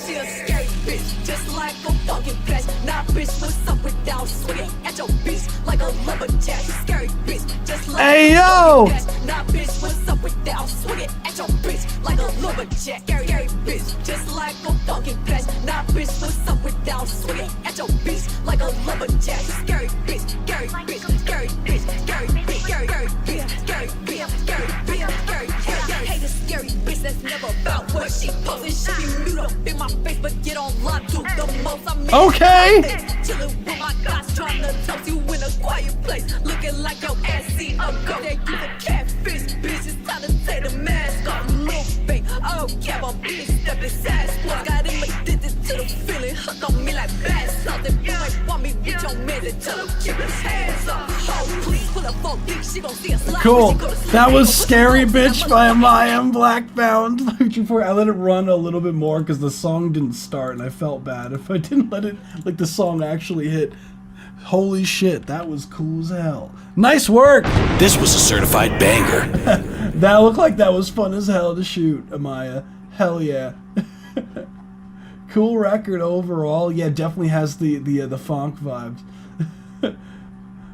she a scary bitch, just like a pumpkin patch. Nah, bitch, what's up with down? Swing at your bitch like a lumberjack. Scary bitch, just like Hey, a yo! pumpkin patch. Nah, bitch, what's up with down? Swing at your bitch like a lumberjack. Scary bitch, just like a pumpkin patch. Nah, bitch, what's up with down? Swing at your bitch like a lumberjack. Scary bitch, scary bitch, scary bitch, scary bitch, scary bitch, scary bitch, scary bitch, scary bitch. Hey, the scary bitch that's never about what she posting. She be mute up in my face, but get on live do the most. I mean, Okay. chillin' with my guys, trying to talk to you in a quiet place, looking like your ass see a girl that you a catfish. Bitch, it's time to take the mask off, little thing. I don't care about bitch stepping sad sports. Got him addicted to the feeling, hooked on me like bad sauce. If you ain't want me, get your man to tell him keep his hands up. Oh, please pull up 4 deep, she gon' see us live. Cool. That was Scary Bitch by Amaya and Blackbound. I let it run a little bit more because the song didn't start and I felt bad if I didn't let it, like the song actually hit. Holy shit, that was cool as hell. Nice work! This was a certified banger. That looked like that was fun as hell to shoot, Amaya. Hell yeah. Cool record overall. Yeah, definitely has the funk vibes.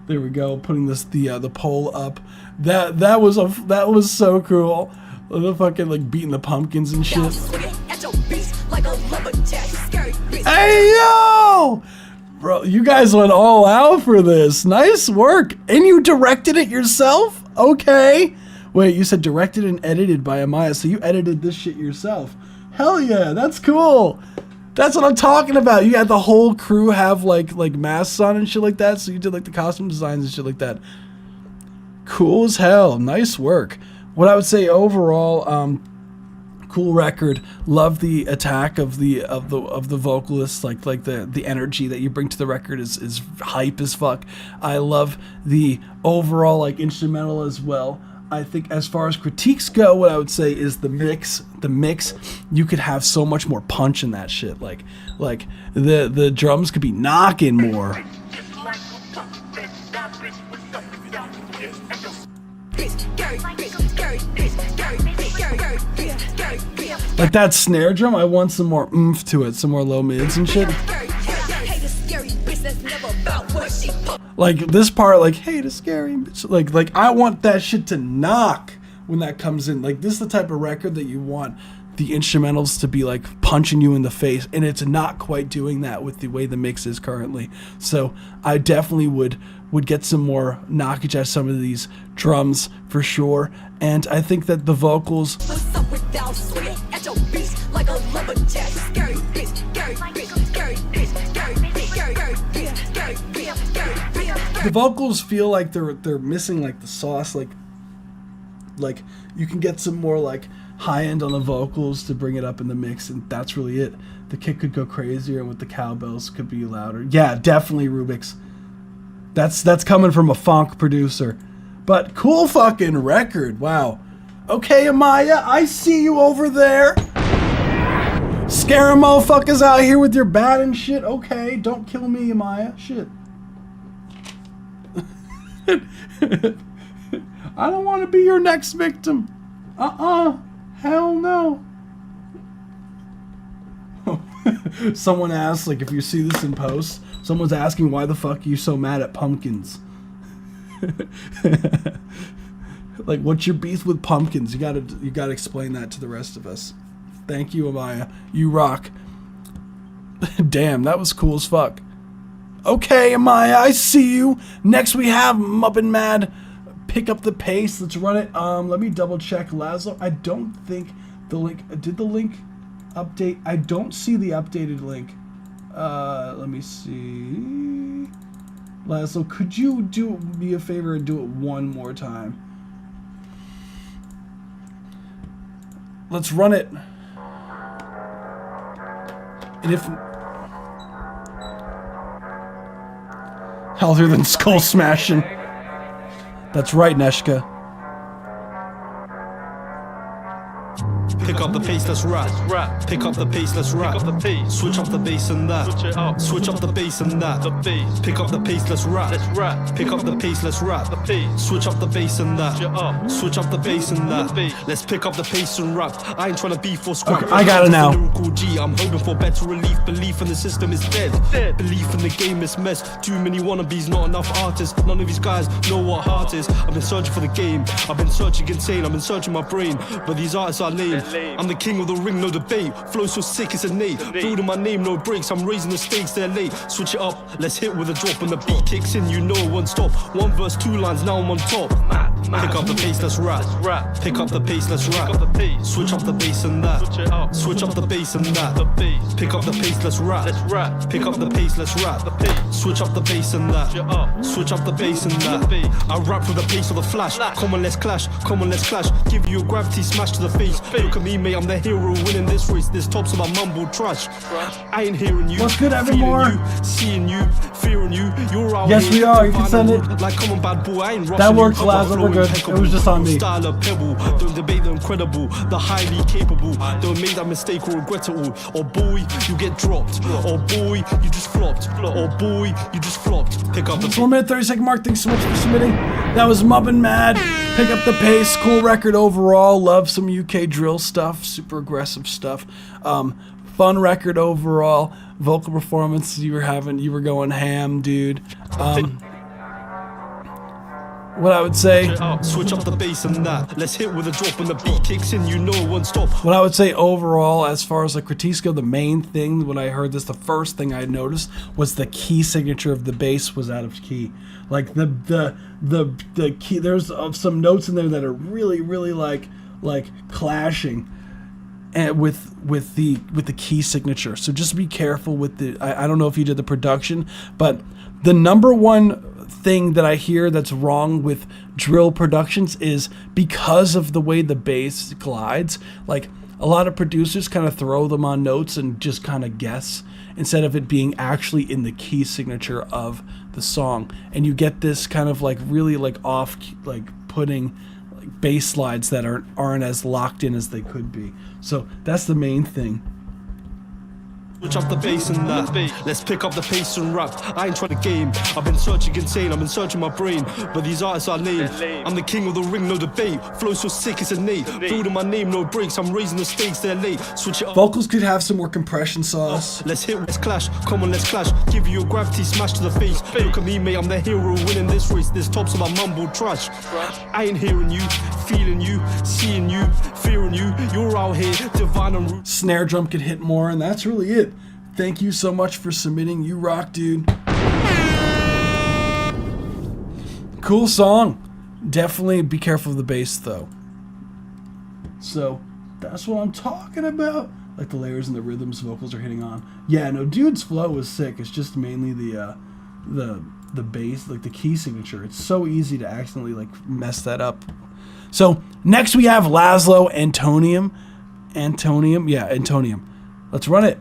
There we go, putting the poll up. That was so cool. The fucking like beating the pumpkins and shit. Hey yo! Bro, you guys went all out for this. Nice work. And you directed it yourself? Okay. Wait, you said directed and edited by Amaya, so you edited this shit yourself. Hell yeah, that's cool. That's what I'm talking about. You had the whole crew have like masks on and shit like that, so you did like the costume designs and shit like that. Cool as hell. Nice work. What I would say overall, cool record. Love the attack of the vocalists, like the energy that you bring to the record is hype as fuck. I love the overall like instrumental as well. I think as far as critiques go, what I would say is the mix. The mix, you could have so much more punch in that shit. Like the drums could be knocking more. Like that snare drum, I want some more oomph to it, some more low mids and shit. Like this part, like, hey, the scary bitch. Like I want that shit to knock when that comes in. Like this is the type of record that you want the instrumentals to be like punching you in the face, and it's not quite doing that with the way the mix is currently. So I definitely would get some more knockage at some of these drums for sure. And I think that the vocals, the vocals feel like they're missing like the sauce. Like you can get some more like high end on the vocals to bring it up in the mix, and that's really it. The kick could go crazier, and with the cowbells could be louder. Yeah, definitely Rubik's. That's coming from a funk producer. But cool fucking record. Wow. Okay, Amaya, I see you over there. Scaring motherfuckers out here with your bat and shit. Okay, don't kill me, Amaya. Shit. I don't want to be your next victim. Hell no. Someone asked, like, if you see this in post, someone's asking why the fuck are you so mad at pumpkins? Like, what's your beef with pumpkins? You gotta explain that to the rest of us. Thank you, Amaya. You rock. Damn, that was cool as fuck. Okay, Amaya, I see you. Next we have Muppin Mad. Pick up the pace. Let's run it. Let me double check Laszlo. I don't think the link did the link update. I don't see the updated link. Let me see. Laszlo, could you do me a favor and do it one more time? Let's run it. And if healthier than skull smashing. That's right, Neshka. Pick up the pace, let's rap. Pick up the pace, let's rap. Switch up the bass and that. Switch up the bass and that. Pick up the pace, let's rap. Pick up the pace, let's rap. Switch up the bass and that. Switch up the bass and that. Let's pick up the pace and rap. I ain't tryna be for scrap. Okay, I got it now. Lyrical G, I'm hoping for better relief. Belief in the system is dead. Belief in the game is mess. Too many wannabes, not enough artists. None of these guys know what heart is. I've been searching for the game. I've been searching insane. I've been searching my brain. But these artists are lame. I'm the king of the ring, no debate. Flow so sick, it's innate. Building my name, no breaks. I'm raising the stakes, they're late. Switch it up, let's hit with a drop. When the beat kicks in, you know one stop. One verse, 2 lines, now I'm on top. Pick up the pace, let's rap. Pick up the pace, let's rap. Switch up the bass and that. Switch up the bass and that. Pick up the pace, let's rap. Pick up the pace, let's rap. Switch up the bass and that. Switch up the bass and that. I rap with the pace of the flash. Come on, let's clash. Come on, let's clash. Give you a gravity smash to the face. Look at me, mate, I'm the hero winning this race. This top's of my mumble trash. I ain't hearing you. What's good, Evermore? You, seeing you, fearing you. You're out Yes, here. we are. You can send it. Like, come on, bad boy, I ain't rushing That works, you. Lazo. We're good. It was just on me. Style of pebble. Don't debate the incredible, the highly capable. Don't make that mistake or regret it all. Or boy, you get dropped. Or boy, you just flopped. Or boy, you just flopped. Pick up the 1 minute 30-second mark. Thanks so much for submitting. That was Mubbin Mad. Pick up the pace. Cool record overall. Love some UK drill stuff. Super aggressive stuff. Fun record overall. Vocal performance you were going ham, dude. What I would say, switch up the bass and that. Let's hit with a drop when the beat kicks in, you know one stop. what I would say overall, as far as like critiques go, the main thing when I heard this, the first thing I noticed was the key signature of the bass was out of key. Like the key, there's some notes in there that are really like clashing. And with the key signature, so just be careful with the. I don't know if you did the production, but the number one thing that I hear that's wrong with drill productions is because of the way the bass glides. Like a lot of producers kind of throw them on notes and just kind of guess instead of it being actually in the key signature of the song, and you get this kind of like really like off like putting like bass slides that aren't as locked in as they could be. So that's the main thing. Switch up the bass and that. Let's pick up the pace and rap. I ain't trying to game. I've been searching insane. I've been searching my brain. But these artists are lame. I'm the king of the ring, no debate. Flow so sick, it's innate. Building my name, no breaks. I'm raising the stakes, they're late. Switch it up. Vocals could have some more compression sauce. Let's hit, let's clash. Come on, let's clash. Give you a gravity smash to the face. Look at me, mate, I'm the hero winning this race. This top's of my mumble trash. I ain't hearing you, feeling you, seeing you, fearing you. You're out here, divine and root. Snare drum could hit more, and that's really it. Thank you so much for submitting. You rock, dude. Cool song. Definitely be careful of the bass, though. So, that's what I'm talking about. Like the layers and the rhythms vocals are hitting on. Yeah, no, dude's flow was sick. It's just mainly the bass, like the key signature. It's so easy to accidentally like mess that up. So, next we have Laszlo Antonium. Yeah, Antonium. Let's run it.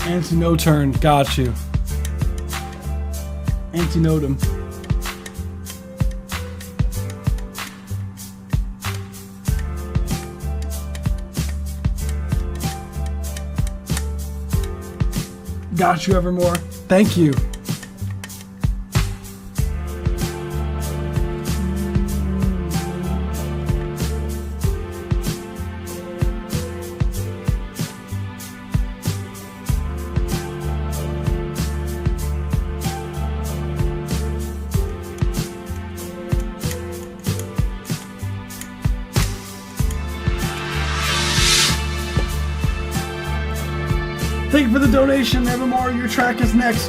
Anti-no-turn, got you. Anti-notum. Got you, Evermore. Thank you. Thank you for the donation, Evermore. Your track is next.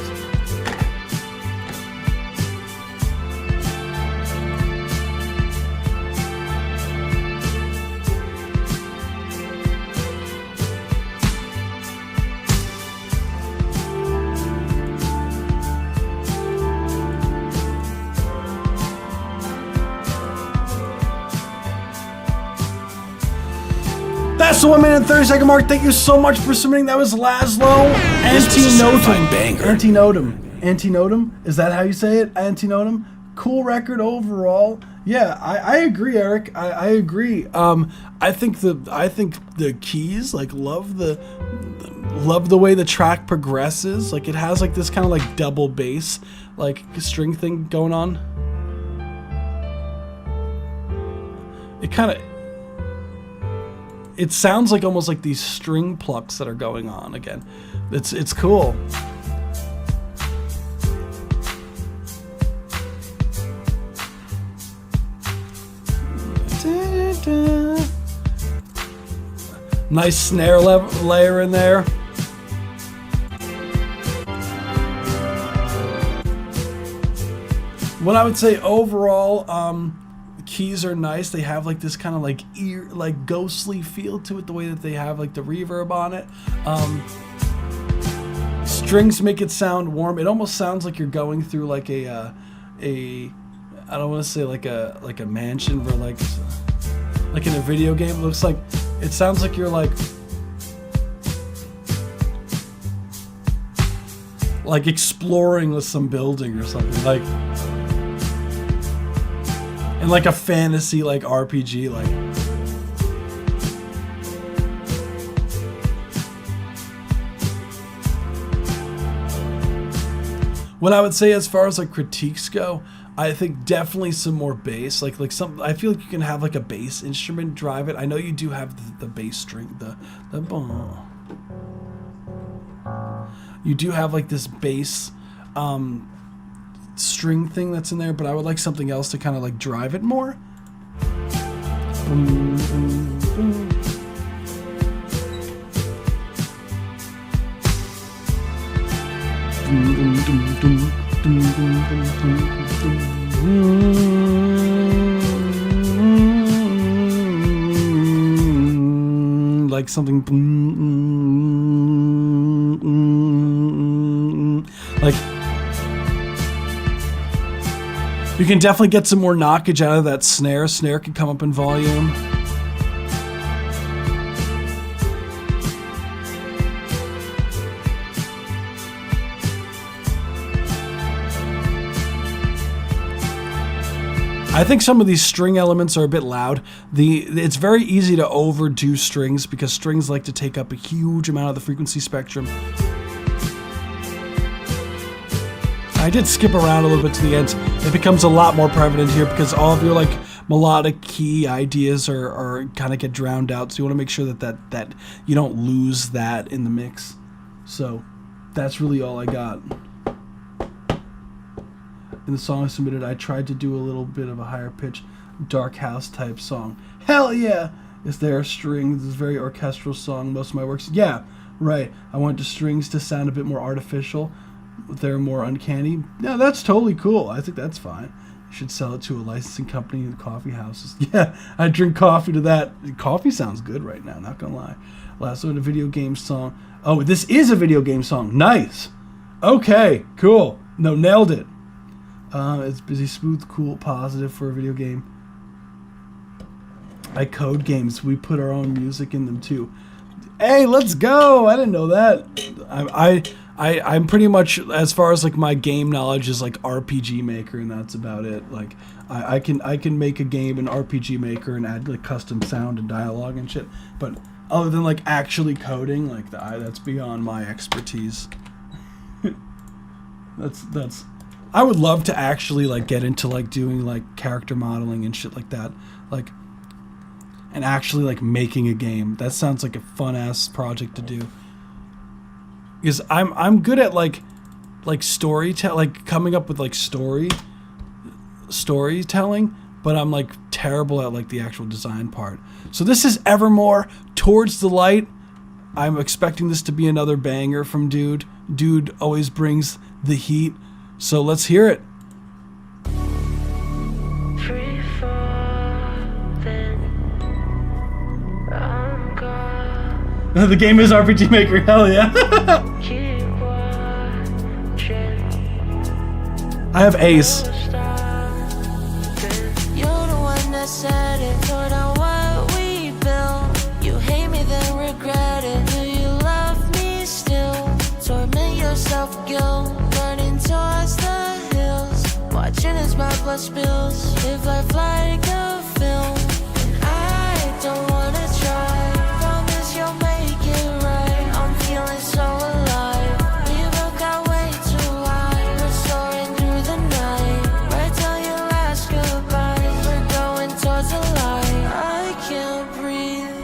past the 1 minute and 30 second mark. Thank you so much for submitting. That was Laszlo Antinotum. Antinotum? Is that how you say it? Antinotum? Cool record overall. Yeah, I agree, Eric. I agree. I think the keys, like, love the way the track progresses. Like, it has like this kind of like double bass, like string thing going on. It sounds like almost like these string plucks that are going on again. It's cool. Nice snare layer in there. What I would say overall, the keys are nice. They have like this kind of like ghostly feel to it, the way that they have like the reverb on it. Strings make it sound warm. It almost sounds like you're going through like a I don't want to say like a mansion, but like in a video game. It looks like, it sounds like you're like exploring with some building or something, like in like a fantasy like RPG, like. What I would say as far as like critiques go, I think definitely some more bass, like some. I feel like you can have like a bass instrument drive it. I know you do have the bass string, the you do have like this bass string thing that's in there, but I would like something else to kind of like drive it more. Like something like, you can definitely get some more knockage out of that snare. Snare can come up in volume. I think some of these string elements are a bit loud. It's very easy to overdo strings because strings like to take up a huge amount of the frequency spectrum. I did skip around a little bit to the end. It becomes a lot more prevalent here because all of your like melodic key ideas are kind of get drowned out. So you want to make sure that you don't lose that in the mix. So that's really all I got. In the song I submitted, I tried to do a little bit of a higher pitch, dark house type song. Hell yeah! Is there strings? This is a very orchestral song. Most of my works, yeah, right. I want the strings to sound a bit more artificial. They're more uncanny. Yeah, that's totally cool. I think that's fine. You should sell it to a licensing company and coffee houses. Yeah, I drink coffee to that. Coffee sounds good right now, not gonna lie. Last one, a video game song. Oh, this is a video game song. Nice. Okay, cool. No, nailed it. It's busy, smooth, cool, positive for a video game. I code games. We put our own music in them too. Hey, let's go! I didn't know that. I'm pretty much, as far as like my game knowledge is like RPG Maker, and that's about it. Like I can make a game in RPG Maker and add like custom sound and dialogue and shit. But other than like actually coding, like that's beyond my expertise. that's. I would love to actually like get into like doing like character modeling and shit like that, like, and actually like making a game. That sounds like a fun ass project to do. Because I'm good at like like coming up with like storytelling, but I'm like terrible at like the actual design part. So this is Evermore, Towards the Light. I'm expecting this to be another banger from Dude. Dude always brings the heat. So let's hear it. The game is RPG Maker, hell yeah. I have Ace. You're the one that said it, tore down what we built. You hate me, self-guilt, burning towards the hills, watching as my blood spills, live life like a film, and I don't wanna try, promise you'll make it right, I'm feeling so alive, we both got way too high, we're soaring through the night, right till your last goodbye, we're going towards the light, I can't breathe,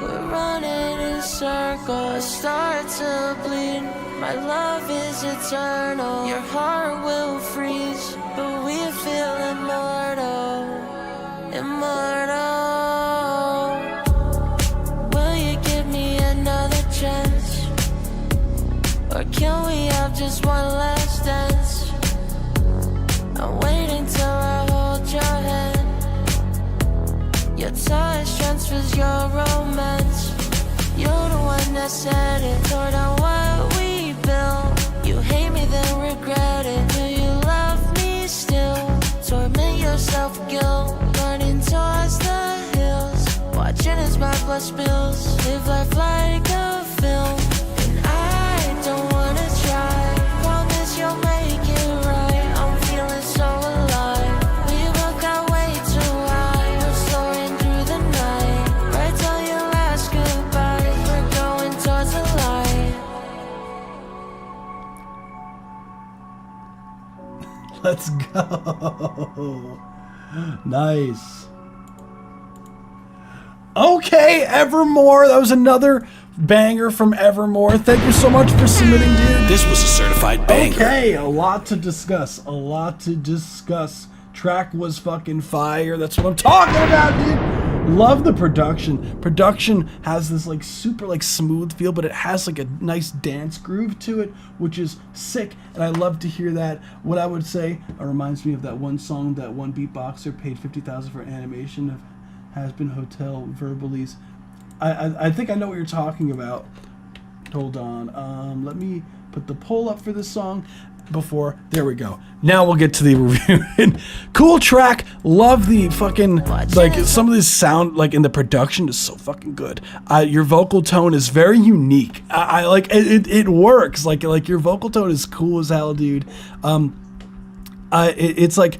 we're running in circles, start to bleed, my love is eternal, your heart will freeze, but we feel immortal, immortal. Will you give me another chance? Or can we have just one last dance? I'm waiting till I hold your hand, your touch transfers your romance, you're the one that said it, tore down what we built. You hate me, then regret it. Do you love me still? Torment yourself, guilt, burning towards the hills, watching as my blood spills, live life like a film, and I don't wanna try, promise you'll make it right, I'm feeling so alive, we both got way too high, we're soaring through the night, right till your last goodbye, we're going towards the light. Let's go. Nice. Okay, Evermore. That was another banger from Evermore. Thank you so much for submitting, dude. This was a certified banger. Okay, a lot to discuss. A lot to discuss. Track was fucking fire. That's what I'm talking about, dude. Love the production. Production has this like super like smooth feel, but it has like a nice dance groove to it, which is sick. And I love to hear that. What I would say, it reminds me of that one song that one beatboxer paid $50,000 for animation of Has Been Hotel Verbali's. I think I know what you're talking about. Hold on. Let me put the poll up for this song. Before, there we go. Now we'll get to the review. Cool track. Love the fucking like some of this sound like in the production is so fucking good. Your vocal tone is very unique. I like it. It works. Like your vocal tone is cool as hell, dude. It's like.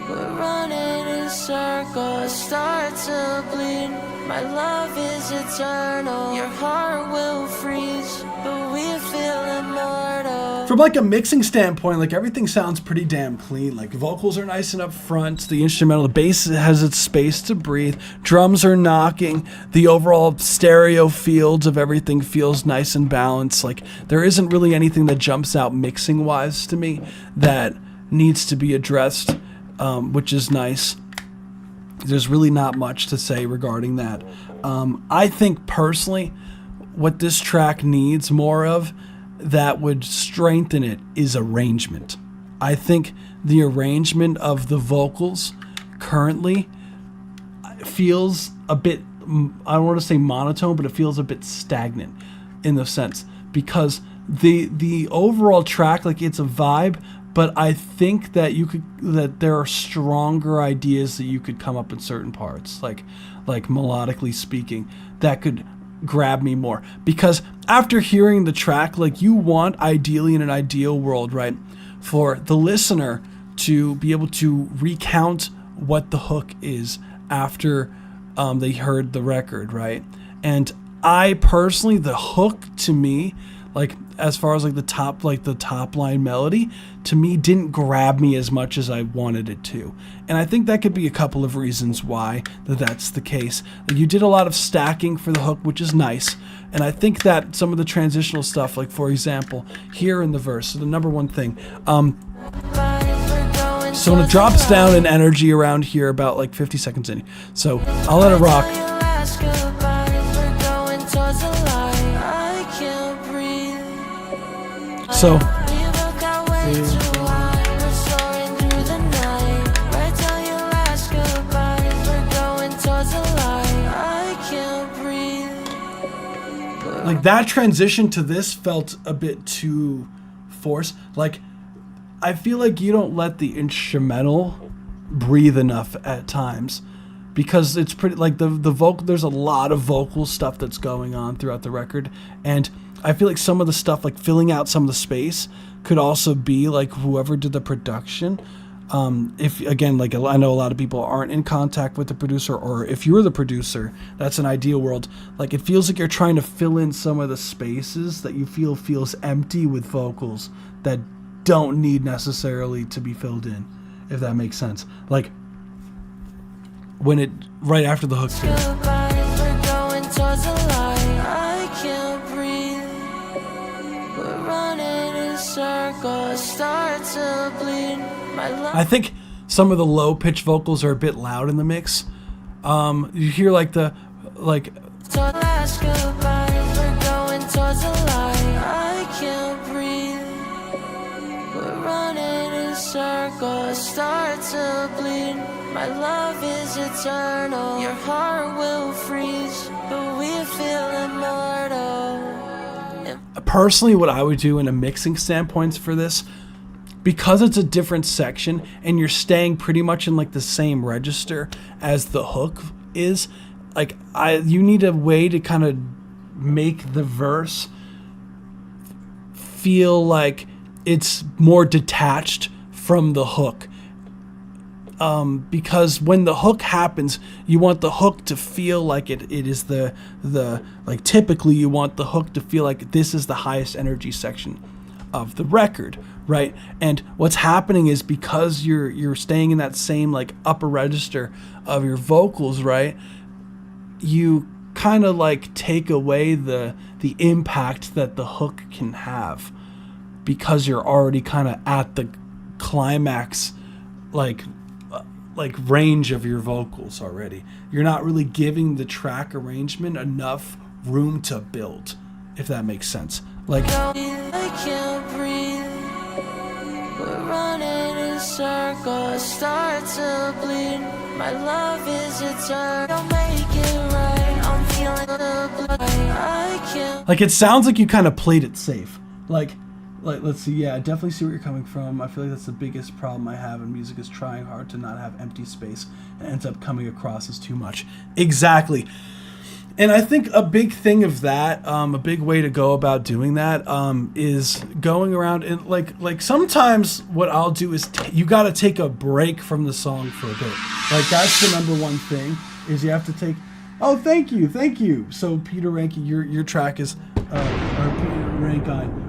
We're running in circles, start to bleed. My love is eternal, your heart will freeze, but we feel immortal. From like a mixing standpoint, like everything sounds pretty damn clean. Like vocals are nice and up front, the instrumental, the bass has its space to breathe, drums are knocking, the overall stereo fields of everything feels nice and balanced. Like there isn't really anything that jumps out mixing wise to me that needs to be addressed, which is nice. There's really not much to say regarding that. I think personally what this track needs more of that would strengthen it is arrangement. I think the arrangement of the vocals currently feels a bit, I don't want to say monotone, but it feels a bit stagnant in the sense because the overall track, like it's a vibe, but I think that that there are stronger ideas that you could come up in certain parts, like melodically speaking, that could grab me more. Because after hearing the track, like you want ideally in an ideal world, right, for the listener to be able to recount what the hook is after they heard the record, right? And I personally, the hook to me, like as far as like the top line melody, to me didn't grab me as much as I wanted it to. And I think that could be a couple of reasons why that's the case. Like you did a lot of stacking for the hook, which is nice. And I think that some of the transitional stuff, like for example, here in the verse, so the number one thing, so when it drops down in energy around here about like 50 seconds in. So I'll let it rock. So like that transition to this felt a bit too forced. Like I feel like you don't let the instrumental breathe enough at times. because it's pretty like the vocal. There's a lot of vocal stuff that's going on throughout the record, and I feel like some of the stuff, like filling out some of the space, could also be like whoever did the production. If again, like I know a lot of people aren't in contact with the producer, or if you're the producer, that's an ideal world. Like it feels like you're trying to fill in some of the spaces that you feel feels empty with vocals that don't need necessarily to be filled in, if that makes sense. Like when it right after the hook here. Goodbyes, we're going towards the light. I can't breathe. We're running in circles, start to bleed. My love. I think some of the low pitch vocals are a bit loud in the mix. You hear like the Last goodbyes, we're going towards the light. I can't breathe. We're running in circles, start to bleed. My love is eternal. Your heart will freeze, but we feel immortal. personally what I would do in a mixing standpoint for this, because it's a different section and you're staying pretty much in like the same register as the hook is, like you need a way to kind of make the verse feel like it's more detached from the hook. Because when the hook happens, you want the hook to feel like it is the like typically you want the hook to feel like this is the highest energy section of the record, right? And what's happening is because you're staying in that same like upper register of your vocals, right? You kind of like take away the impact that the hook can have because you're already kind of at the climax like range of your vocals already. You're not really giving the track arrangement enough room to build, if that makes sense. Like I can't breathe. We're running in circles, start to bleed. My love is eternal. Don't make it right. I'm feeling the blood. I can't. Like it sounds like you kind of played it safe. Like let's see, yeah, I definitely see where you're coming from. I feel like that's the biggest problem I have in music is trying hard to not have empty space and ends up coming across as too much. Exactly. And I think a big thing of that, a big way to go about doing that is going around and like sometimes what I'll do is you got to take a break from the song for a bit. Like that's the number one thing is you have to take. Oh, thank you. So Peter Rankin, your track is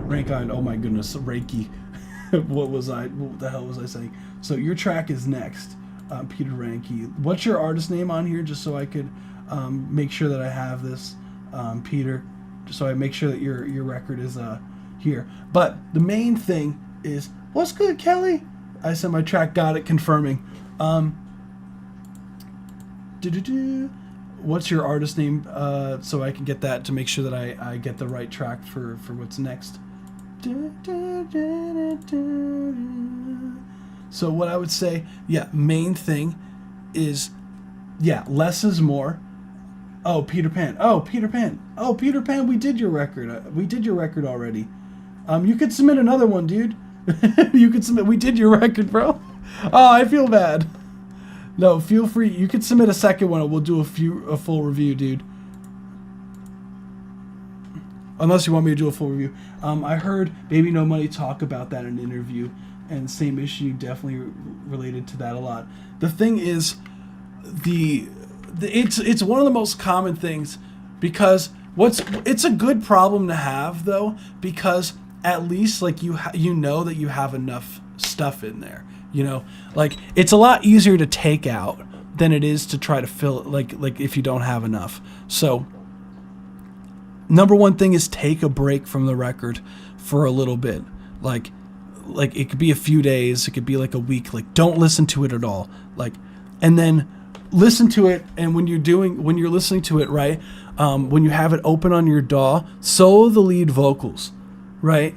Rankine. Oh my goodness, Reiki. What the hell was I saying? So your track is next, Peter Rankin. What's your artist name on here, just so I could make sure that I have this, Peter, just so I make sure that your record is here. But the main thing is, what's good, Kelly? I said my track, got it, confirming. What's your artist name, so I can get that to make sure that I get the right track for what's next. So what I would say, yeah, main thing is, yeah, less is more. Oh, Peter Pan, we did your record. We did your record already. You could submit another one, dude. We did your record, bro. Oh, I feel bad. No, feel free. You could submit a second one and we'll do a full review, dude. Unless you want me to do a full review. I heard Baby No Money talk about that in an interview, and same issue, definitely related to that a lot. The thing is, it's one of the most common things, because it's a good problem to have though, because at least like you know that you have enough stuff in there. You know, like it's a lot easier to take out than it is to try to fill it, like if you don't have enough. So number one thing is take a break from the record for a little bit. Like it could be a few days, it could be like a week. Like don't listen to it at all. Like, and then listen to it. And when you're listening to it, right? When you have it open on your DAW, solo the lead vocals, right?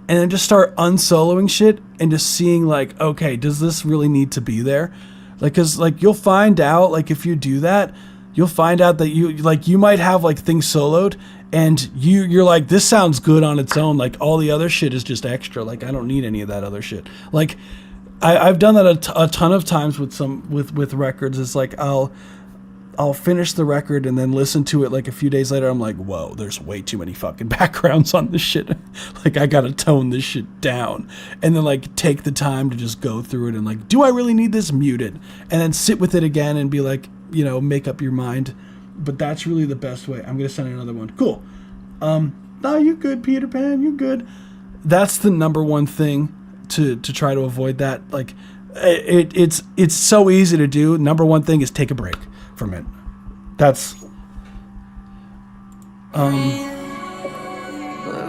And then just start unsoloing shit and just seeing like, okay, does this really need to be there? Like, cause like you'll find out, like if you do that, you'll find out that you might have like things soloed and you're like, this sounds good on its own. Like all the other shit is just extra. Like I don't need any of that other shit. Like I've done that a ton of times with records. It's like I'll I'll finish the record and then listen to it like a few days later. I'm like, whoa, there's way too many fucking backgrounds on this shit. Like, I gotta tone this shit down. And then, like, take the time to just go through it and, like, do I really need this? Muted. And then sit with it again and be like, you know, make up your mind. But that's really the best way. I'm gonna send another one. Cool. No, you good, Peter Pan, you good. That's the number one thing to try to avoid that. Like, it's so easy to do. Number one thing is take a break from it. That's We're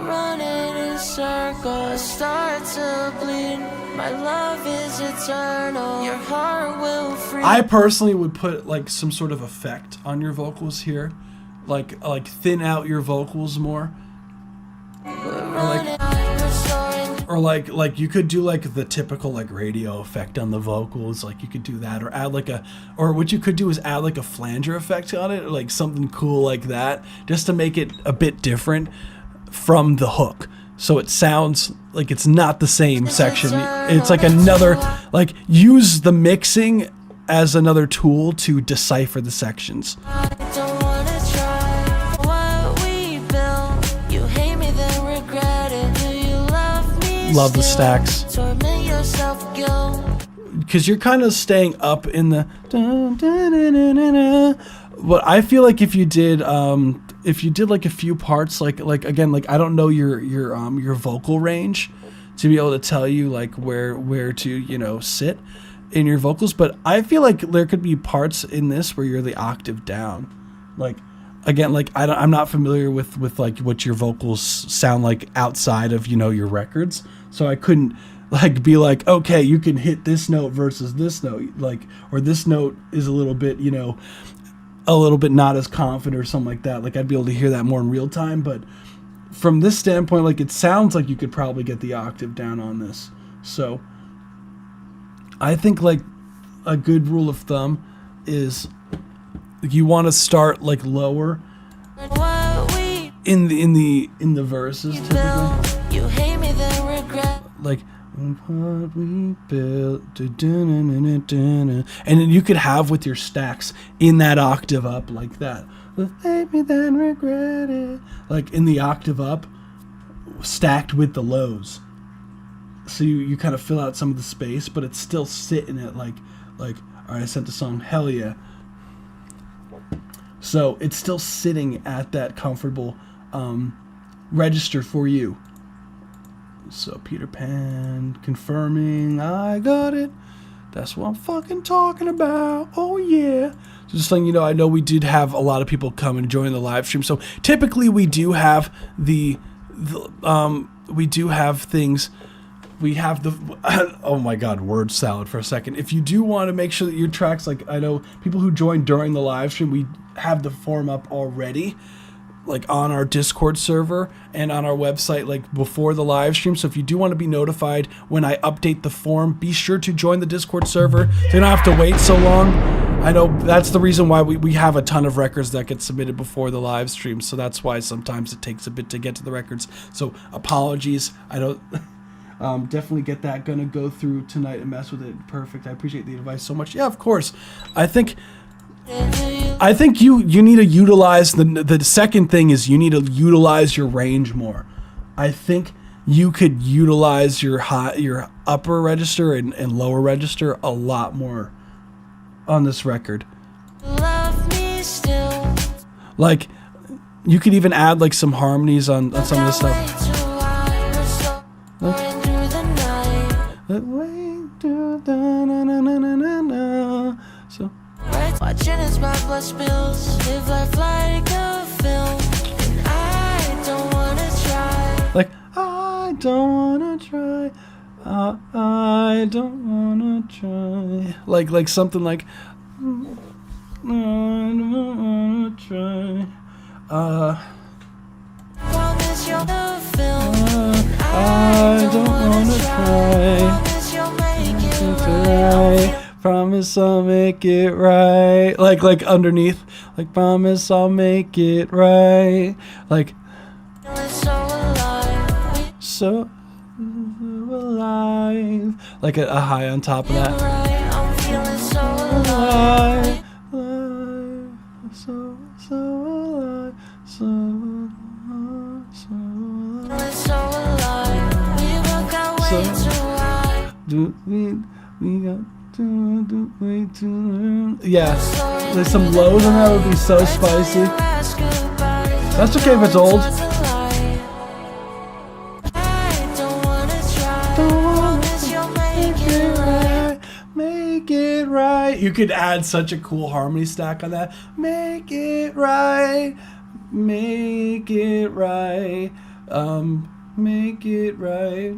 running in circles, start to bleed. My love is eternal, your heart will free. I personally would put like some sort of effect on your vocals here, like thin out your vocals more, or like you could do like the typical like radio effect on the vocals. Like you could do that, or add like or what you could do is add like a flanger effect on it, or like something cool like that, just to make it a bit different from the hook. So it sounds like it's not the same section. It's like another, like, use the mixing as another tool to decipher the sections. Love the stacks. Because you're kind of staying up in the but I feel like if you did like a few parts, like again, like I don't know your vocal range to be able to tell you like where to, you know, sit in your vocals, but I feel like there could be parts in this where you're the octave down. Like again, like I'm not familiar with like what your vocals sound like outside of, you know, your records, so I couldn't like be like, okay, you can hit this note versus this note, like, or this note is a little bit, you know, a little bit not as confident or something like that. Like I'd be able to hear that more in real time, but from this standpoint, like it sounds like you could probably get the octave down on this. So I think like a good rule of thumb is you want to start like lower in the verses typically. You hate me, then regret. Like what we built, and then you could have with your stacks in that octave up like that. Hate me, then regret it. Like in the octave up, stacked with the lows. So you kind of fill out some of the space, but it's still sitting at like all right, I sent the song, hell yeah. So it's still sitting at that comfortable register for you. So Peter Pan confirming, I got it. That's what I'm fucking talking about. Oh yeah. So just letting you know, I know we did have a lot of people come and join the live stream. So typically we do have we do have things. We have the, oh my God, word salad for a second. If you do want to make sure that your tracks, like I know people who joined during the live stream, we have the form up already, like on our Discord server and on our website, like before the live stream. So if you do want to be notified when I update the form, be sure to join the Discord server. So you don't have to wait so long. I know that's the reason why we have a ton of records that get submitted before the live stream. So that's why sometimes it takes a bit to get to the records. So apologies. I don't... definitely get that. Gonna go through tonight and mess with it. Perfect. I appreciate the advice so much. Yeah, of course. I think you need to utilize the second thing is you need to utilize your range more. I think you could utilize your upper register and lower register a lot more on this record. Love me still. Like you could even add like some harmonies on some of the stuff. So watching as my blood spills, live life like a film, and I don't wanna try. Like I don't wanna try, I don't wanna try. Like something like I don't wanna try. Promise you'll the film. I don't wanna try. Promise you'll make it right. Promise I'll make it right. Like underneath, like promise I'll make it right. Like so alive. Like a high on top of that. I'm feeling so alive. Yeah, there's some lows in that would be so spicy. That's okay if it's old. Make it right. You could add such a cool harmony stack on that. Make it right. Make it right. Make it right.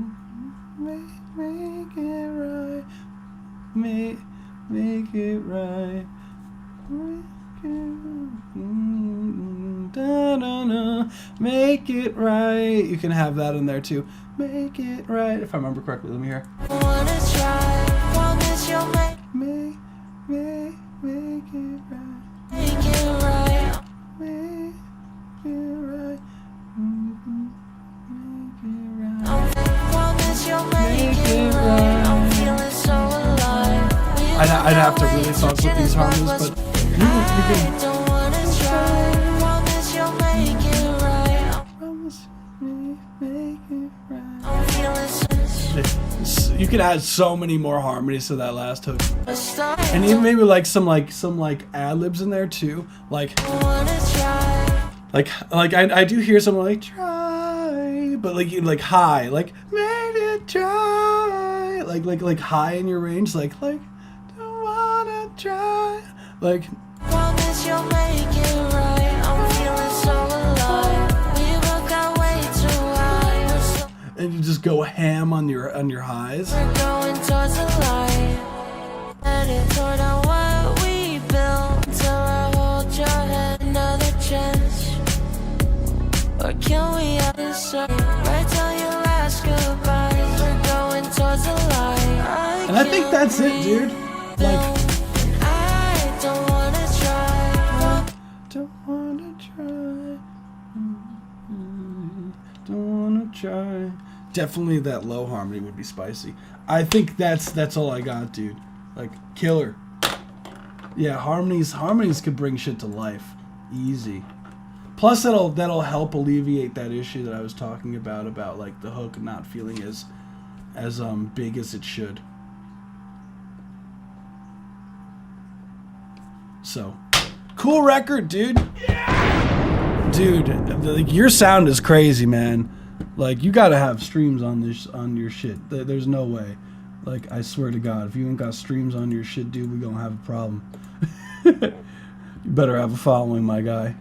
Make it right. Make it right. Make it right. You can have that in there too. Make it right. If I remember correctly, let me hear. Make it right. Make it right. Make it right. I'd have to really fuck with these harmonies, but you can. You could add so many more harmonies to that last hook, and even maybe like some ad libs in there too, like I do hear someone like try, but like high, like made it try, like high in your range, like don't wanna try, like. Promise you'll make it right. I'm feeling so alive. We both got way too high. And you just go ham on your highs. We're going towards the light. Headed toward what we built. Till I hold your head another chance. Or can we have this right till your last goodbyes? We're going towards the light. And I think that's it, dude. Like, I don't wanna try. Don't wanna try. Don't wanna try. Definitely that low harmony would be spicy. I think that's all I got, dude. Like, killer. Yeah, harmonies could bring shit to life. Easy. Plus that'll help alleviate that issue that I was talking about like the hook not feeling as big as it should. So, cool record, dude. Yeah! Dude, like, your sound is crazy, man. Like, you gotta have streams on your shit. There's no way. Like, I swear to God, if you ain't got streams on your shit, dude, we gonna have a problem. You better have a following, my guy.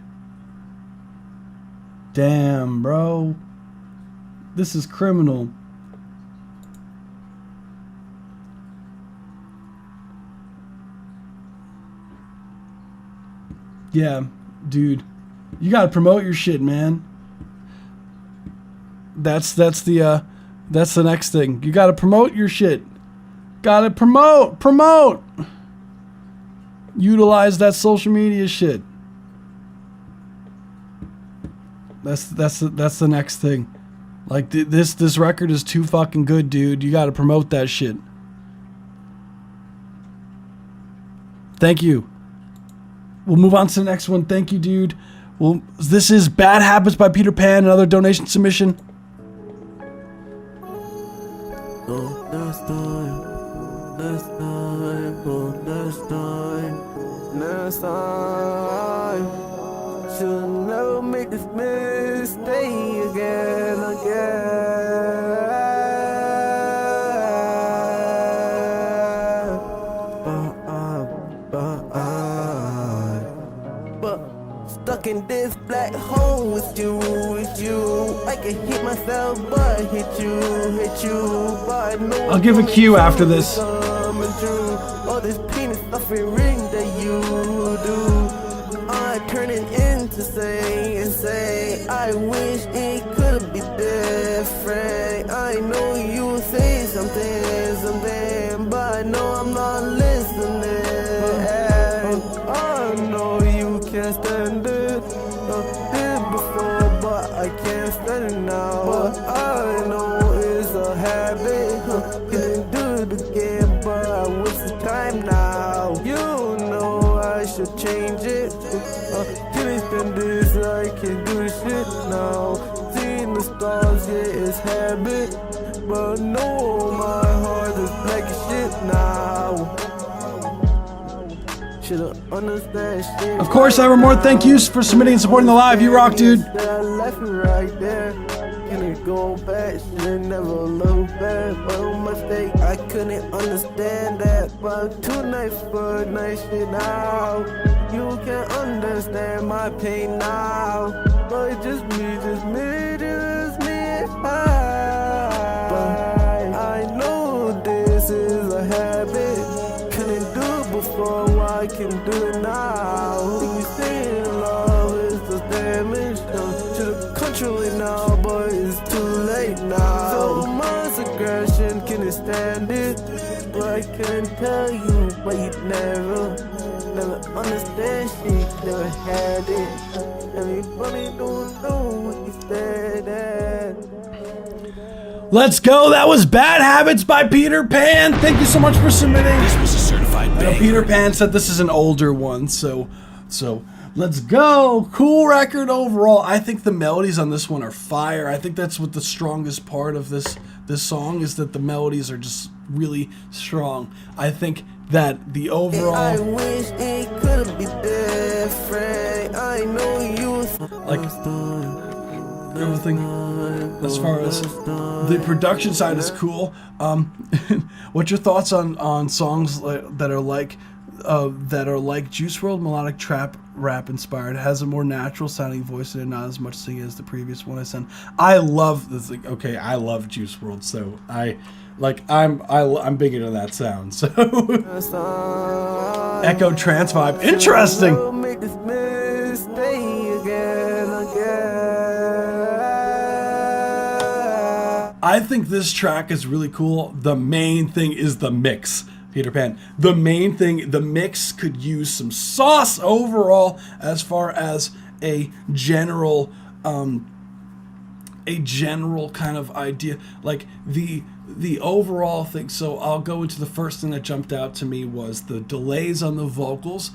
Damn, bro. This is criminal. Yeah, dude. You gotta promote your shit, man. That's the next thing. You gotta promote your shit. Gotta promote. Utilize that social media shit. That's the next thing. Like, this record is too fucking good, dude. You gotta promote that shit. Thank you. We'll move on to the next one. Thank you, dude. Well, this is Bad Habits by Peter Pan. Another donation submission. Next time, should never make this mistake again. But stuck in this black hole with you. I can hit myself, but hit you. But no, I'll give a cue after this. All this pain and suffering that you do, I'm turning into say, I wish it could be different. I know you say something, but I know I'm not listening. I know you can't stand it. Did before, but I can't stand it now. But I know it's a habit. Can't do it again, but I wish the time now. You know I should change it. Can't stand this, I can't do this shit now. Seeing the stars, yeah, it's habit. but no, my heart is black as shit now. Should've understand shit. Of course, Evermore, thank you for submitting and supporting the live. You rock, dude. I left it right there. Can it go back? Should've never look back. But a mistake, I couldn't understand that. But tonight for night shit now. You can understand my pain now. But just me. But I know this is a habit. Couldn't do it before, I can do it now. You say love is the damage done to the country now, but it's too late now. So much aggression, can you stand it? But I can't tell you, but you never understand shit, never had it. Everybody don't know what you said that. Let's go. That was Bad Habits by Peter Pan. Thank you so much for submitting. This was a certified I know banger. Peter Pan said this is an older one, so let's go. Cool record overall. I think the melodies on this one are fire. I think that's what the strongest part of this song is, that the melodies are just really strong. I think that the overall, I wish it could be different. I know you like everything as far as the production side is cool. What's your thoughts on songs that are like Juice WRLD, melodic trap rap inspired? It has a more natural sounding voice and not as much singing as the previous one I sent. I love this. Okay, I love Juice WRLD, so I'm big into that sound. So Echo Trance vibe, interesting. make this mistake again. I think this track is really cool. The main thing is the mix, Peter Pan. The main thing, the mix could use some sauce overall as far as a general kind of idea. Like the overall thing. So I'll go into the first thing that jumped out to me was the delays on the vocals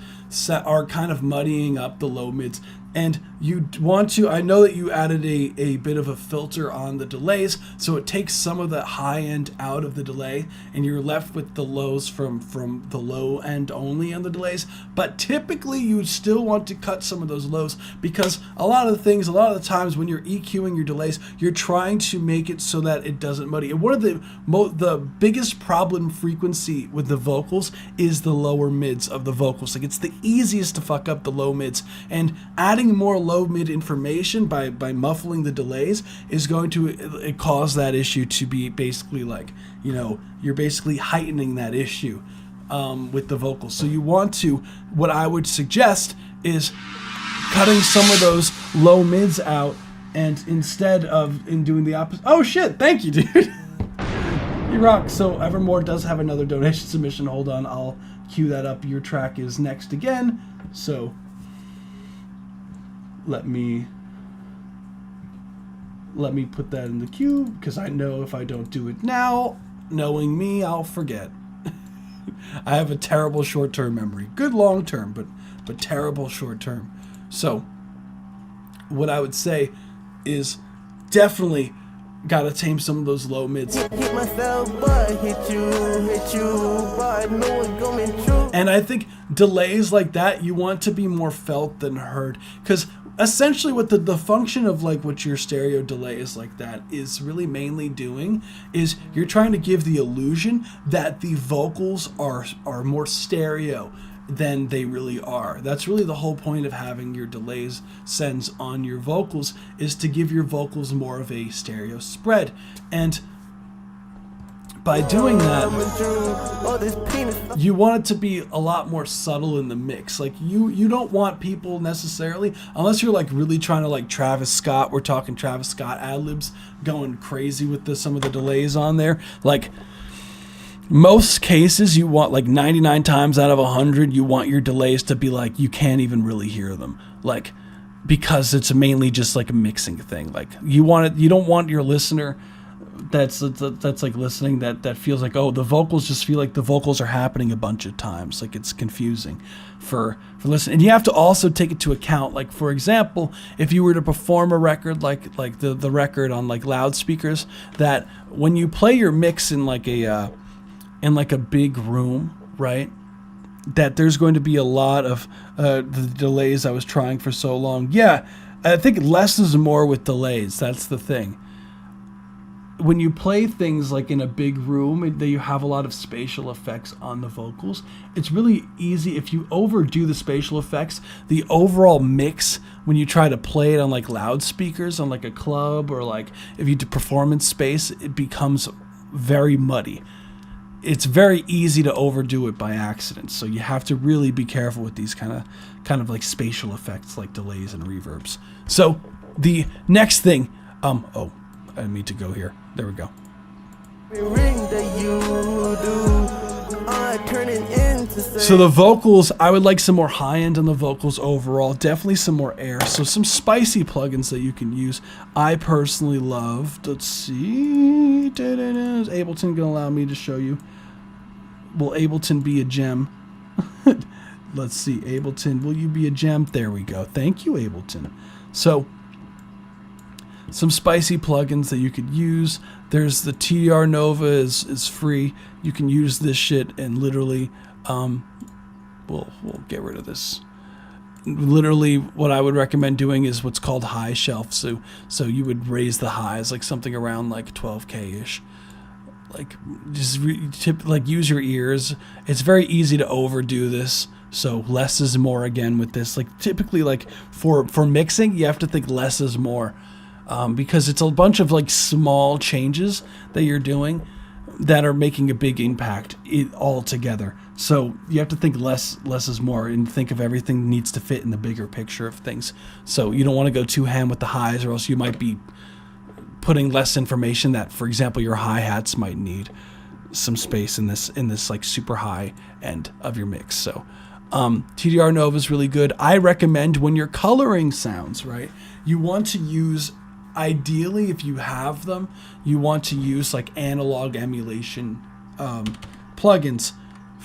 are kind of muddying up the low mids. And you want to, I know that you added a bit of a filter on the delays, so it takes some of the high end out of the delay, and you're left with the lows from the low end only on the delays. But typically you still want to cut some of those lows, because a lot of the times when you're EQing your delays, you're trying to make it so that it doesn't muddy. And one of the biggest problem frequency with the vocals is the lower mids of the vocals. Like, it's the easiest to fuck up the low mids, and adding more low mid information by muffling the delays is going to cause that issue to be basically like, you're basically heightening that issue with the vocals. So you want to, what I would suggest is cutting some of those low mids out, and instead of doing the opposite. Oh shit, thank you, dude. You rock. So Evermore does have another donation submission. Hold on, I'll cue that up. Your track is next again. So let me put that in the queue, because I know if I don't do it now, knowing me, I'll forget. I have a terrible short-term memory. Good long-term, but terrible short-term. So what I would say is definitely gotta tame some of those low mids. Hit myself, but hit you, but no one coming true. And I think delays like that, you want to be more felt than heard, because essentially what the function of like what your stereo delays like that is really mainly doing is you're trying to give the illusion that the vocals are more stereo than they really are. That's really the whole point of having your delays sends on your vocals, is to give your vocals more of a stereo spread. And by doing that, you want it to be a lot more subtle in the mix. Like you don't want people necessarily, unless you're like really trying to like Travis Scott, we're talking Travis Scott ad-libs, going crazy with some of the delays on there. Like most cases, you want like 99 times out of 100, you want your delays to be like you can't even really hear them. Like, because it's mainly just like a mixing thing. Like you don't want your listener that's like listening that feels like, oh, the vocals just feel like the vocals are happening a bunch of times, like it's confusing for listening. And you have to also take it to account, like for example, if you were to perform a record like the record on like loudspeakers, that when you play your mix in like a big room, right, that there's going to be a lot of the delays I was trying for so long. Yeah, I think less is more with delays. That's the thing. When you play things like in a big room that you have a lot of spatial effects on the vocals, it's really easy if you overdo the spatial effects, the overall mix when you try to play it on like loudspeakers on like a club, or like if you do performance space, it becomes very muddy. It's very easy to overdo it by accident. So you have to really be careful with these kind of like spatial effects like delays and reverbs. So the next thing, oh, I didn't mean to go here. There we go. So the vocals, I would like some more high end on the vocals overall. Definitely some more air. So some spicy plugins that you can use. I personally love, let's see, is Ableton going to allow me to show you? Will Ableton be a gem? Let's see, Ableton, will you be a gem? There we go. Thank you, Ableton. So some spicy plugins that you could use. There's the TDR Nova is free. You can use this shit and literally, we'll get rid of this. Literally, what I would recommend doing is what's called high shelf. So you would raise the highs like something around like 12K ish. Like just use your ears. It's very easy to overdo this. So less is more again with this. Like typically, like for mixing, you have to think less is more. Because it's a bunch of like small changes that you're doing that are making a big impact all together. So you have to think less is more, and think of everything needs to fit in the bigger picture of things. So you don't want to go too ham with the highs, or else you might be putting less information that, for example, your hi-hats might need some space in this like super high end of your mix. So TDR Nova is really good. I recommend when you're coloring sounds, right, you want to use, ideally, if you have them, you want to use like analog emulation plugins.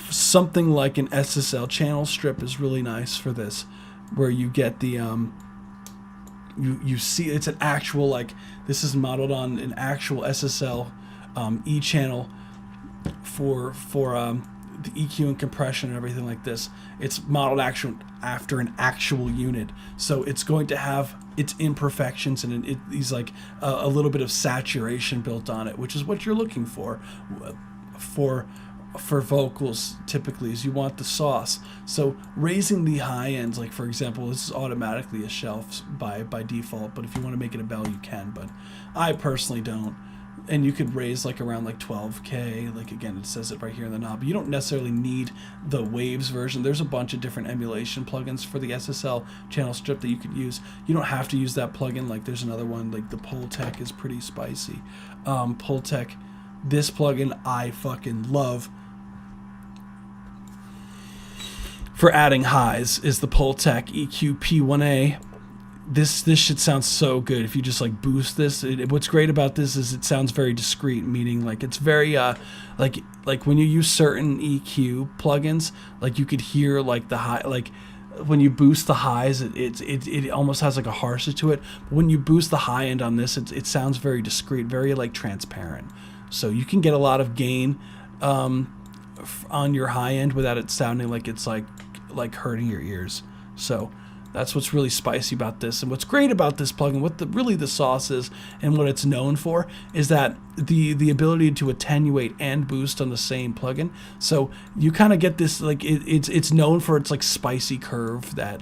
Something like an SSL channel strip is really nice for this, where you get the you see it's an actual, like, this is modeled on an actual SSL E channel for the EQ and compression and everything like this. It's modeled after an actual unit, so it's going to have its imperfections and it's like a little bit of saturation built on it, which is what you're looking for vocals. Typically, is you want the sauce. So raising the high ends, like for example, this is automatically a shelf by default, but if you want to make it a bell, you can, but I personally don't. And you could raise like around like 12K, like again, it says it right here in the knob. You don't necessarily need the Waves version. There's a bunch of different emulation plugins for the SSL channel strip that you could use. You don't have to use that plugin. Like there's another one, like the Pultec is pretty spicy. Pultec, this plugin I fucking love for adding highs is the Pultec EQ P1A. This shit sounds so good if you just like boost this. What's great about this is it sounds very discreet, meaning like it's very like when you use certain EQ plugins, like you could hear like the high, like when you boost the highs, it almost has like a harshness to it. But when you boost the high end on this, it sounds very discreet, very like transparent. So you can get a lot of gain on your high end without it sounding like it's like hurting your ears. So that's what's really spicy about this. And what's great about this plugin, what really the sauce is and what it's known for, is that the ability to attenuate and boost on the same plugin. So you kind of get this, like it's known for its like spicy curve that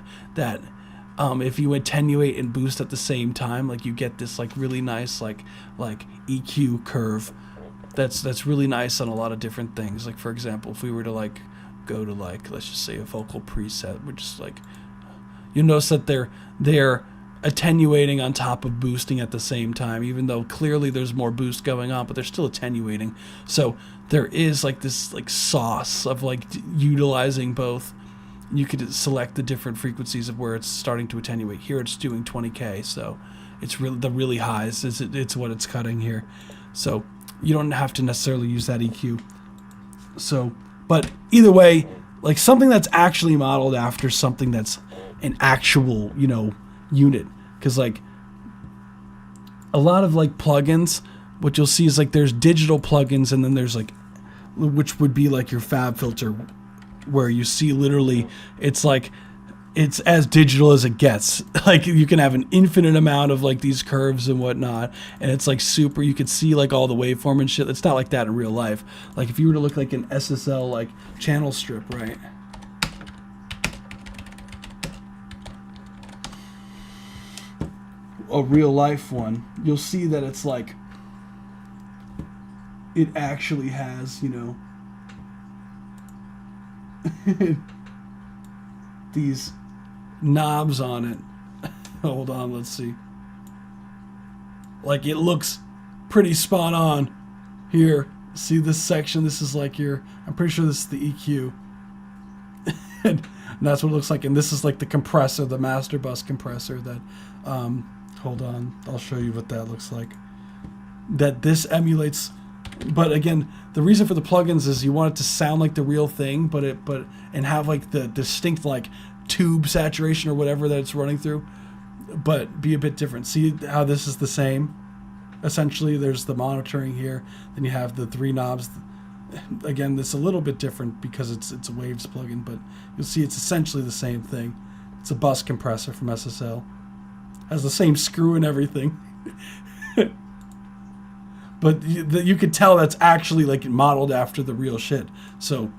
if you attenuate and boost at the same time, like you get this like really nice like EQ curve that's really nice on a lot of different things. Like for example, if we were to like go to like, let's just say a vocal preset, we're just like, you'll notice that they're attenuating on top of boosting at the same time, even though clearly there's more boost going on, but they're still attenuating. So there is like this like sauce of like utilizing both. You could select the different frequencies of where it's starting to attenuate. Here it's doing 20K, so it's really the really highs. It's what it's cutting here. So you don't have to necessarily use that EQ. So, but either way, like something that's actually modeled after something that's an actual, you know, unit. Because like a lot of like plugins, what you'll see is like there's digital plugins, and then there's like, which would be like your FabFilter, where you see literally it's like it's as digital as it gets. Like you can have an infinite amount of like these curves and whatnot, and it's like super, you can see like all the waveform and shit. It's not like that in real life. Like if you were to look like an SSL like channel strip, right? A real life one, you'll see that it's like it actually has, you know, these knobs on it. Hold on, let's see. Like it looks pretty spot on here. See this section? This is like your, I'm pretty sure this is the EQ. And that's what it looks like. And this is like the compressor, the master bus compressor that, hold on, I'll show you what that looks like. That this emulates, but again, the reason for the plugins is you want it to sound like the real thing, and have like the distinct like tube saturation or whatever that it's running through, but be a bit different. See how this is the same? Essentially, there's the monitoring here, then you have the three knobs. Again, this is a little bit different because it's a Waves plugin, but you'll see it's essentially the same thing. It's a bus compressor from SSL. Has the same screw and everything. But you could tell that's actually like modeled after the real shit. So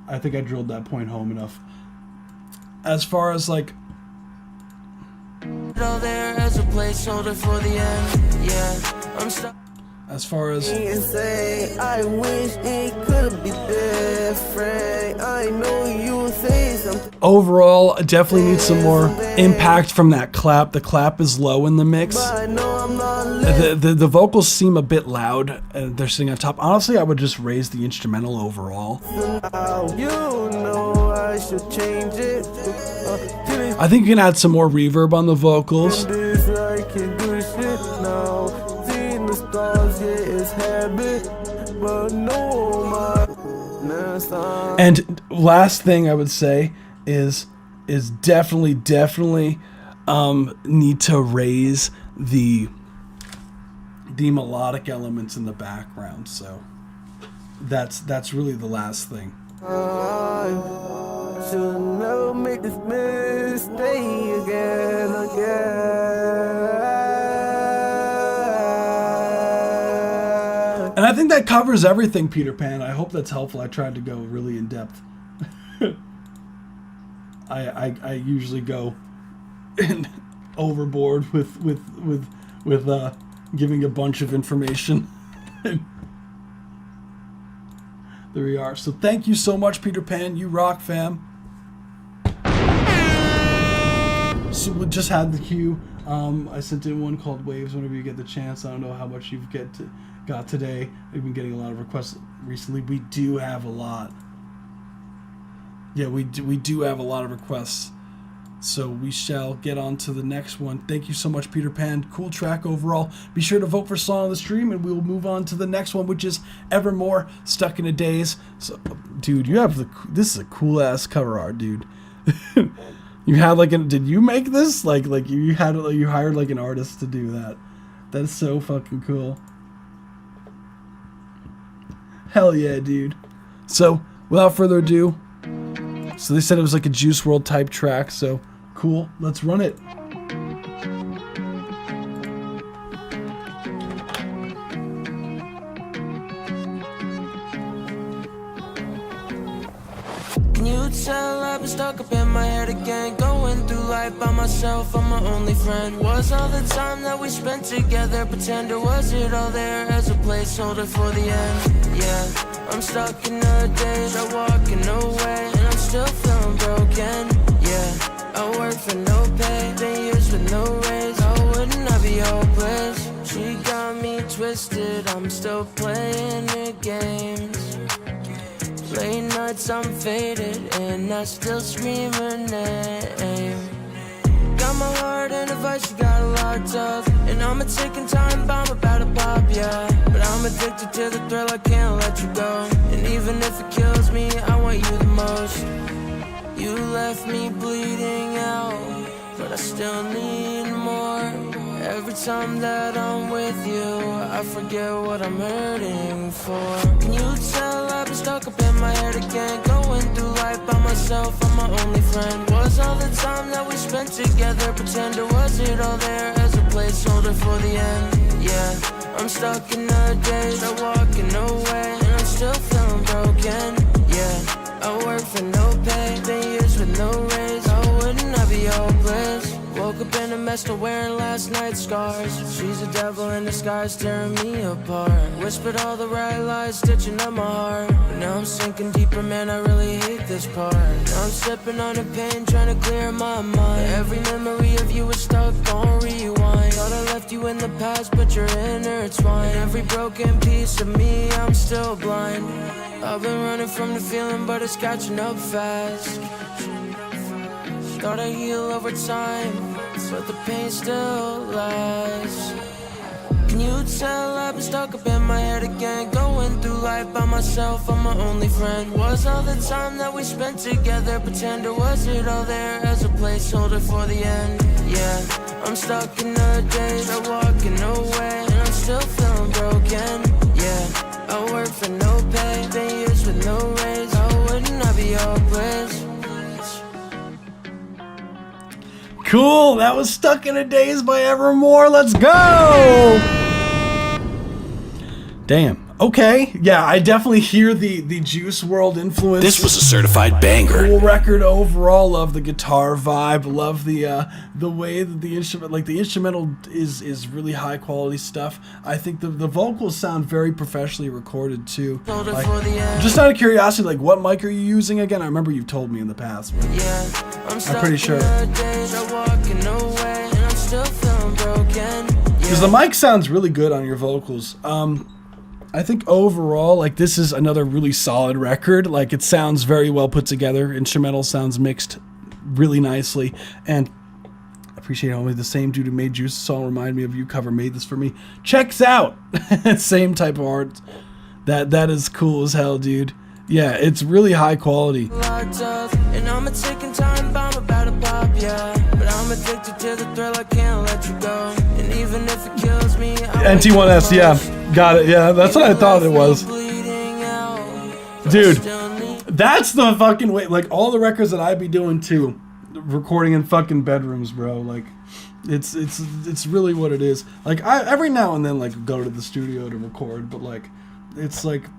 I think I drilled that point home enough. As far as like, there as a placeholder for the end. Yeah, I'm stuck. As far as I wish it could be different. I know you say something. Overall, definitely need some more impact from that clap. The clap is low in the mix. The vocals seem a bit loud, and they're sitting on top. Honestly, I would just raise the instrumental overall. You know I should change it. I think you can add some more reverb on the vocals. And last thing I would say is definitely need to raise the melodic elements in the background. So that's really the last thing. Should never make this mistake again. And I think that covers everything, Peter Pan. I hope that's helpful. I tried to go really in depth. I usually go overboard with giving a bunch of information. There we are. So thank you so much, Peter Pan. You rock, fam. So we just had the cue. I sent in one called Waves whenever you get the chance. I don't know how much you've got today. We've been getting a lot of requests recently. We do have a lot. Yeah, we do have a lot of requests. So we shall get on to the next one. Thank you so much, Peter Pan. Cool track overall. Be sure to vote for Song of the Stream, and we will move on to the next one, which is Evermore, Stuck in a Daze. So, dude, you have this is a cool ass cover art, dude. You had did you make this? Like you hired like an artist to do that. That's so fucking cool. Hell yeah, dude. So, without further ado, so they said it was like a Juice WRLD type track, so cool, let's run it. Can you tell I've been stuck up in my head again? Going through life by myself, I'm my only friend. Was all the time that we spent together pretend, or was it all there as a placeholder for the end? Yeah, I'm stuck in the days, I'm walking away, and I'm still feeling broken. Yeah, I work for no pay, been years with no raise. How wouldn't I be hopeless? She got me twisted, I'm still playing her games. Late nights I'm faded, and I still scream her name. Got my heart in a vice, you got a locked up, and I'm a ticking time bomb about to pop, yeah. But I'm addicted to the thrill, I can't let you go. And even if it kills me, I want you the most. You left me bleeding out, but I still need more. Every time that I'm with you, I forget what I'm hurting for. Can you tell I've been stuck up in my head again? Going through life by myself, I'm my only friend. Was all the time that we spent together pretend, or was it all there as a placeholder for the end? Yeah, I'm stuck in the days, I'm walking away, and I'm still feeling broken. Yeah, I work for no pay, been years with no raise. I wouldn't I be hopeless? Woke up in a mess, still wearing last night's scars. She's a devil in disguise, tearing me apart. Whispered all the right lies, stitching up my heart. But now I'm sinking deeper, man, I really hate this part. Now I'm sipping on the pain, trying to clear my mind. Every memory of you is stuck on rewind. Thought I left you in the past, but you're intertwined. Every broken piece of me, I'm still blind. I've been running from the feeling, but it's catching up fast. Thought I'd heal over time, but the pain still lasts. Can you tell I've been stuck up in my head again? Going through life by myself, I'm my only friend. Was all the time that we spent together pretend, or was it all there as a placeholder for the end? Yeah, I'm stuck in the days, I'm walking away, and I'm still feeling broken. Yeah, I work for no pay, been years with no raise. Oh, wouldn't I be hopeless? Cool, that was Stuck in a Daze by Evermore. Let's go! Damn. Okay. Yeah, I definitely hear the Juice WRLD influence. This was a certified banger. Cool record overall. Love the guitar vibe. Love the way that the instrument, like the instrumental is really high quality stuff. I think the vocals sound very professionally recorded too. Like, just out of curiosity, like what mic are you using again? I remember you've told me in the past. But I'm pretty sure. Because the mic sounds really good on your vocals. I think overall, like, this is another really solid record. Like, it sounds very well put together. Instrumental sounds mixed really nicely. And I appreciate only the same dude who made Juice song Remind Me of You cover made this for me. Checks out. Same type of art. That is cool as hell, dude. Yeah, it's really high quality. And I'm a ticking time bomb about to pop, yeah. But I'm addicted to the thrill, I can't let you go. And even if it kills me, NT1S, yeah. Got it, yeah. That's what I thought it was. Dude, that's the fucking way. Like, all the records that I'd be doing too. Recording in fucking bedrooms, bro. Like, it's really what it is. Like, I every now and then, like, go to the studio to record. But, like, it's like,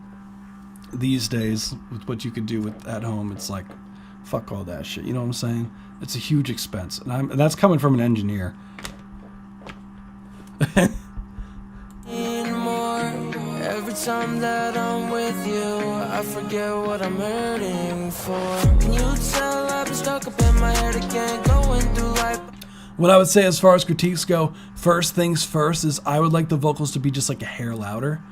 these days, with what you could do at home, it's like, fuck all that shit. You know what I'm saying? It's a huge expense, and that's coming from an engineer. Every time that I'm with you, I forget what I'm hurting for. Can you tell I've been stuck up in my head again, going through life? What I would say as far as critiques go, first things first is I would like the vocals to be just like a hair louder.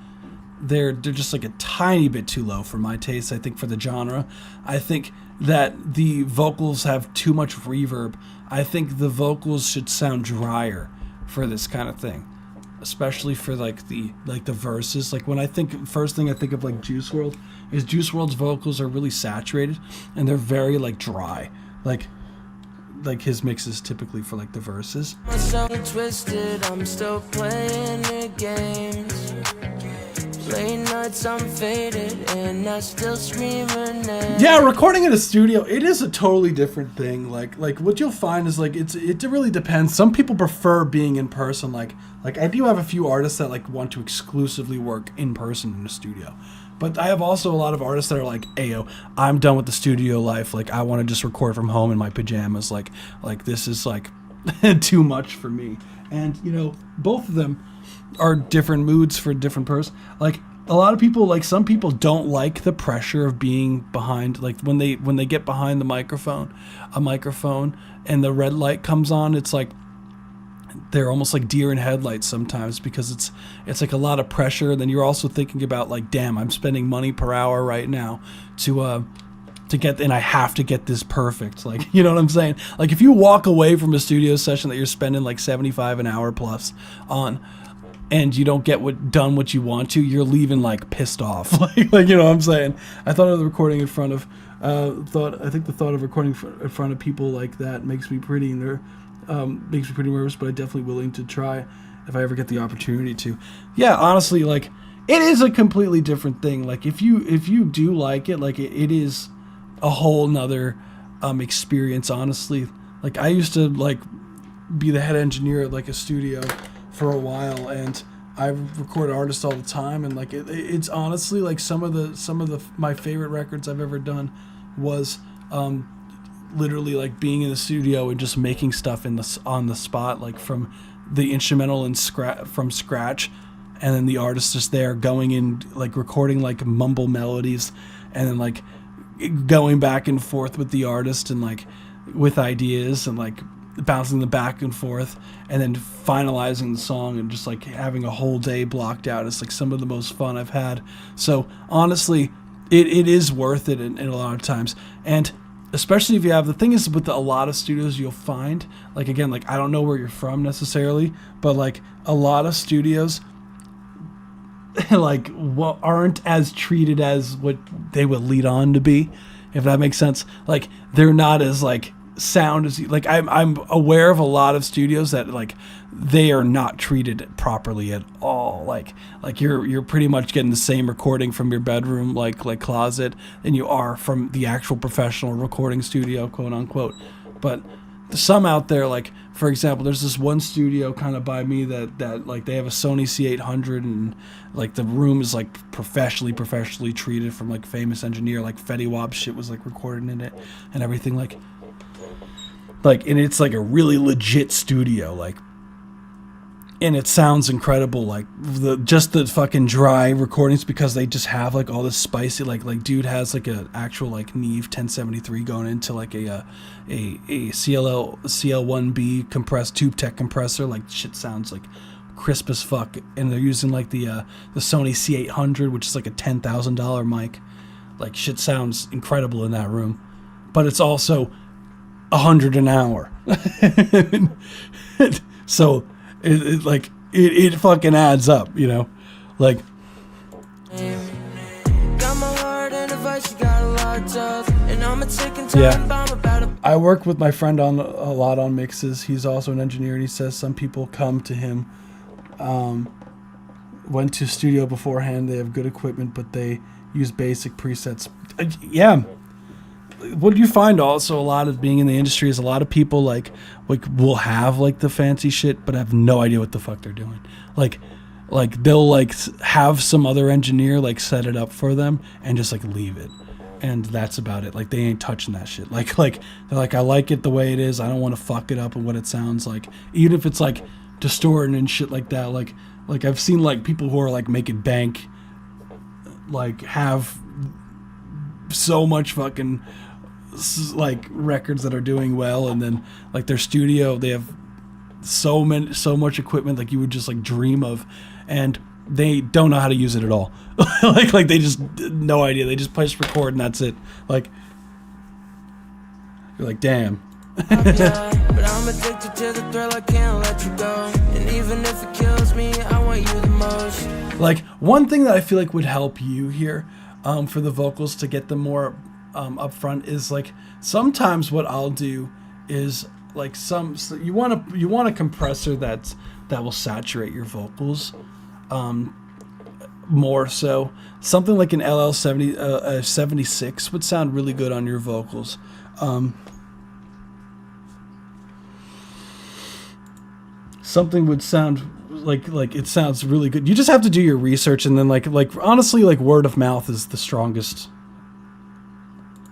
They're just like a tiny bit too low for my taste, I think, for the genre. I think that the vocals have too much reverb. I think the vocals should sound drier for this kind of thing, especially for like the verses. Like, when I think, first thing I think of like Juice WRLD is Juice WRLD's vocals are really saturated and they're very like dry. Like his mixes typically for like the verses. Twisted, I'm still playing the games. Late nights I'm faded and I still scream her name. Yeah, recording in a studio, it is a totally different thing. Like what you'll find is like it really depends. Some people prefer being in person. Like I do have a few artists that like want to exclusively work in person in a studio. But I have also a lot of artists that are like, ayo, I'm done with the studio life. Like, I want to just record from home in my pajamas. Like this is like too much for me. And, you know, both of them are different moods for a different person. Like, a lot of people, like, some people don't like the pressure of being behind, like, when they get behind a microphone and the red light comes on, it's like they're almost like deer in headlights sometimes, because it's like a lot of pressure. And then you're also thinking about like, damn, I'm spending money per hour right now to and I have to get this perfect. Like, you know what I'm saying? Like, if you walk away from a studio session that you're spending like 75 an hour plus on, and you don't get done what you want to, you're leaving like pissed off. like, you know what I'm saying? I thought of the recording in front of, the thought of recording in front of people like that makes me pretty nervous, but I'm definitely willing to try if I ever get the opportunity to. Yeah, honestly, like, it is a completely different thing. Like, if you do like it, like, it is a whole nother experience, honestly. Like, I used to like be the head engineer at like a studio for a while, and I record artists all the time, and like it's honestly like some of the my favorite records I've ever done was literally like being in the studio and just making stuff on the spot, like from the instrumental and from scratch, and then the artist just there going in, like recording like mumble melodies, and then like going back and forth with the artist and like with ideas and like bouncing them back and forth, and then finalizing the song and just like having a whole day blocked out. It's like some of the most fun I've had. So honestly, it is worth it in a lot of times. And especially if you have, the thing is with a lot of studios, you'll find, like, again, like, I don't know where you're from necessarily, but like a lot of studios like aren't as treated as what they would lead on to be, if that makes sense. Like, they're not as like sound as, like, I'm aware of a lot of studios that like they are not treated properly at all. Like you're pretty much getting the same recording from your bedroom, like closet, than you are from the actual professional recording studio, quote unquote. But some out there, like, for example, there's this one studio kind of by me that like they have a Sony C800, and like the room is like professionally treated from like famous engineer, like Fetty Wap shit was like recorded in it and everything, like, and it's like a really legit studio, like, and it sounds incredible, like the fucking dry recordings, because they just have like all this spicy, like dude has like an actual like Neve 1073 going into like a CL1B compressed tube tech compressor, like shit sounds like crisp as fuck, and they're using like the Sony C800, which is like a $10,000 mic. Like, shit sounds incredible in that room, but it's also 100 an hour. So it fucking adds up, you know, like. Yeah, I work with my friend a lot on mixes. He's also an engineer, and he says some people come to him, went to studio beforehand, they have good equipment, but they use basic presets. Yeah. What you find also a lot of being in the industry is a lot of people like will have like the fancy shit, but have no idea what the fuck they're doing. Like they'll like have some other engineer like set it up for them and just like leave it, and that's about it. Like, they ain't touching that shit. Like they're like, I like it the way it is. I don't want to fuck it up and what it sounds like, even if it's like distorting and shit like that. Like I've seen like people who are like making bank, like have so much fucking like records that are doing well, and then like their studio, they have so much equipment like you would just like dream of, and they don't know how to use it at all. like they just, no idea. They just push record and that's it. Like, you're like, damn. But I'm addicted to the thrill, I can't let you go. And even if it kills me, I want you the most. Like, one thing that I feel like would help you here, for the vocals to get them more up front, is like, sometimes what I'll do is like you want a compressor that will saturate your vocals more. So something like an LL70 76 would sound really good on your vocals. Something would sound like it sounds really good. You just have to do your research, and then like honestly, like, word of mouth is the strongest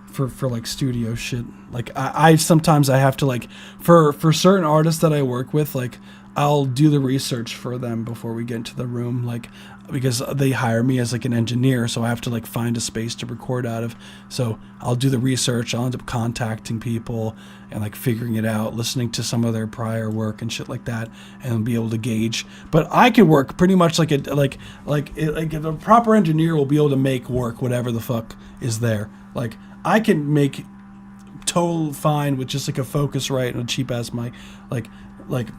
for like studio shit. Like I sometimes I have to, like, for certain artists that I work with, like, I'll do the research for them before we get into the room, like, because they hire me as like an engineer, so I have to like find a space to record out of. So I'll do the research, I'll end up contacting people and like figuring it out, listening to some of their prior work and shit like that, and be able to gauge. But I can work pretty much like a proper engineer will be able to make work whatever the fuck is there. Like, I can make total fine with just like a Focusrite and a cheap ass mic, like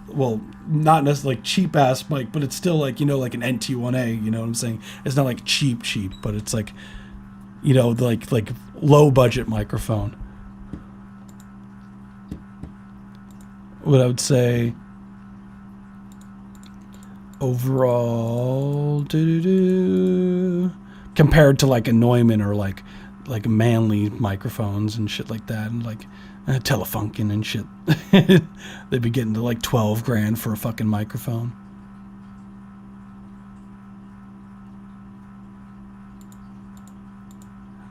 well, not necessarily like cheap ass mic, but it's still like, you know, like an NT1A, you know what I'm saying? It's not like cheap, but it's like, you know, like low budget microphone. What I would say overall, compared to like a Neumann or like Manley microphones and shit like that, and like Telefunken and shit, they'd be getting to like 12 grand for a fucking microphone.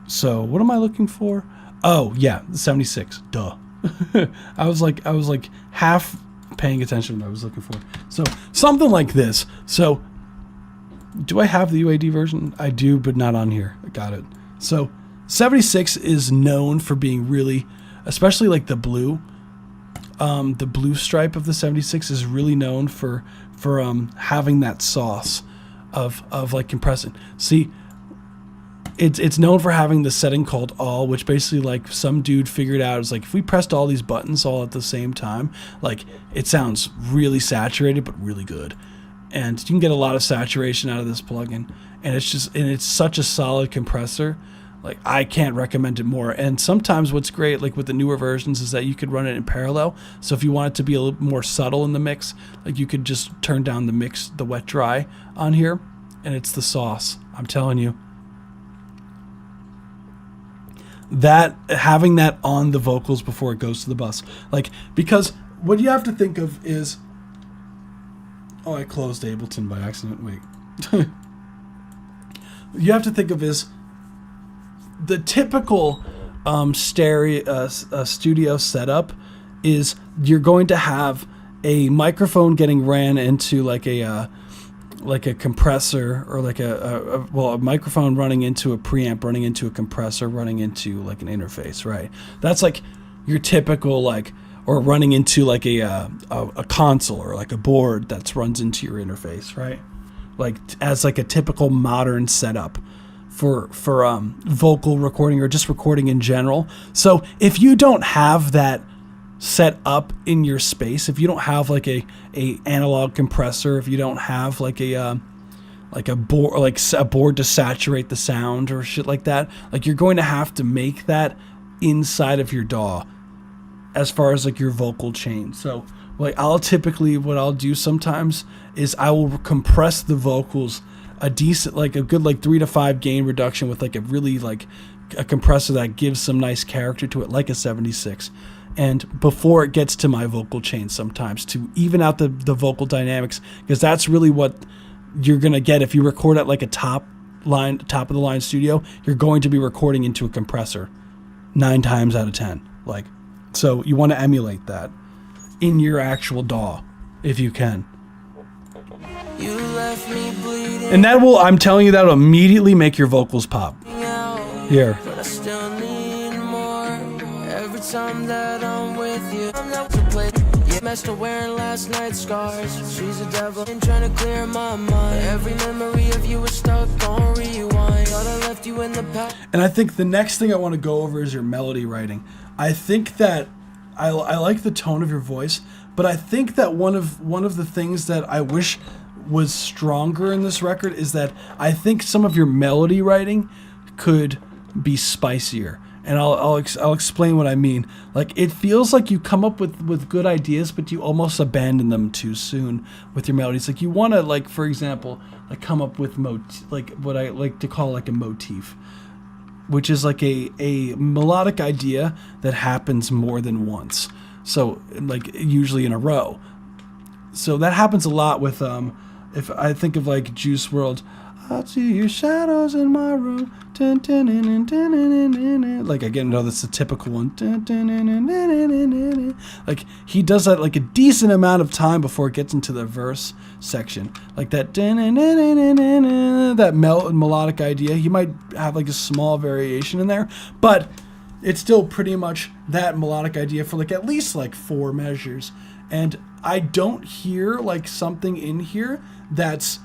So what am I looking for? Oh yeah, the 76. Duh. I was like half paying attention to what I was looking for. So something like this. So do I have the UAD version? I do, but not on here. I got it. So 76 is known for being really, especially like the blue stripe of the 76 is really known for having that sauce of like compressing. See, it's known for having the setting called all, which basically like some dude figured out is like if we pressed all these buttons all at the same time, like it sounds really saturated but really good, and you can get a lot of saturation out of this plugin, and it's such a solid compressor. Like I can't recommend it more. And sometimes what's great, like with the newer versions, is that you could run it in parallel. So if you want it to be a little more subtle in the mix, like you could just turn down the mix, the wet dry on here, and it's the sauce. I'm telling you. That having that on the vocals before it goes to the bus, like, because what you have to think of is, oh, I closed Ableton by accident. Wait, you have to think of is the typical studio setup is you're going to have a microphone getting ran into like a compressor, or like a microphone running into a preamp, running into a compressor, running into like an interface, right? That's like your typical, like, or running into like a console or like a board that runs into your interface, right? Like as like a typical modern setup for vocal recording or just recording in general. So if you don't have that set up in your space, if you don't have like a analog compressor, if you don't have like a board, like a board to saturate the sound or shit like that, like you're going to have to make that inside of your DAW as far as like your vocal chain. So like what I'll do sometimes is I will compress the vocals a decent, like a good like 3 to 5 gain reduction with like a really like a compressor that gives some nice character to it, like a 76. And before it gets to my vocal chain sometimes to even out the vocal dynamics, because that's really what you're going to get if you record at like a top of the line studio. You're going to be recording into a compressor 9 times out of 10. Like, so you want to emulate that in your actual DAW if you can. You left me bleeding. And that will, I'm telling you, that'll immediately make your vocals pop. Here. But I still need more. Every time that I'm with you, I'm not to play. You messed her wearing last night's scars. She's a devil and trying to clear my mind. Every memory of you is stuck on rewind. Thought I left you in the past. And I think the next thing I want to go over is your melody writing. I think that I like the tone of your voice, but I think that one of the things that I wish was stronger in this record is that I think some of your melody writing could be spicier, and I'll explain what I mean. Like, it feels like you come up with good ideas, but you almost abandon them too soon with your melodies. Like, you want to, like, for example, like come up with like what I like to call like a motif, which is like a melodic idea that happens more than once. So like usually in a row. So that happens a lot with if I think of like Juice WRLD, I see your shadows in my room. Like, again, no, that's the typical one. Like, he does that like a decent amount of time before it gets into the verse section. Like that melodic idea. He might have like a small variation in there, but it's still pretty much that melodic idea for like at least like 4 measures. And I don't hear like something in here that's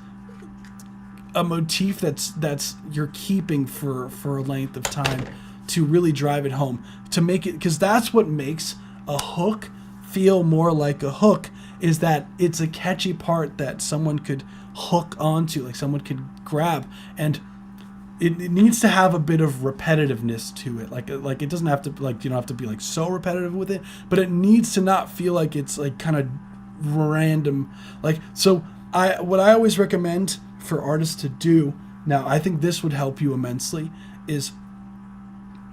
a motif that's you're keeping for a length of time to really drive it home, to make it, because that's what makes a hook feel more like a hook, is that it's a catchy part that someone could hook onto, like someone could grab, and it needs to have a bit of repetitiveness to it. Like it doesn't have to, like, you don't have to be like so repetitive with it, but it needs to not feel like it's like kind of random. Like, so what I always recommend for artists to do, now I think this would help you immensely, is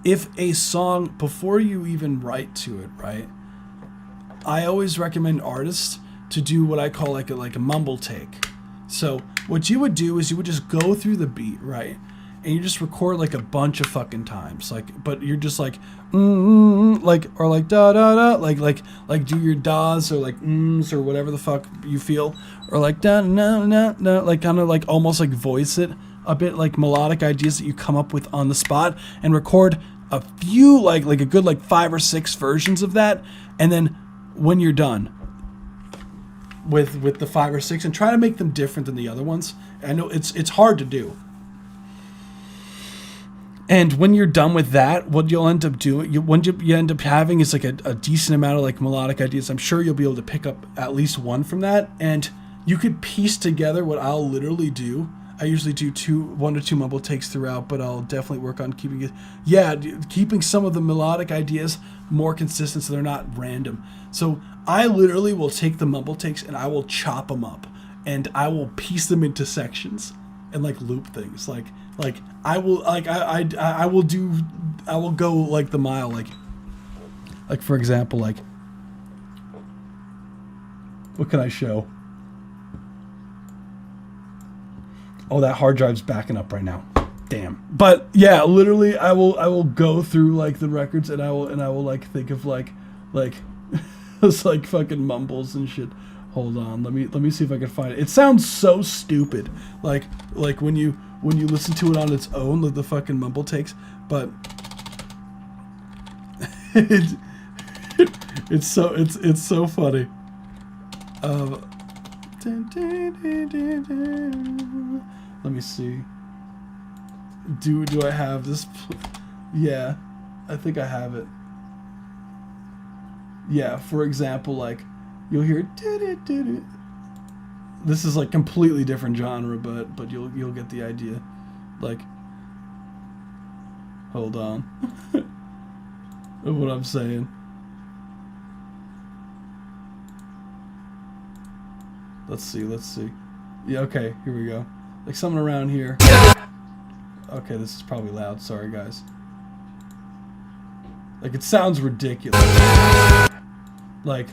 if a song, before you even write to it, right, I always recommend artists to do what I call like a mumble take. So what you would do is you would just go through the beat, right? And you just record like a bunch of fucking times, like, but you're just like, like, or like da da da, like do your das or like or whatever the fuck you feel, or like da na na na, like kind of like almost like voice it a bit, like melodic ideas that you come up with on the spot, and record a few like a good like 5 or 6 versions of that, and then when you're done with the 5 or 6, and try to make them different than the other ones. I know it's hard to do. And when you're done with that, what you'll end up doing, what you end up having is like a decent amount of like melodic ideas. I'm sure you'll be able to pick up at least one from that, and you could piece together what I'll literally do. I usually do 1 to 2 mumble takes throughout, but I'll definitely work on keeping it, keeping some of the melodic ideas more consistent so they're not random. So I literally will take the mumble takes and I will chop them up, and I will piece them into sections and like loop things. Like I will go like the mile, like for example, like what can I show? Oh, that hard drive's backing up right now. Damn. But yeah, literally I will go through like the records, and I will like think of like it's like fucking mumbles and shit. Hold on, let me see if I can find it. It sounds so stupid, like when you listen to it on its own, like the fucking mumble takes, but it's so funny. Let me see. Do I have this? Yeah, I think I have it. Yeah, for example, like you'll hear this is like completely different genre, but you'll get the idea. Like, hold on. What I'm saying. Let's see. Yeah, okay, here we go. Like something around here. Okay, this is probably loud. Sorry, guys. Like, it sounds ridiculous. Like,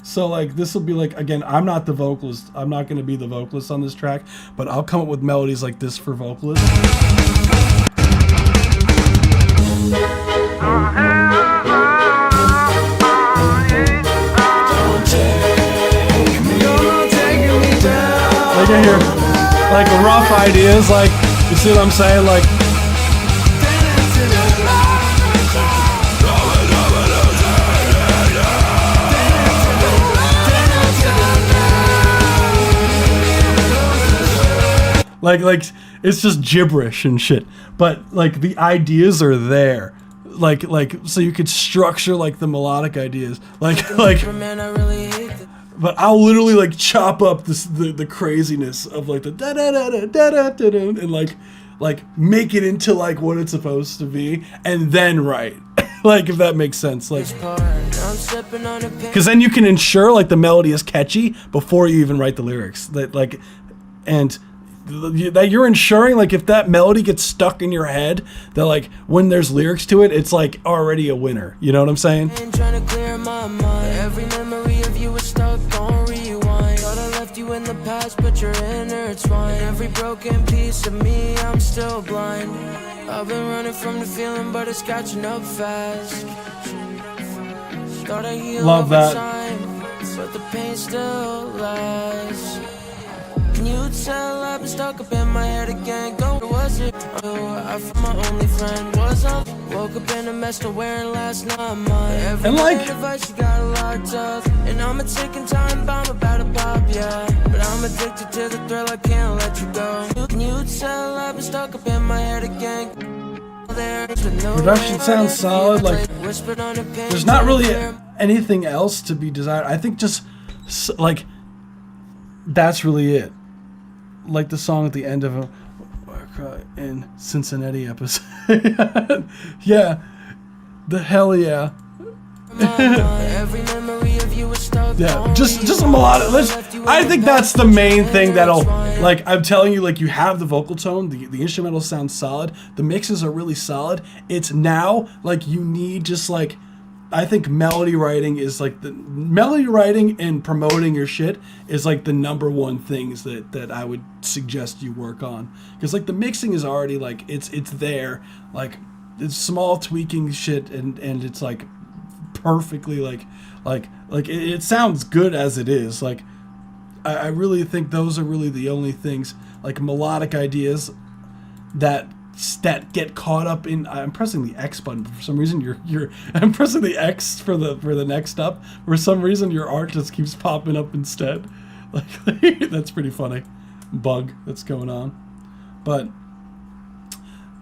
so like this will be like, again, I'm not the vocalist. I'm not going to be the vocalist on this track, but I'll come up with melodies like this for vocalists. Like I hear like rough ideas, like, you see what I'm saying? Like, like it's just gibberish and shit, but like the ideas are there, like so you could structure like the melodic ideas, like but I'll literally like chop up the craziness of like the da da da da da da da, and like make it into like what it's supposed to be, and then write. Like, if that makes sense, like, because then you can ensure like the melody is catchy before you even write the lyrics. That like, and that you're ensuring like if that melody gets stuck in your head, that like when there's lyrics to it, it's like already a winner. You know what I'm saying? Trying to clear my mind. Every memory of you is stuck on rewind. Thought I left you in the past, but you're intertwined. Every broken piece of me, I'm still blind. I've been running from the feeling, but it's catching up fast. Thought I healed Love over that. time, but the pain still lasts. Can you tell I've been stuck up in my head again? Go, was it? Oh, I found my only friend. Was I? Woke up in a mess to wearing last night. Every And like, advice you got locked up, and I'm a ticking time bomb about to pop, yeah. But I'm addicted to the thrill, I can't let you go. Can you cell, I've been stuck up in my head again. Production sounds solid. Like, there's not really anything else to be desired. I think just like that's really it. Like the song at the end of a in Cincinnati episode. Yeah, the hell yeah. Yeah, just a melodic. I think that's the main thing that'll, like, I'm telling you, like, you have the vocal tone, the instrumental sounds solid, the mixes are really solid. It's now, like, you need just, like, I think melody writing is, like, the melody writing and promoting your shit is, like, the number one things that I would suggest you work on. Because, like, the mixing is already, like, it's there, like, it's small tweaking shit, and it's, like, perfectly, like it sounds good as it is. Like, I really think those are really the only things, like, melodic ideas that get caught up in. I'm pressing the X button, but for some reason I'm pressing the X for the next up. For some reason your art just keeps popping up instead. Like, that's pretty funny bug that's going on. But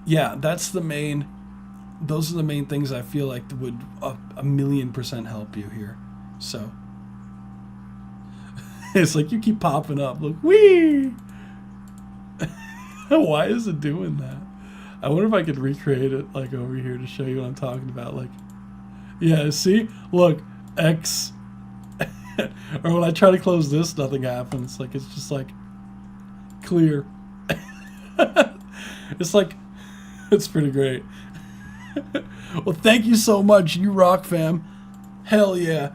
yeah, those are the main things I feel like would 1,000,000% help you here. So it's like you keep popping up. Look, wee. Why is it doing that? I wonder if I could recreate it, like, over here to show you what I'm talking about. Like, yeah, see, look, X. Or when I try to close this, nothing happens. Like, it's just like clear. It's like, it's pretty great. Well, thank you so much. You rock, fam. Hell yeah.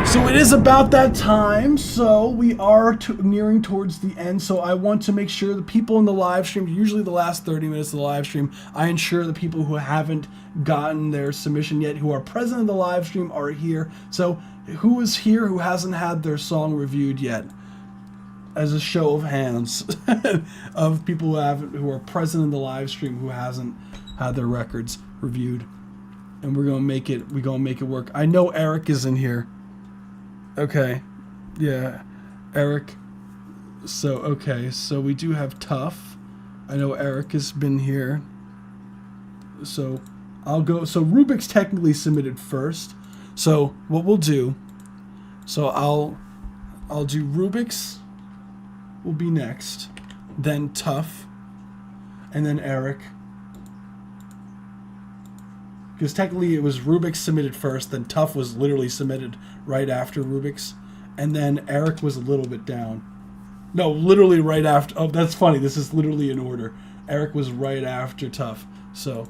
So it is about that time. So we are nearing towards the end. So I want to make sure the people in the live stream, usually the last 30 minutes of the live stream, I ensure the people who haven't gotten their submission yet, who are present in the live stream, are here. So who is here who hasn't had their song reviewed yet? As a show of hands of people who are present in the live stream who hasn't had their records reviewed. And we're gonna make it work. I know Eric is in here. Okay. Yeah. Eric. So okay, so we do have Tough. I know Eric has been here. So I'll go. So Rubik's technically submitted first. So what we'll do, so I'll do Rubik's will be next, then Tough, and then Eric. Because technically it was Rubik's submitted first, then Tough was literally submitted right after Rubik's, and then Eric was a little bit down. No, literally right after. Oh, that's funny. This is literally in order. Eric was right after Tough. So,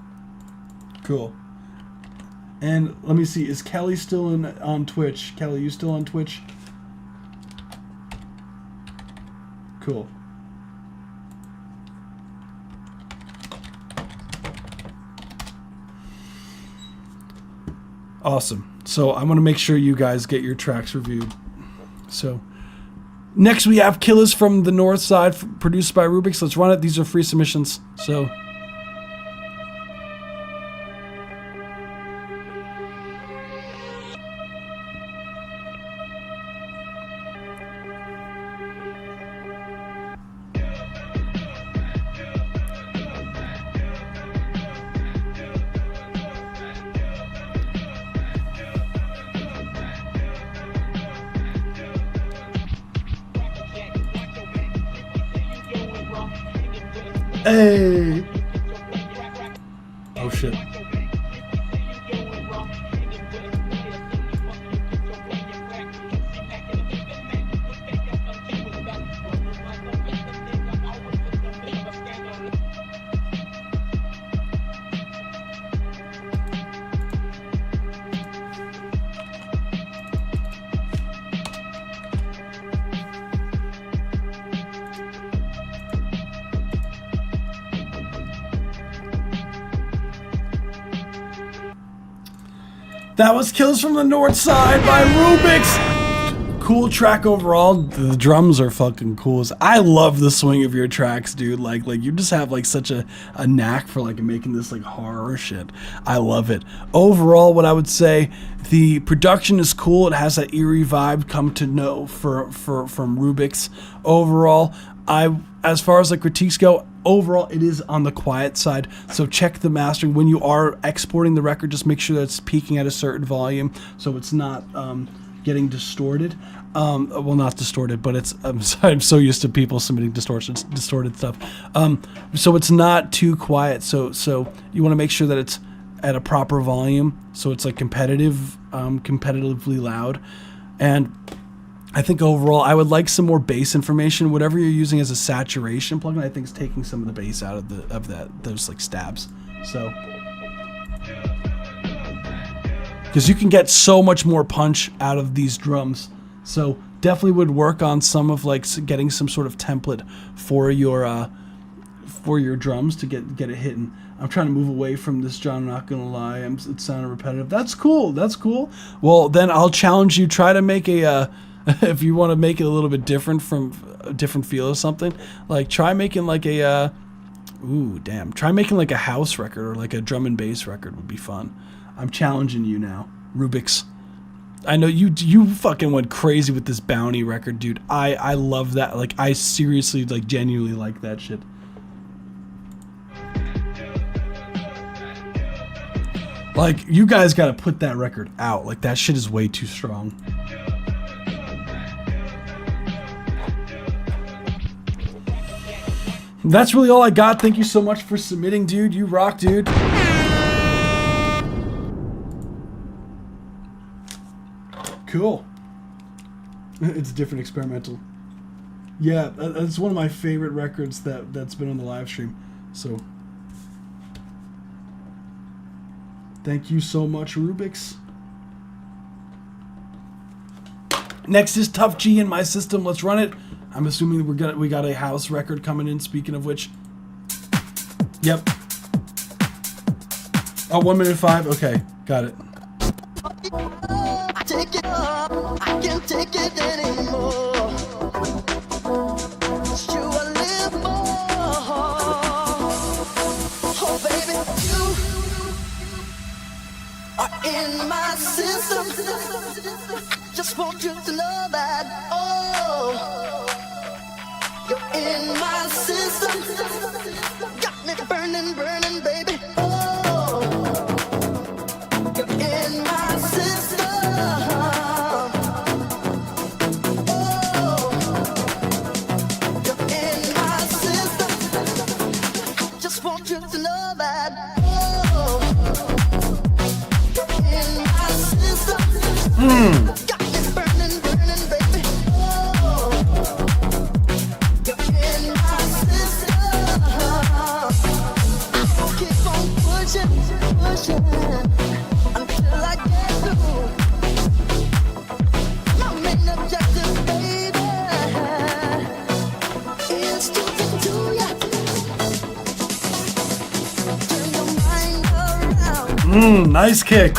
cool. And let me see. Is Kelly still on Twitch? Kelly, you still on Twitch? Cool. Awesome. So I'm going to make sure you guys get your tracks reviewed. So next we have Killers from the North Side, produced by Rubik's. Let's run it. These are free submissions. So hey. Oh shit. That was Kills from the North Side by Rubik's. Cool track overall. The drums are fucking cool. I love the swing of your tracks, dude. Like you just have like such a knack for like making this like horror shit. I love it. Overall, what I would say, the production is cool. It has that eerie vibe come to know from Rubik's. Overall, as far as like critiques go, overall it is on the quiet side. So check the mastering when you are exporting the record. Just make sure that it's peaking at a certain volume so it's not getting distorted. Well, not distorted, but it's I'm so used to people submitting distorted stuff. So it's not too quiet. So you want to make sure that it's at a proper volume, so it's like competitively loud. And I think overall, I would like some more bass information. Whatever you're using as a saturation plugin, I think is taking some of the bass out of those like stabs. So. Because you can get so much more punch out of these drums. So definitely would work on some of like getting some sort of template for your drums to get it hitting. I'm trying to move away from this, John. I'm not gonna lie. It sounded repetitive. That's cool. That's cool. Well, then I'll challenge you. Try to make a if you want to make it a little bit different from a different feel or something. Like try making like a try making like a house record or like a drum and bass record would be fun. I'm challenging you now, Rubik's. I know you fucking went crazy with this Bounty record, dude. I love that. Like I seriously like genuinely like that shit. Like you guys got to put that record out. Like that shit is way too strong. That's really all I got. Thank you so much for submitting, dude. You rock, dude. Cool. It's different experimental. Yeah, that's one of my favorite records that's been on the live stream. So, thank you so much, Rubik's. Next is Tough G in My System. Let's run it. I'm assuming we got a house record coming in. Speaking of which, yep. Oh, 1 minute 5. Okay, got it. I can't take it anymore. You will live more. Oh baby, you are in my system. Just want you to know that. Oh, you're in my system. Got me burning, burning, baby. Oh, you're in my system. Want you to know that. Oh, in my system. Got me burning, burning, baby. Oh, you're in my system. Keep on pushing, pushing until I get through. My main objective, baby, is to get to you. Nice kick.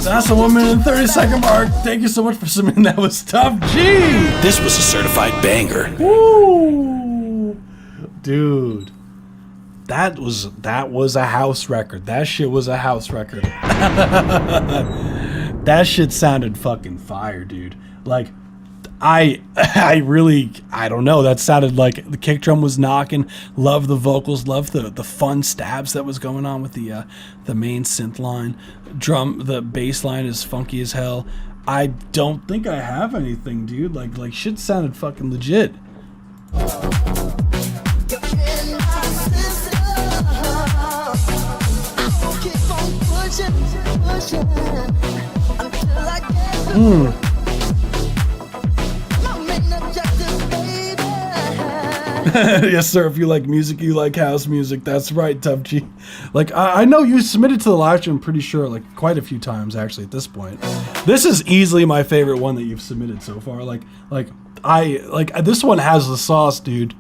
That's the 1 minute and 30 second mark. Thank you so much for submitting. That was Tough G. This was a certified banger. Woo, dude. That was a house record. That shit was a house record. That shit sounded fucking fire, dude. Like, I don't know. That sounded like the kick drum was knocking. Love the vocals. Love the fun stabs that was going on with the main synth line. The bass line is funky as hell. I don't think I have anything, dude. Like shit sounded fucking legit. Yes, sir. If you like music, you like house music. That's right, Tough G. Like, I know you submitted to the live stream, I'm pretty sure, like, quite a few times, actually, at this point. This is easily my favorite one that you've submitted so far. Like, this one has the sauce, dude.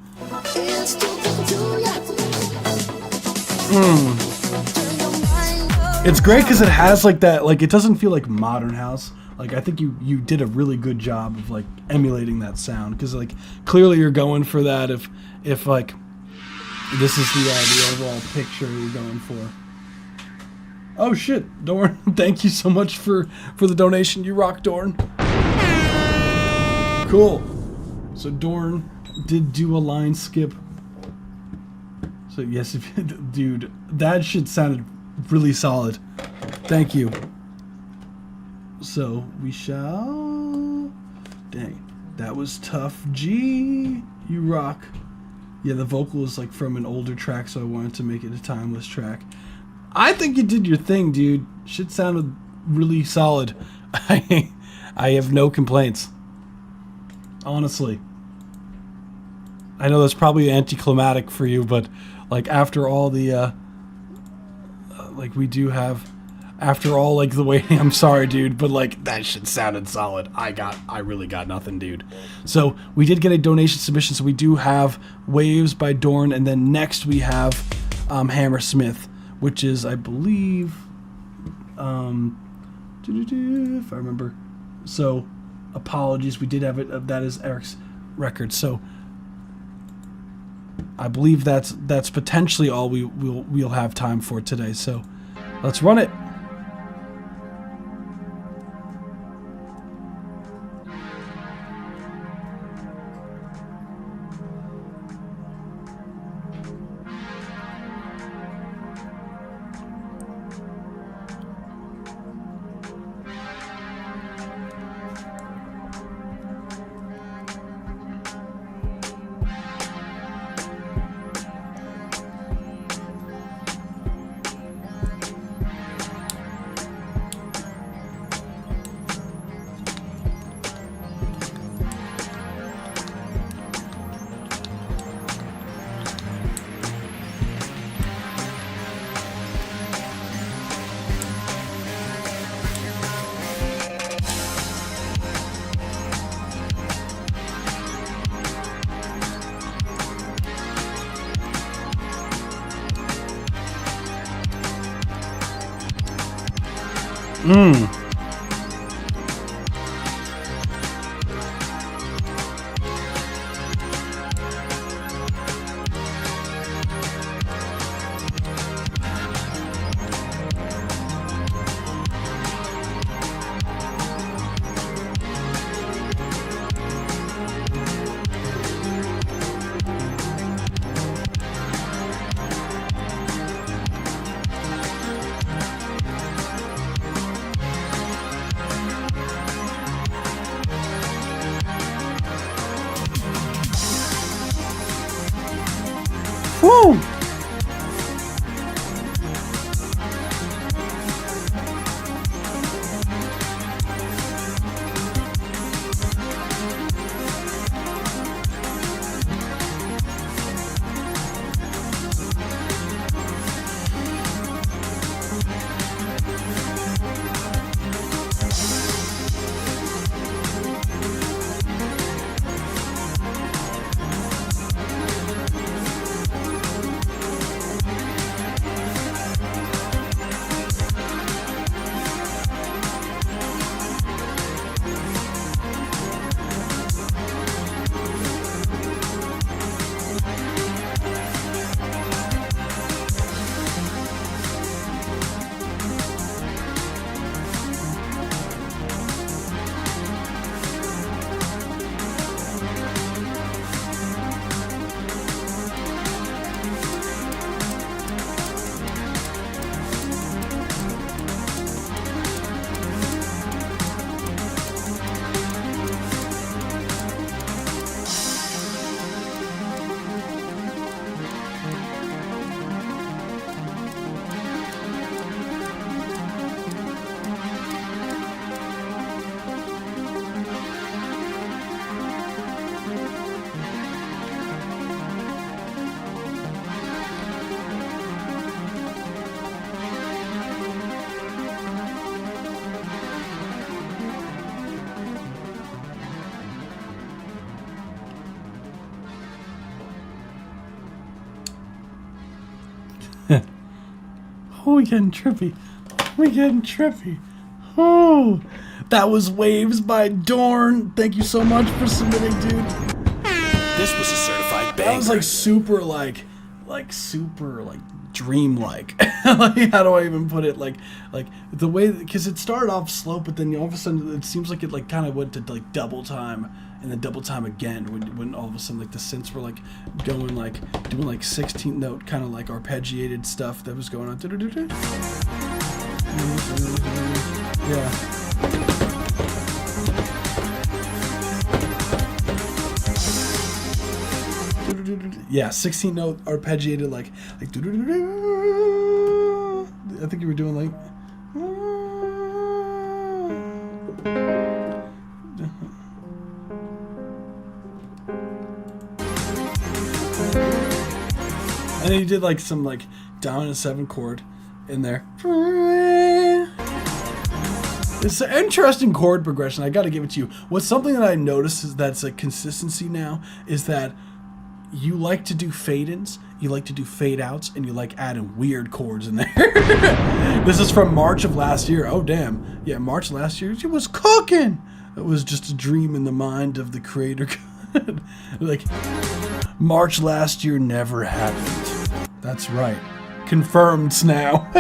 It's great because it has, like, that, like, it doesn't feel like modern house. Like, I think you did a really good job of, like, emulating that sound. Because, like, clearly you're going for that if like, this is the overall picture you're going for. Oh, shit, Dorn. Thank you so much for the donation. You rock, Dorn. Cool. So, Dorn did do a line skip. So, yes, dude, that shit sounded really solid. Thank you. So we shall. Dang, that was Tough G. You rock. Yeah, the vocal is like from an older track, so I wanted to make it a timeless track. I think you did your thing, dude. Shit sounded really solid. I have no complaints. Honestly. I know that's probably anticlimactic for you, but like after all the like we do have. After all, like, the waiting, I'm sorry, dude, but, like, that shit sounded solid. I really got nothing, dude. So, we did get a donation submission, so we do have Waves by Dorn, and then next we have Hammersmith, which is, I believe, if I remember. So, apologies, we did have it, that is Eric's record, so I believe that's potentially all we'll have time for today, so let's run it. Woo! we getting trippy. We getting trippy. Oh, that was Waves by Dorn. Thank you so much for submitting, dude. This was a certified banger. That was like super dreamlike. Like, how do I even put it? Like the way, because it started off slow, but then all of a sudden it seems like it like kind of went to like double time and then double time again when all of a sudden like the synths were like going like doing like 16th note kind of like arpeggiated stuff that was going on. Yeah. Yeah, 16 note arpeggiated like I think you were doing like and then you did like some like dominant 7 chord in there. It's an interesting chord progression. I got to give it to you. What's something that I noticed is that's a consistency now is that you like to do fade-ins, you like to do fade-outs, and you like adding weird chords in there. This is from March of last year. Oh, damn. Yeah, March last year, she was cooking. It was just a dream in the mind of the creator. Like, March last year never happened. That's right. Confirmed now.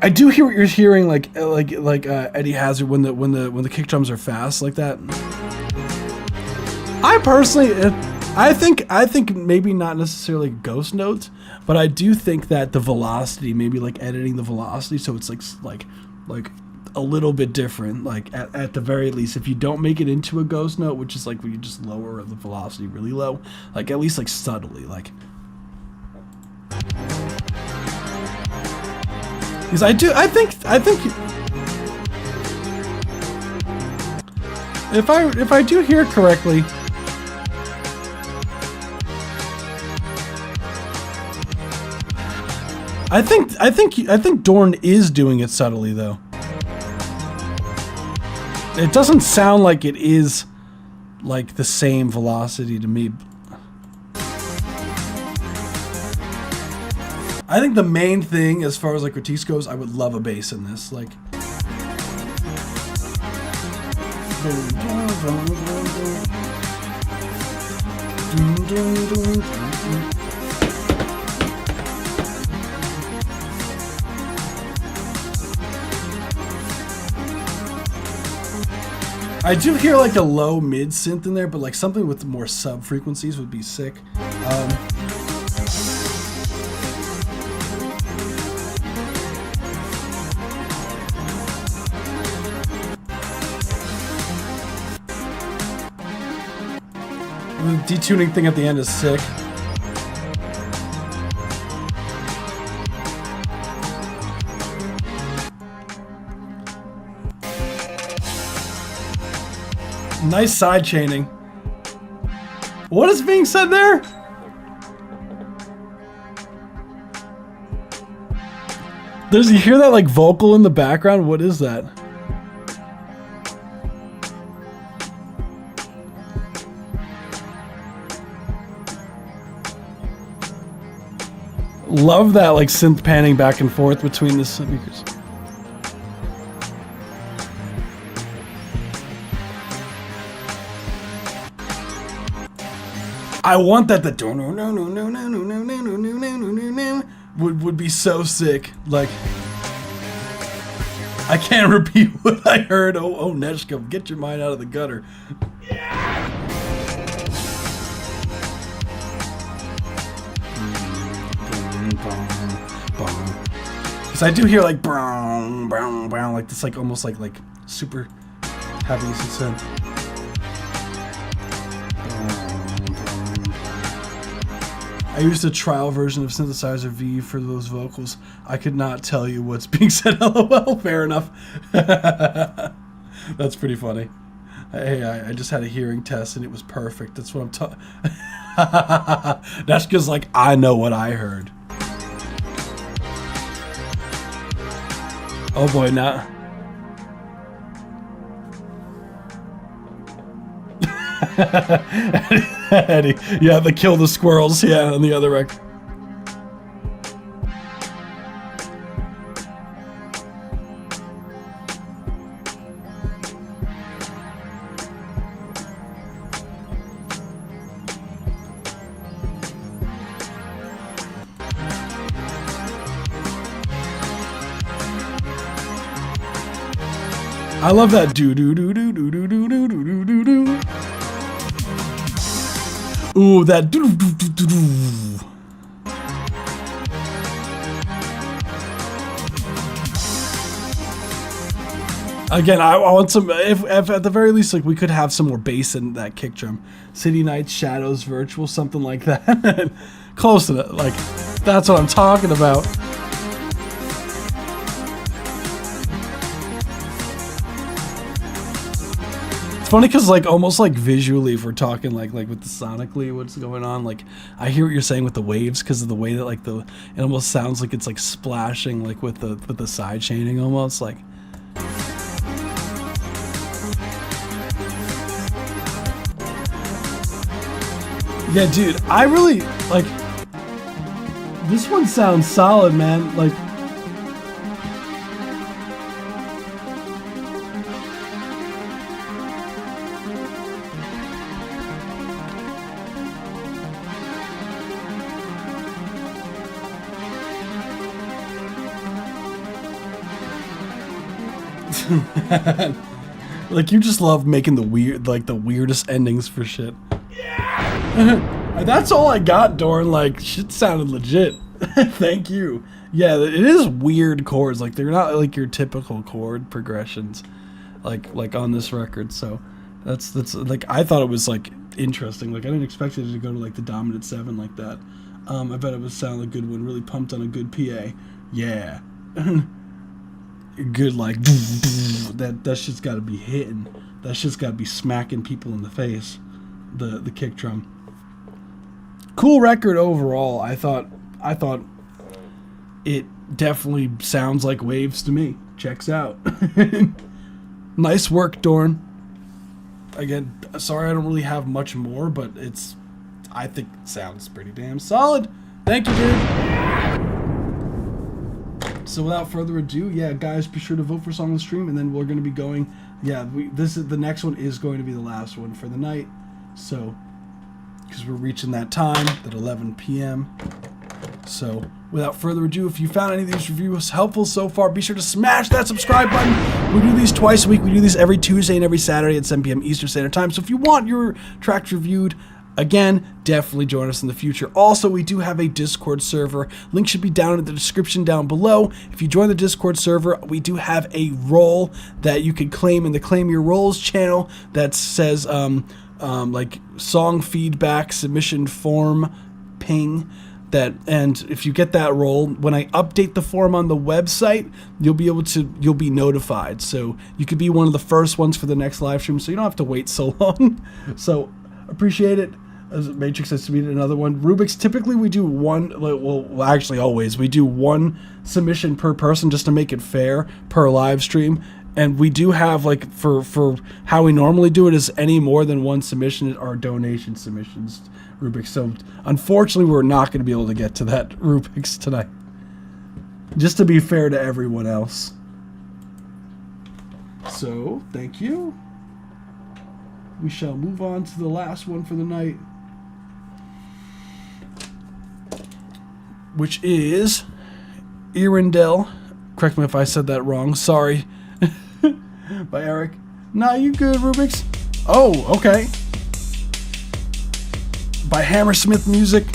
I do hear what you're hearing, like Eddie Hazard when the kick drums are fast like that. I personally, I think maybe not necessarily ghost notes, but I do think that the velocity, maybe like editing the velocity so it's like a little bit different. Like at the very least, if you don't make it into a ghost note, which is like when you just lower the velocity really low, like at least like subtly, like. Because I think if I do hear correctly, I think Dorn is doing it subtly though. It doesn't sound like it is like the same velocity to me. I think the main thing, as far as like critiques goes, I would love a bass in this. Like, I do hear like a low mid synth in there, but like something with more sub frequencies would be sick. The detuning thing at the end is sick. Nice side chaining. What is being said there? You hear that like vocal in the background? What is that? Love that like synth panning back and forth between the speakers. I want that would be so sick. Like, I can't repeat what I heard. Oh, Neshka, get your mind out of the gutter. Because I do hear like brown, brown, brown, like this, like almost like super heavy synth. I used a trial version of Synthesizer V for those vocals. I could not tell you what's being said. LOL. Fair enough. That's pretty funny. Hey, I just had a hearing test and it was perfect. That's what I'm talking. That's because like I know what I heard. Oh boy, now. Eddie. Yeah, the Kill the Squirrels. Yeah, on the other record. I love that do do do do do do do do do do do. Ooh, that do do do do do. Again, I want some. If at the very least, like we could have some more bass in that kick drum. City Nights, Shadows, Virtual, something like that. Close to that. Like that's what I'm talking about. Funny because like almost like visually, if we're talking like with the sonically what's going on, like I hear what you're saying with the waves because of the way that like it almost sounds like it's like splashing like with the side chaining almost like. Yeah, dude, I really like this one. Sounds solid, man. Like. Like you just love making the weirdest endings for shit. Yeah. That's all I got, Dorn. Like shit sounded legit. Thank you. Yeah, it is weird chords. Like they're not like your typical chord progressions, like on this record. So that's like I thought it was like interesting. Like I didn't expect it to go to like the dominant 7 like that. I bet it would sound a good one. Really pumped on a good PA. Yeah. Good like that shit's got to be hitting. That shit's got to be smacking people in the face. The kick drum. Cool record overall. I thought it definitely sounds like Waves to me. Checks out. Nice work, Dorn. Again, sorry I don't really have much more, but I think it sounds pretty damn solid. Thank you, dude. So without further ado, yeah, guys, be sure to vote for Song on the Stream, and then we're going to be going. Yeah, the next one is going to be the last one for the night. So, because we're reaching that time, that 11 p.m. So, without further ado, if you found any of these reviews helpful so far, be sure to smash that subscribe button. We do these twice a week. We do these every Tuesday and every Saturday at 7 p.m. Eastern Standard Time. So if you want your tracks reviewed, again, definitely join us in the future. Also, we do have a Discord server. Link should be down in the description down below. If you join the Discord server, we do have a role that you can claim in the Claim Your Roles channel that says like song feedback, submission form, ping. And if you get that role, when I update the form on the website, you'll be notified. So you could be one of the first ones for the next live stream, so you don't have to wait so long. So appreciate it. As Matrix has submitted another one. Rubik's, typically we do one, well actually always, we do one submission per person just to make it fair per live stream. And we do have, like, for how we normally do it is any more than one submission are donation submissions, Rubik's. So unfortunately we're not going to be able to get to that Rubik's tonight. Just to be fair to everyone else. So, thank you. We shall move on to the last one for the night, which is Irindel. Correct me if I said that wrong. Sorry. By Eric. Nah, you good, Rubik's? Oh, okay. By Hammersmith Music.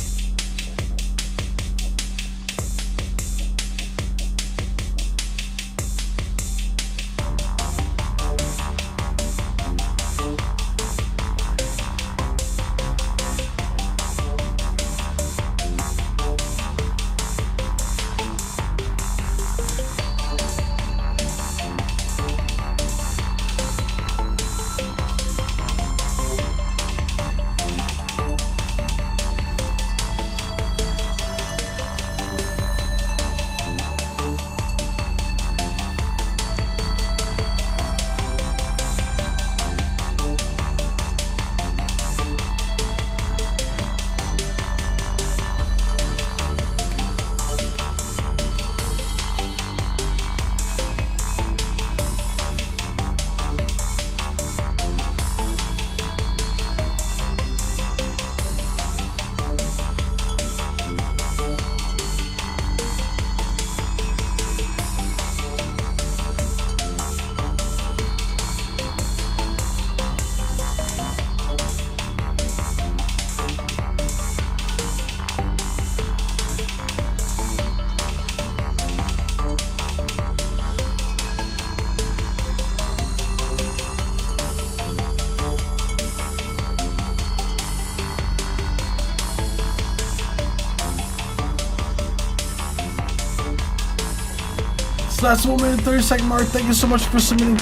That's the 1 minute 30-second mark. Thank you so much for submitting.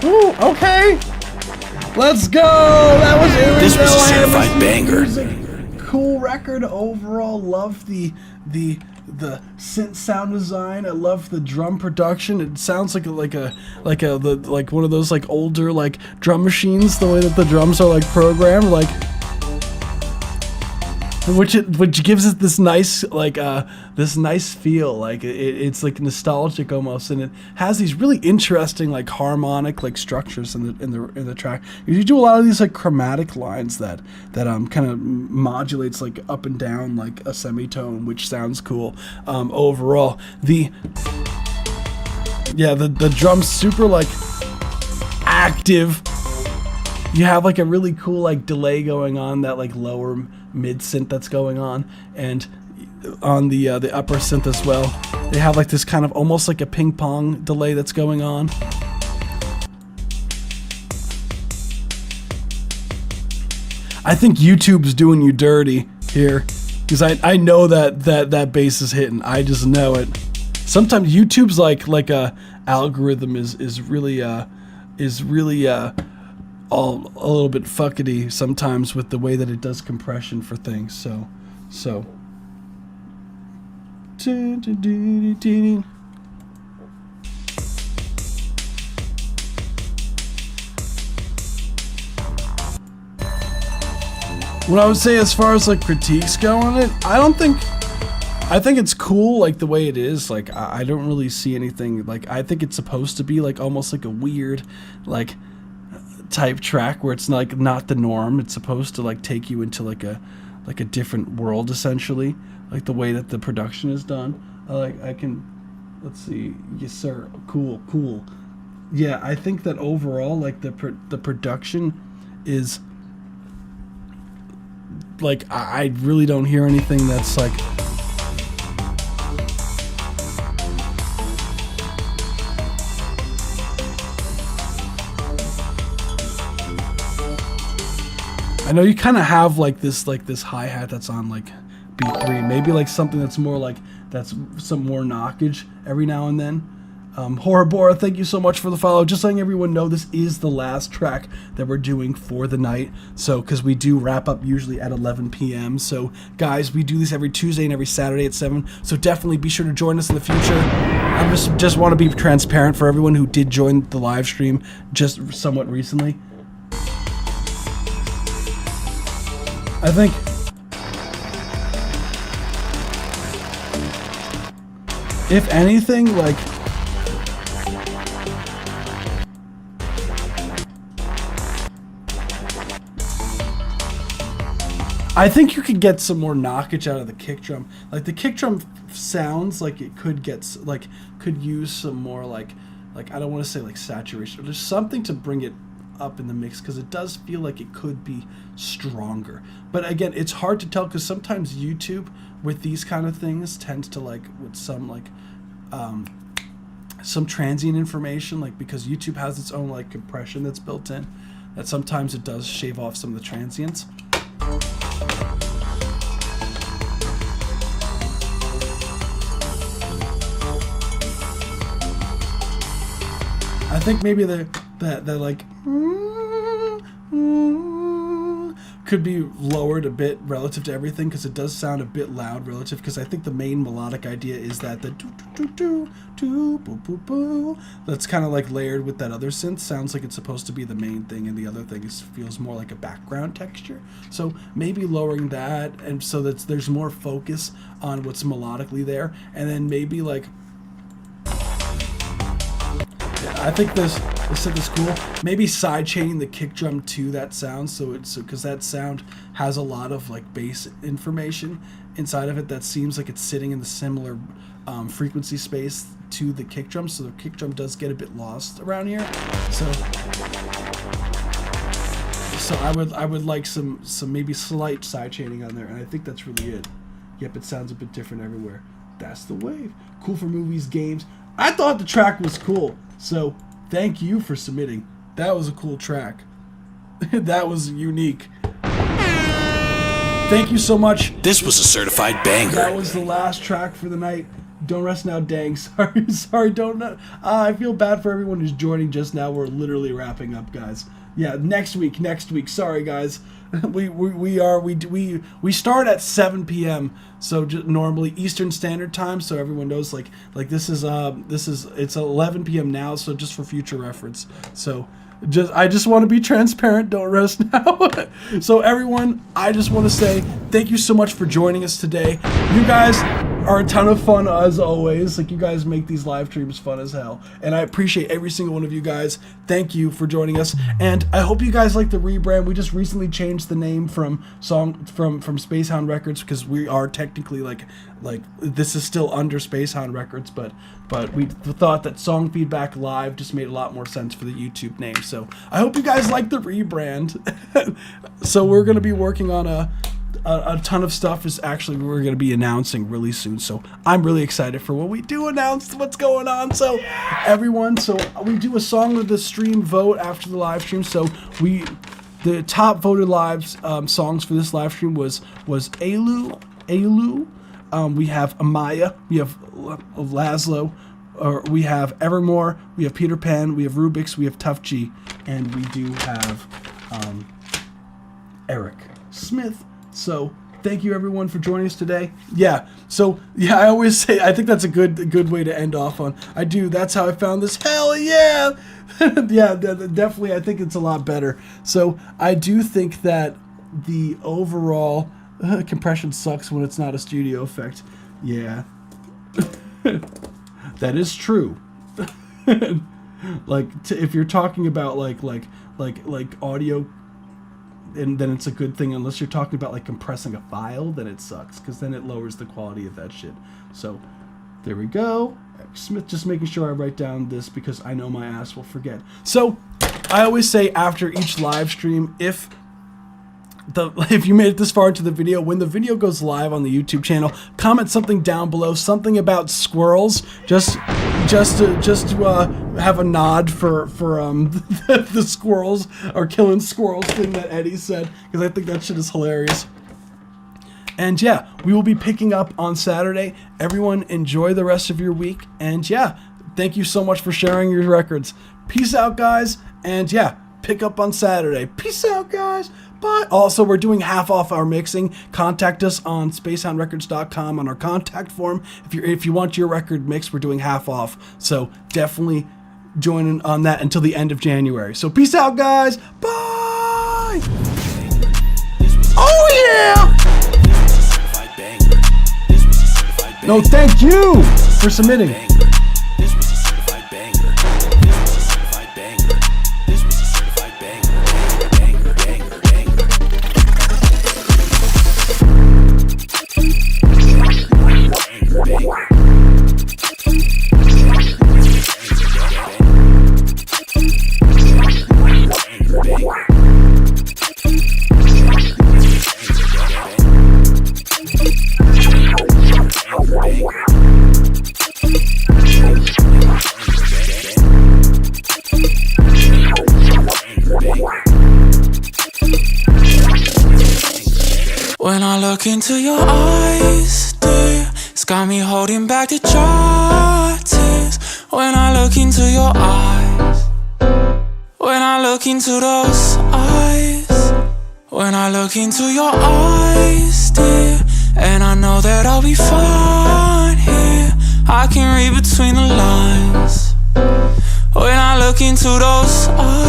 Ooh, okay. Let's go. That was it. This was a certified banger. Cool record overall. Love the synth sound design. I love the drum production. It sounds like one of those like older like drum machines. The way that the drums are like programmed, like which gives it this nice like this nice feel. Like it's like nostalgic almost, and it has these really interesting like harmonic like structures in the track. You do a lot of these like chromatic lines that kind of modulates like up and down like a semitone, which sounds cool. Overall, the drums super like active. You have like a really cool like delay going on, that like lower mid synth that's going on, and on the upper synth as well. They have like this kind of almost like a ping pong delay that's going on. I think YouTube's doing you dirty here, because I know that bass is hitting. I just know it. Sometimes YouTube's like a algorithm is really all a little bit fuckety sometimes with the way that it does compression for things. So. What I would say as far as like critiques go on it, I think it's cool like the way it is. Like I don't really see anything like, I think it's supposed to be like almost like a weird like type track where it's like not the norm. It's supposed to like take you into like a different world essentially, like the way that the production is done. Let's see. Yes sir. Cool. Yeah, I think that overall like the production is like, I really don't hear anything that's like I know you kind of have like this hi-hat that's on like beat 3, maybe like something that's more like, that's some more knockage every now and then. Horribora, thank you so much for the follow. Just letting everyone know, this is the last track that we're doing for the night. So, because we do wrap up usually at 11 p.m. So, guys, we do this every Tuesday and every Saturday at 7. So, definitely be sure to join us in the future. I just want to be transparent for everyone who did join the live stream just somewhat recently. I think if anything, like I think you could get some more knockage out of the kick drum. Like the kick drum sounds like it could could use some more like I don't want to say like saturation, but there's something to bring it up in the mix, because it does feel like it could be stronger. But again, it's hard to tell, because sometimes YouTube with these kind of things tends to like with some like some transient information, like because YouTube has its own like compression that's built in, that sometimes it does shave off some of the transients. I think maybe that like could be lowered a bit relative to everything, because it does sound a bit loud relative, because I think the main melodic idea is that the that's kind of like layered with that other synth sounds like it's supposed to be the main thing, and the other thing feels more like a background texture. So maybe lowering that, and so that there's more focus on what's melodically there, and then maybe like I think this synth is cool. Maybe side chaining the kick drum to that sound, because that sound has a lot of like bass information inside of it that seems like it's sitting in the similar frequency space to the kick drum, so the kick drum does get a bit lost around here. So I would like some maybe slight side chaining on there, and I think that's really it. Yep, it sounds a bit different everywhere. That's the wave. Cool for movies, games. I thought the track was cool. So, thank you for submitting. That was a cool track. That was unique. Thank you so much. This was a certified banger. That was the last track for the night. Don't rest now, dang. Sorry, don't. I feel bad for everyone who's joining just now. We're literally wrapping up, guys. Yeah, next week. Sorry, guys. We start at 7 p.m. So normally Eastern Standard Time. So everyone knows, like this is it's 11 p.m. now. So just for future reference. So I just want to be transparent. Don't rest now. So everyone, I just want to say thank you so much for joining us today. You guys are a ton of fun as always. Like, you guys make these live streams fun as hell, and I appreciate every single one of you guys. Thank you for joining us, and I hope you guys like the rebrand. We just recently changed the name from Spacehound Records, because we are technically like this is still under Spacehound Records, but we thought that Song Feedback Live just made a lot more sense for the YouTube name. So I hope you guys like the rebrand. So we're gonna be working on a ton of stuff. We're going to be announcing really soon, so I'm really excited for when we do announce what's going on. So everyone, so we do a song of the stream vote after the live stream. So the top voted songs for this live stream was Ailu. We have Amaya, we have Laszlo, we have Evermore, we have Peter Pan, we have Rubik's, we have Tough G, and we do have Eric Smith. So thank you everyone for joining us today. I always say, I think that's a good way to end off on. I do. That's how I found this. Hell yeah. Yeah, definitely. I think it's a lot better. So I do think that the overall compression sucks when it's not a studio effect. Yeah. That is true. If you're talking about like audio, and then it's a good thing. Unless you're talking about like compressing a file, then it sucks, because then it lowers the quality of that shit. So there we go. Smith, just making sure I write down this because I know my ass will forget. So I always say after each live stream, if you made it this far into the video, when the video goes live on the YouTube channel, comment something down below, something about squirrels, just to have a nod for the squirrels or killing squirrels thing that Eddie said, because I think that shit is hilarious. And yeah, we will be picking up on Saturday. Everyone enjoy the rest of your week, and yeah, thank you so much for sharing your records. Peace out, guys, and yeah, pick up on Saturday. Peace out, guys. Bye. Also, we're doing half off our mixing. Contact us on spacehoundrecords.com on our contact form. If you want your record mixed, we're doing half off. So definitely join in on that until the end of January. So peace out, guys. Bye. Oh yeah. No, thank you for submitting. When I look into your eyes, dear, it's got me holding back the dry tears. When I look into your eyes, when I look into those eyes, when I look into your eyes, dear, and I know that I'll be fine here. I can read between the lines. When I look into those eyes,